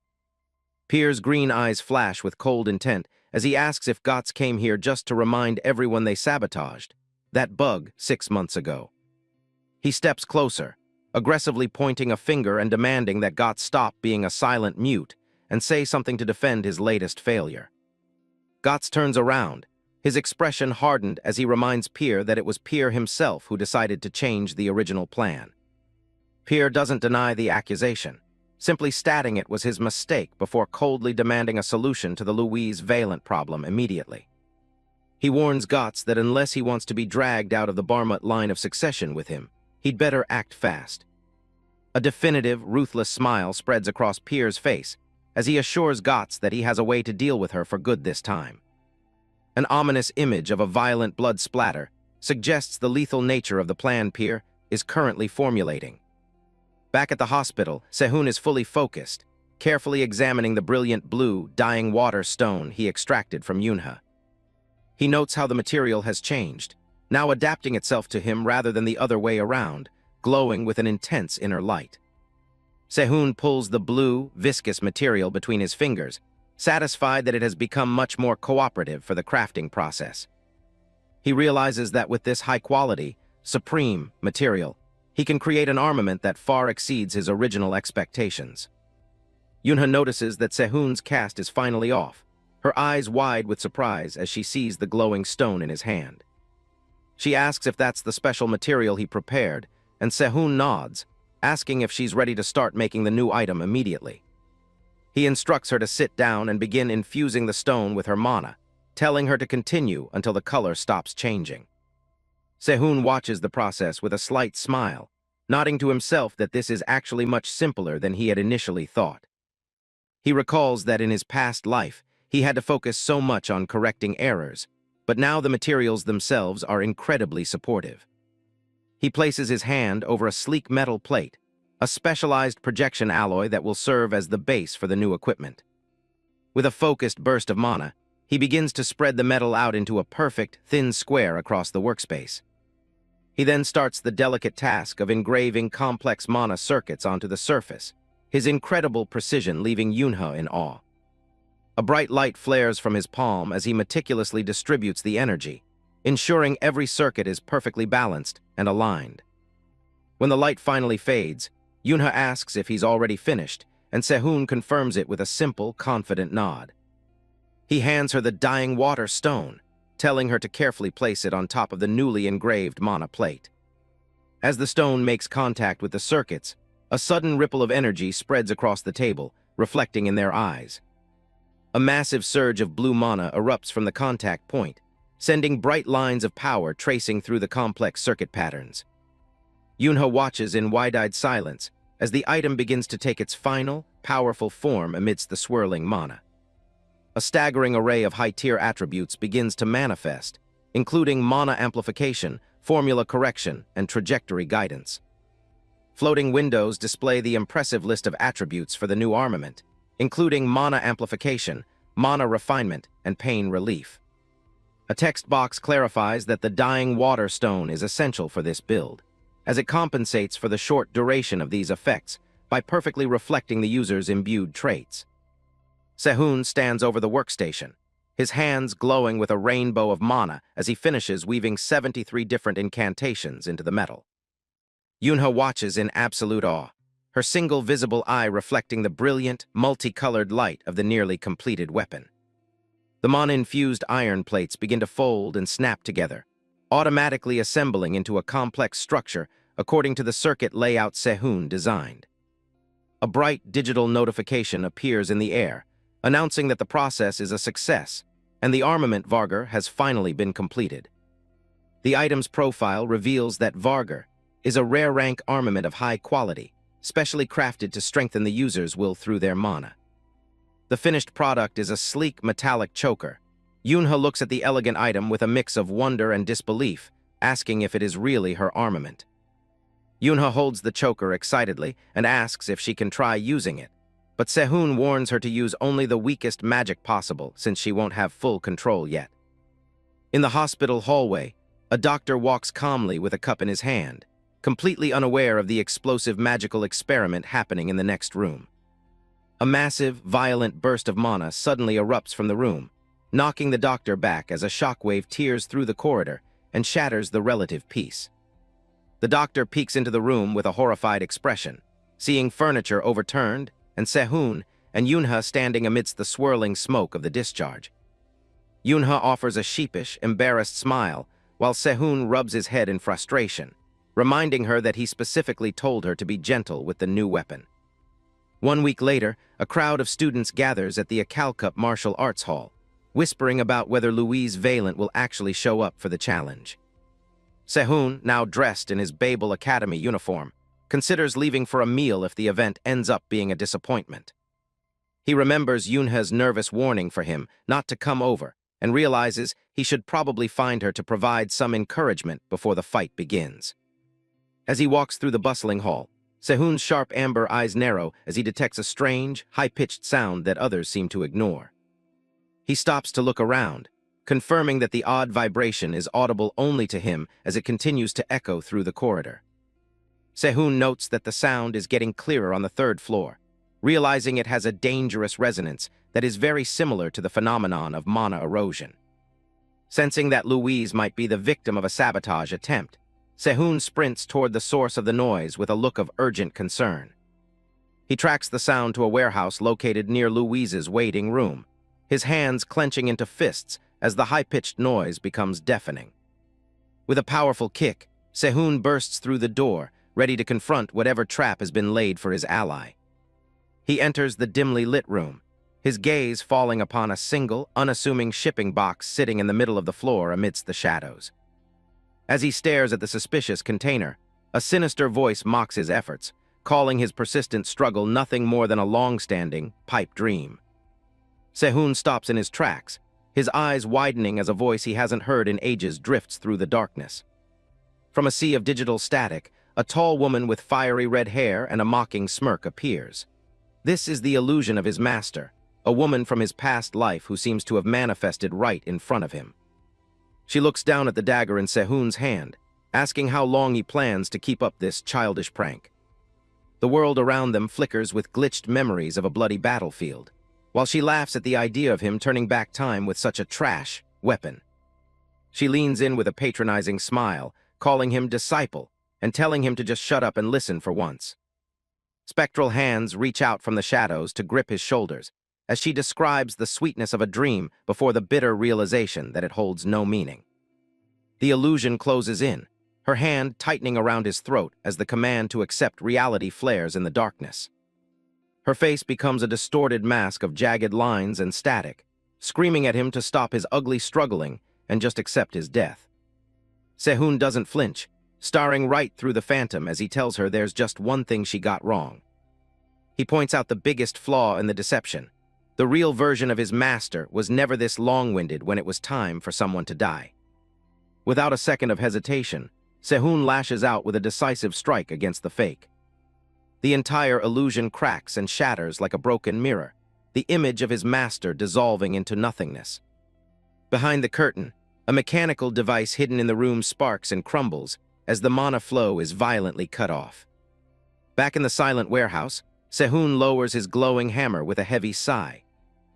Pierre's green eyes flash with cold intent as he asks if Gotts came here just to remind everyone they sabotaged that bug 6 months ago. He steps closer, aggressively pointing a finger and demanding that Gotts stop being a silent mute and say something to defend his latest failure. Gotts turns around, his expression hardened as he reminds Pierre that it was Pierre himself who decided to change the original plan. Pierre doesn't deny the accusation, simply stating it was his mistake before coldly demanding a solution to the Louise Valence problem immediately. He warns Gotts that unless he wants to be dragged out of the Barmut line of succession with him, he'd better act fast. A definitive, ruthless smile spreads across Pierre's face as he assures Gotts that he has a way to deal with her for good this time. An ominous image of a violent blood splatter suggests the lethal nature of the plan Pierre is currently formulating. Back at the hospital, Sehun is fully focused, carefully examining the brilliant blue, dying water stone he extracted from Yunha. He notes how the material has changed, now adapting itself to him rather than the other way around, glowing with an intense inner light. Sehun pulls the blue, viscous material between his fingers, satisfied that it has become much more cooperative for the crafting process. He realizes that with this high-quality, supreme material, he can create an armament that far exceeds his original expectations. Yunha notices that Sehun's cast is finally off, her eyes wide with surprise as she sees the glowing stone in his hand. She asks if that's the special material he prepared, and Sehun nods, asking if she's ready to start making the new item immediately. He instructs her to sit down and begin infusing the stone with her mana, telling her to continue until the color stops changing. Sehun watches the process with a slight smile, nodding to himself that this is actually much simpler than he had initially thought. He recalls that in his past life, he had to focus so much on correcting errors, but now the materials themselves are incredibly supportive. He places his hand over a sleek metal plate, a specialized projection alloy that will serve as the base for the new equipment. With a focused burst of mana, he begins to spread the metal out into a perfect, thin square across the workspace. He then starts the delicate task of engraving complex mana circuits onto the surface, his incredible precision leaving Yunha in awe. A bright light flares from his palm as he meticulously distributes the energy, ensuring every circuit is perfectly balanced and aligned. When the light finally fades, Yunha asks if he's already finished, and Sehun confirms it with a simple, confident nod. He hands her the dying water stone, telling her to carefully place it on top of the newly engraved mana plate. As the stone makes contact with the circuits, a sudden ripple of energy spreads across the table, reflecting in their eyes. A massive surge of blue mana erupts from the contact point, sending bright lines of power tracing through the complex circuit patterns. Yunha watches in wide-eyed silence as the item begins to take its final, powerful form amidst the swirling mana. A staggering array of high-tier attributes begins to manifest, including mana amplification, formula correction, and trajectory guidance. Floating windows display the impressive list of attributes for the new armament, including mana amplification, mana refinement, and pain relief. A text box clarifies that the Dying Water Stone is essential for this build, as it compensates for the short duration of these effects by perfectly reflecting the user's imbued traits. Sehun stands over the workstation, his hands glowing with a rainbow of mana as he finishes weaving 73 different incantations into the metal. Yunha watches in absolute awe, her single visible eye reflecting the brilliant, multicolored light of the nearly completed weapon. The mana-infused iron plates begin to fold and snap together, automatically assembling into a complex structure according to the circuit layout Sehun designed. A bright digital notification appears in the air, announcing that the process is a success, and the armament Vargar has finally been completed. The item's profile reveals that Vargar is a rare-rank armament of high quality, specially crafted to strengthen the user's will through their mana. The finished product is a sleek metallic choker. Yunha looks at the elegant item with a mix of wonder and disbelief, asking if it is really her armament. Yunha holds the choker excitedly and asks if she can try using it, but Sehun warns her to use only the weakest magic possible since she won't have full control yet. In the hospital hallway, a doctor walks calmly with a cup in his hand, completely unaware of the explosive magical experiment happening in the next room. A massive, violent burst of mana suddenly erupts from the room, knocking the doctor back as a shockwave tears through the corridor and shatters the relative peace. The doctor peeks into the room with a horrified expression, seeing furniture overturned and Sehun and Yunha standing amidst the swirling smoke of the discharge. Yunha offers a sheepish, embarrassed smile, while Sehun rubs his head in frustration, reminding her that he specifically told her to be gentle with the new weapon. 1 week later, a crowd of students gathers at the Anicap Martial Arts Hall, whispering about whether Louise Valent will actually show up for the challenge. Sehun, now dressed in his Babel Academy uniform, considers leaving for a meal if the event ends up being a disappointment. He remembers Yunha's nervous warning for him not to come over and realizes he should probably find her to provide some encouragement before the fight begins. As he walks through the bustling hall, Sehun's sharp amber eyes narrow as he detects a strange, high-pitched sound that others seem to ignore. He stops to look around, confirming that the odd vibration is audible only to him as it continues to echo through the corridor. Sehun notes that the sound is getting clearer on the 3rd floor, realizing it has a dangerous resonance that is very similar to the phenomenon of mana erosion. Sensing that Louise might be the victim of a sabotage attempt, Sehun sprints toward the source of the noise with a look of urgent concern. He tracks the sound to a warehouse located near Louise's waiting room, his hands clenching into fists as the high-pitched noise becomes deafening. With a powerful kick, Sehun bursts through the door, ready to confront whatever trap has been laid for his ally. He enters the dimly lit room, his gaze falling upon a single, unassuming shipping box sitting in the middle of the floor amidst the shadows. As he stares at the suspicious container, a sinister voice mocks his efforts, calling his persistent struggle nothing more than a long-standing pipe dream. Sehun stops in his tracks, his eyes widening as a voice he hasn't heard in ages drifts through the darkness. From a sea of digital static, a tall woman with fiery red hair and a mocking smirk appears. This is the illusion of his master, a woman from his past life who seems to have manifested right in front of him. She looks down at the dagger in Sehun's hand, asking how long he plans to keep up this childish prank. The world around them flickers with glitched memories of a bloody battlefield, while she laughs at the idea of him turning back time with such a trash weapon. She leans in with a patronizing smile, calling him disciple and telling him to just shut up and listen for once. Spectral hands reach out from the shadows to grip his shoulders, as she describes the sweetness of a dream before the bitter realization that it holds no meaning. The illusion closes in, her hand tightening around his throat as the command to accept reality flares in the darkness. Her face becomes a distorted mask of jagged lines and static, screaming at him to stop his ugly struggling and just accept his death. Sehun doesn't flinch, staring right through the phantom as he tells her there's just one thing she got wrong. He points out the biggest flaw in the deception. The real version of his master was never this long-winded when it was time for someone to die. Without a second of hesitation, Sehun lashes out with a decisive strike against the fake. The entire illusion cracks and shatters like a broken mirror, the image of his master dissolving into nothingness. Behind the curtain, a mechanical device hidden in the room sparks and crumbles as the mana flow is violently cut off. Back in the silent warehouse, Sehun lowers his glowing hammer with a heavy sigh.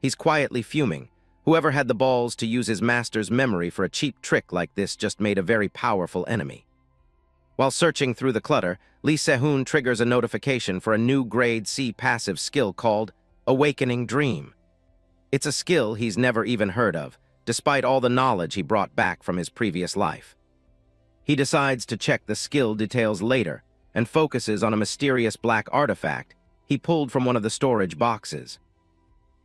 He's quietly fuming. Whoever had the balls to use his master's memory for a cheap trick like this just made a very powerful enemy. While searching through the clutter, Lee Sehun triggers a notification for a new Grade C passive skill called Awakening Dream. It's a skill he's never even heard of, despite all the knowledge he brought back from his previous life. He decides to check the skill details later and focuses on a mysterious black artifact he pulled from one of the storage boxes.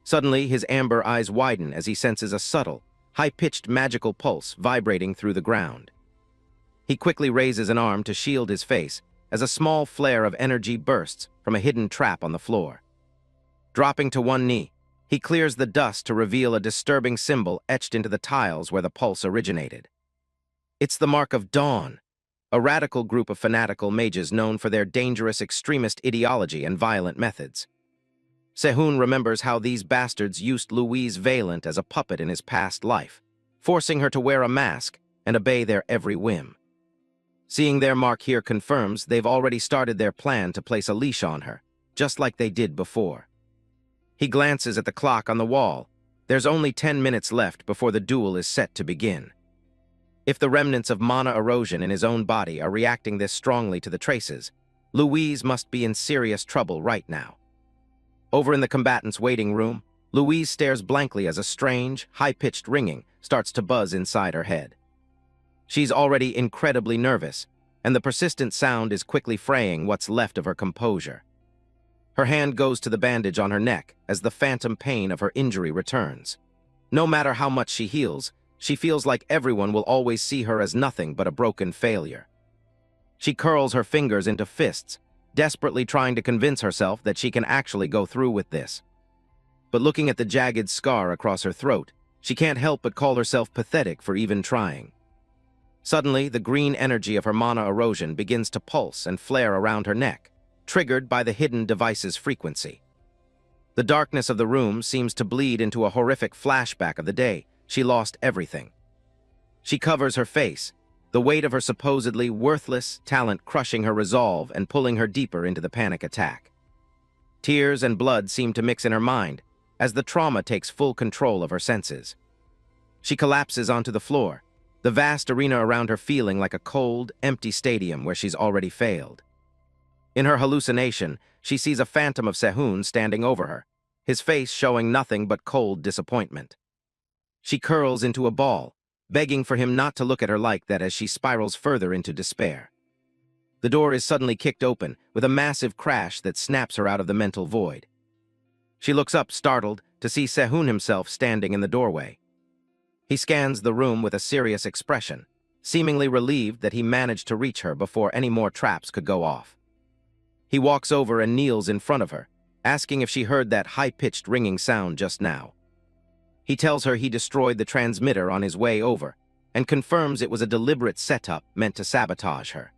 Suddenly, his amber eyes widen as he senses a subtle, high-pitched magical pulse vibrating through the ground. He quickly raises an arm to shield his face as a small flare of energy bursts from a hidden trap on the floor. Dropping to one knee, he clears the dust to reveal a disturbing symbol etched into the tiles where the pulse originated. It's the Mark of Dawn, a radical group of fanatical mages known for their dangerous extremist ideology and violent methods. Sehun remembers how these bastards used Louise Valent as a puppet in his past life, forcing her to wear a mask and obey their every whim. Seeing their mark here confirms they've already started their plan to place a leash on her, just like they did before. He glances at the clock on the wall. There's only 10 minutes left before the duel is set to begin. If the remnants of mana erosion in his own body are reacting this strongly to the traces, Louise must be in serious trouble right now. Over in the combatants' waiting room, Louise stares blankly as a strange, high-pitched ringing starts to buzz inside her head. She's already incredibly nervous, and the persistent sound is quickly fraying what's left of her composure. Her hand goes to the bandage on her neck as the phantom pain of her injury returns. No matter how much she heals, she feels like everyone will always see her as nothing but a broken failure. She curls her fingers into fists, desperately trying to convince herself that she can actually go through with this. But looking at the jagged scar across her throat, she can't help but call herself pathetic for even trying. Suddenly, the green energy of her mana erosion begins to pulse and flare around her neck, triggered by the hidden device's frequency. The darkness of the room seems to bleed into a horrific flashback of the day she lost everything. She covers her face, the weight of her supposedly worthless talent crushing her resolve and pulling her deeper into the panic attack. Tears and blood seem to mix in her mind as the trauma takes full control of her senses. She collapses onto the floor, the vast arena around her feeling like a cold, empty stadium where she's already failed. In her hallucination, she sees a phantom of Sehun standing over her, his face showing nothing but cold disappointment. She curls into a ball, begging for him not to look at her like that as she spirals further into despair. The door is suddenly kicked open with a massive crash that snaps her out of the mental void. She looks up, startled, to see Sehun himself standing in the doorway. He scans the room with a serious expression, seemingly relieved that he managed to reach her before any more traps could go off. He walks over and kneels in front of her, asking if she heard that high-pitched ringing sound just now. He tells her he destroyed the transmitter on his way over and confirms it was a deliberate setup meant to sabotage her.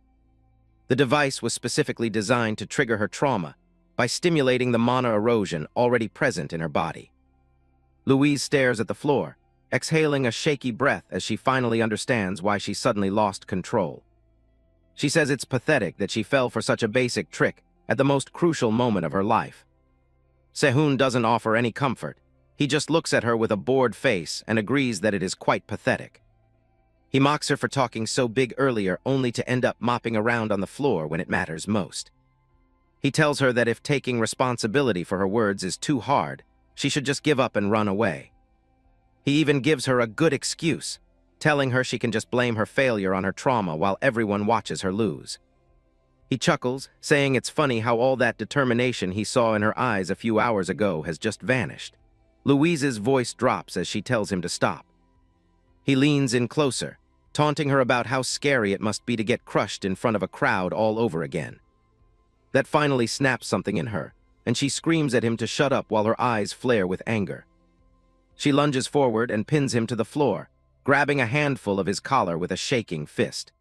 The device was specifically designed to trigger her trauma by stimulating the mana erosion already present in her body. Louise stares at the floor, exhaling a shaky breath as she finally understands why she suddenly lost control. She says it's pathetic that she fell for such a basic trick at the most crucial moment of her life. Sehun doesn't offer any comfort. He just looks at her with a bored face and agrees that it is quite pathetic. He mocks her for talking so big earlier only to end up mopping around on the floor when it matters most. He tells her that if taking responsibility for her words is too hard, she should just give up and run away. He even gives her a good excuse, telling her she can just blame her failure on her trauma while everyone watches her lose. He chuckles, saying it's funny how all that determination he saw in her eyes a few hours ago has just vanished. Louise's voice drops as she tells him to stop. He leans in closer, taunting her about how scary it must be to get crushed in front of a crowd all over again. That finally snaps something in her, and she screams at him to shut up while her eyes flare with anger. She lunges forward and pins him to the floor, grabbing a handful of his collar with a shaking fist.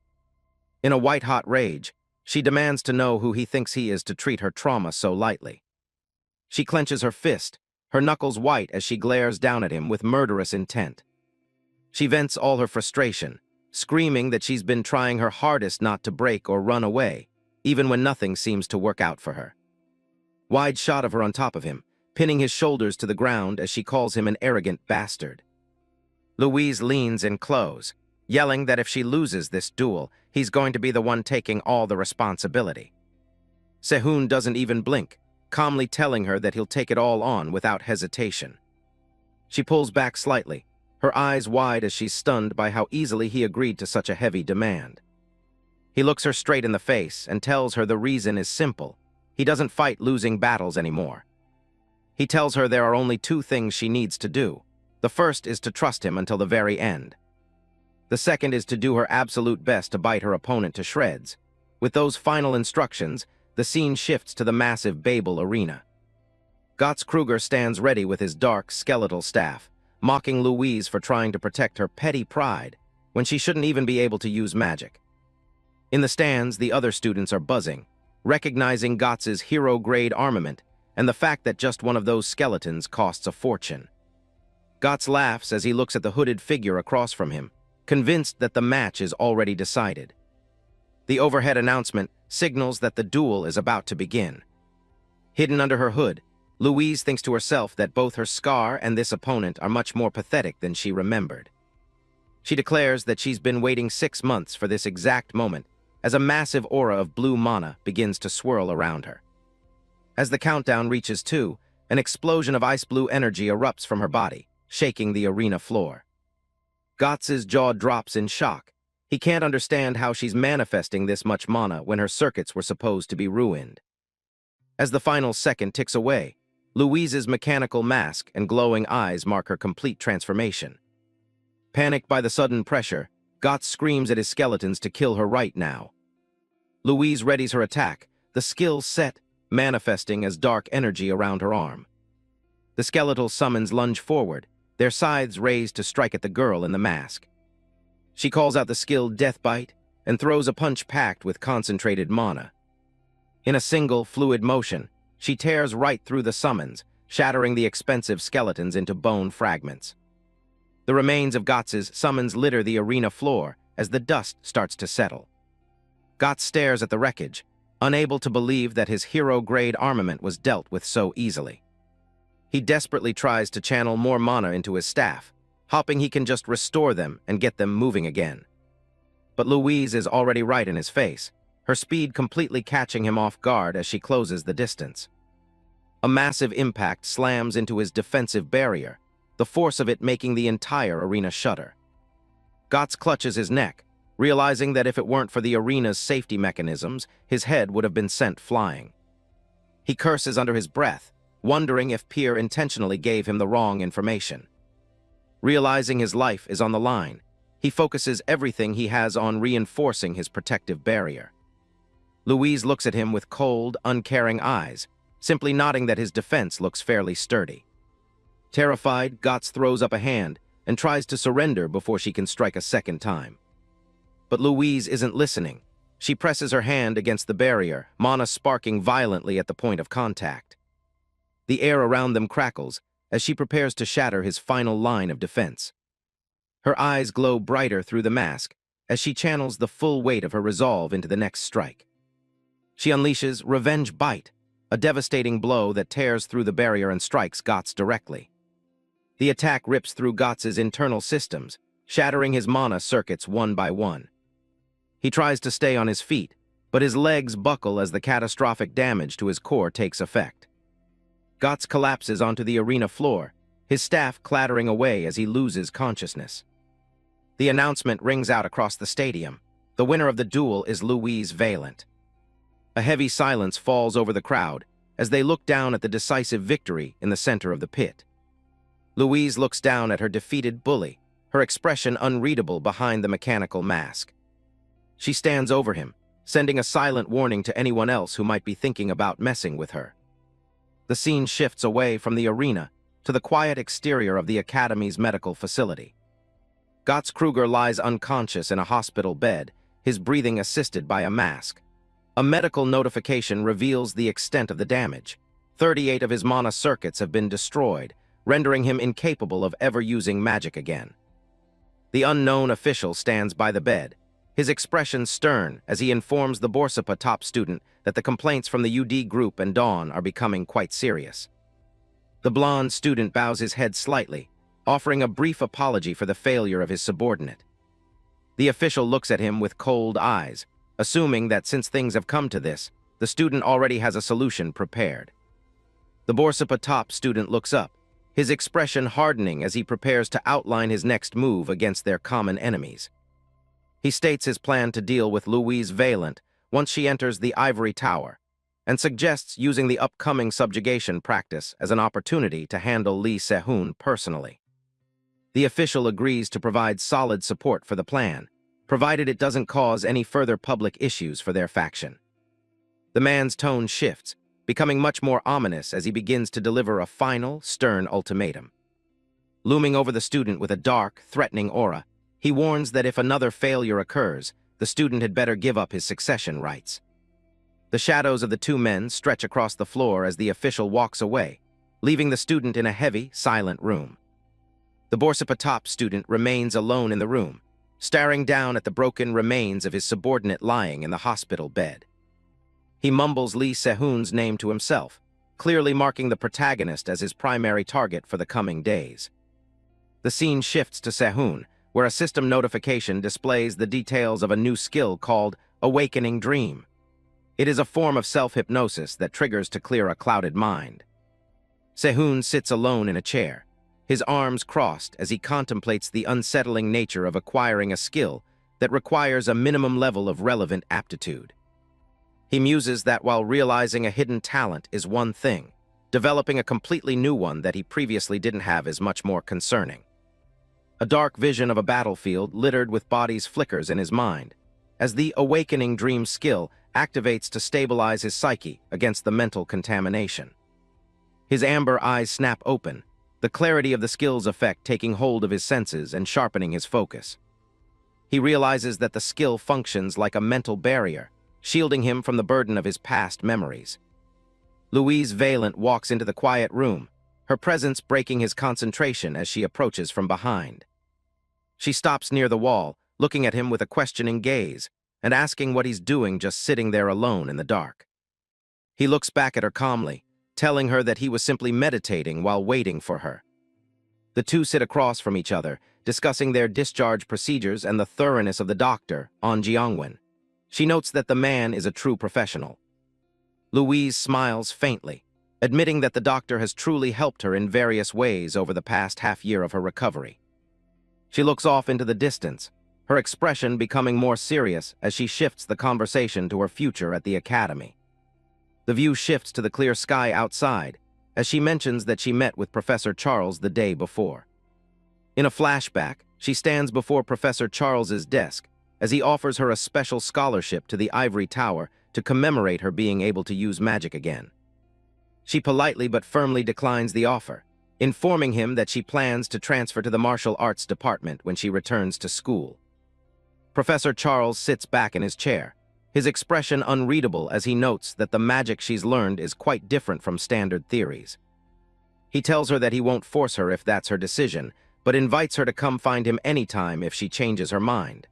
In a white-hot rage, she demands to know who he thinks he is to treat her trauma so lightly. She clenches her fist, her knuckles white as she glares down at him with murderous intent. She vents all her frustration, screaming that she's been trying her hardest not to break or run away, even when nothing seems to work out for her. Wide shot of her on top of him, pinning his shoulders to the ground as she calls him an arrogant bastard. Louise leans in close, yelling that if she loses this duel, he's going to be the one taking all the responsibility. Sehun doesn't even blink, calmly telling her that he'll take it all on without hesitation. She pulls back slightly, her eyes wide as she's stunned by how easily he agreed to such a heavy demand. He looks her straight in the face and tells her the reason is simple. He doesn't fight losing battles anymore. He tells her there are only two things she needs to do. The first is to trust him until the very end. The second is to do her absolute best to bite her opponent to shreds. With those final instructions, the scene shifts to the massive Babel arena. Gotts Kruger stands ready with his dark, skeletal staff, mocking Louise for trying to protect her petty pride when she shouldn't even be able to use magic. In the stands, the other students are buzzing, recognizing Gotts's hero-grade armament and the fact that just one of those skeletons costs a fortune. Gotts laughs as he looks at the hooded figure across from him, convinced that the match is already decided. The overhead announcement signals that the duel is about to begin. Hidden under her hood, Louise thinks to herself that both her scar and this opponent are much more pathetic than she remembered. She declares that she's been waiting 6 months for this exact moment as a massive aura of blue mana begins to swirl around her. As the countdown reaches 2, an explosion of ice blue energy erupts from her body, shaking the arena floor. Gotts's jaw drops in shock. He can't understand how she's manifesting this much mana when her circuits were supposed to be ruined. As the final second ticks away, Louise's mechanical mask and glowing eyes mark her complete transformation. Panicked by the sudden pressure, Gotts screams at his skeletons to kill her right now. Louise readies her attack, the skill set manifesting as dark energy around her arm. The skeletal summons lunge forward, their scythes raised to strike at the girl in the mask. She calls out the skill Death Bite and throws a punch packed with concentrated mana. In a single, fluid motion, she tears right through the summons, shattering the expensive skeletons into bone fragments. The remains of Gotts's summons litter the arena floor as the dust starts to settle. Gotts stares at the wreckage, unable to believe that his hero-grade armament was dealt with so easily. He desperately tries to channel more mana into his staff, hoping he can just restore them and get them moving again. But Louise is already right in his face, her speed completely catching him off guard as she closes the distance. A massive impact slams into his defensive barrier, the force of it making the entire arena shudder. Gotts clutches his neck, realizing that if it weren't for the arena's safety mechanisms, his head would have been sent flying. He curses under his breath, wondering if Pierre intentionally gave him the wrong information. Realizing his life is on the line, he focuses everything he has on reinforcing his protective barrier. Louise looks at him with cold, uncaring eyes, simply nodding that his defense looks fairly sturdy. Terrified, Gotts throws up a hand and tries to surrender before she can strike a second time. But Louise isn't listening. She presses her hand against the barrier, mana sparking violently at the point of contact. The air around them crackles as she prepares to shatter his final line of defense. Her eyes glow brighter through the mask as she channels the full weight of her resolve into the next strike. She unleashes Revenge Bite, a devastating blow that tears through the barrier and strikes Gotts directly. The attack rips through Gotts's internal systems, shattering his mana circuits one by one. He tries to stay on his feet, but his legs buckle as the catastrophic damage to his core takes effect. Gotts collapses onto the arena floor, his staff clattering away as he loses consciousness. The announcement rings out across the stadium. The winner of the duel is Louise Valent. A heavy silence falls over the crowd as they look down at the decisive victory in the center of the pit. Louise looks down at her defeated bully, her expression unreadable behind the mechanical mask. She stands over him, sending a silent warning to anyone else who might be thinking about messing with her. The scene shifts away from the arena to the quiet exterior of the Academy's medical facility. Gotts Kruger lies unconscious in a hospital bed, his breathing assisted by a mask. A medical notification reveals the extent of the damage. 38 of his mana circuits have been destroyed, rendering him incapable of ever using magic again. The unknown official stands by the bed, his expression stern as he informs the Borsapa top student that the complaints from the UD group and Dawn are becoming quite serious. The blonde student bows his head slightly, offering a brief apology for the failure of his subordinate. The official looks at him with cold eyes, assuming that since things have come to this, the student already has a solution prepared. The Borsapa top student looks up, his expression hardening as he prepares to outline his next move against their common enemies. He states his plan to deal with Louise Valent once she enters the Ivory Tower, and suggests using the upcoming subjugation practice as an opportunity to handle Lee Se-hoon personally. The official agrees to provide solid support for the plan, provided it doesn't cause any further public issues for their faction. The man's tone shifts, becoming much more ominous as he begins to deliver a final, stern ultimatum. Looming over the student with a dark, threatening aura, he warns that if another failure occurs, the student had better give up his succession rights. The shadows of the two men stretch across the floor as the official walks away, leaving the student in a heavy, silent room. The Borsapa top student remains alone in the room, staring down at the broken remains of his subordinate lying in the hospital bed. He mumbles Lee Se-hoon's name to himself, clearly marking the protagonist as his primary target for the coming days. The scene shifts to Se-hoon, where a system notification displays the details of a new skill called Awakening Dream. It is a form of self-hypnosis that triggers to clear a clouded mind. Se-hoon sits alone in a chair, his arms crossed as he contemplates the unsettling nature of acquiring a skill that requires a minimum level of relevant aptitude. He muses that while realizing a hidden talent is one thing, developing a completely new one that he previously didn't have is much more concerning. A dark vision of a battlefield littered with bodies flickers in his mind, as the Awakening Dream skill activates to stabilize his psyche against the mental contamination. His amber eyes snap open, the clarity of the skill's effect taking hold of his senses and sharpening his focus. He realizes that the skill functions like a mental barrier, shielding him from the burden of his past memories. Louise Valent walks into the quiet room, her presence breaking his concentration as she approaches from behind. She stops near the wall, looking at him with a questioning gaze, and asking what he's doing just sitting there alone in the dark. He looks back at her calmly, telling her that he was simply meditating while waiting for her. The two sit across from each other, discussing their discharge procedures and the thoroughness of the doctor, On Jiangwen. She notes that the man is a true professional. Louise smiles faintly, admitting that the doctor has truly helped her in various ways over the past half-year of her recovery. She looks off into the distance, her expression becoming more serious as she shifts the conversation to her future at the academy. The view shifts to the clear sky outside, as she mentions that she met with Professor Charles the day before. In a flashback, she stands before Professor Charles's desk, as he offers her a special scholarship to the Ivory Tower to commemorate her being able to use magic again. She politely but firmly declines the offer, informing him that she plans to transfer to the martial arts department when she returns to school. Professor Charles sits back in his chair, his expression unreadable as he notes that the magic she's learned is quite different from standard theories. He tells her that he won't force her if that's her decision, but invites her to come find him anytime if she changes her mind.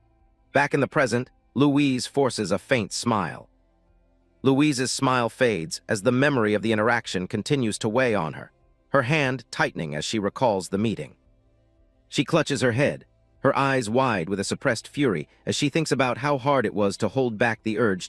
Back in the present, Louise forces a faint smile. Louise's smile fades as the memory of the interaction continues to weigh on her, her hand tightening as she recalls the meeting. She clutches her head, her eyes wide with a suppressed fury as she thinks about how hard it was to hold back the urge to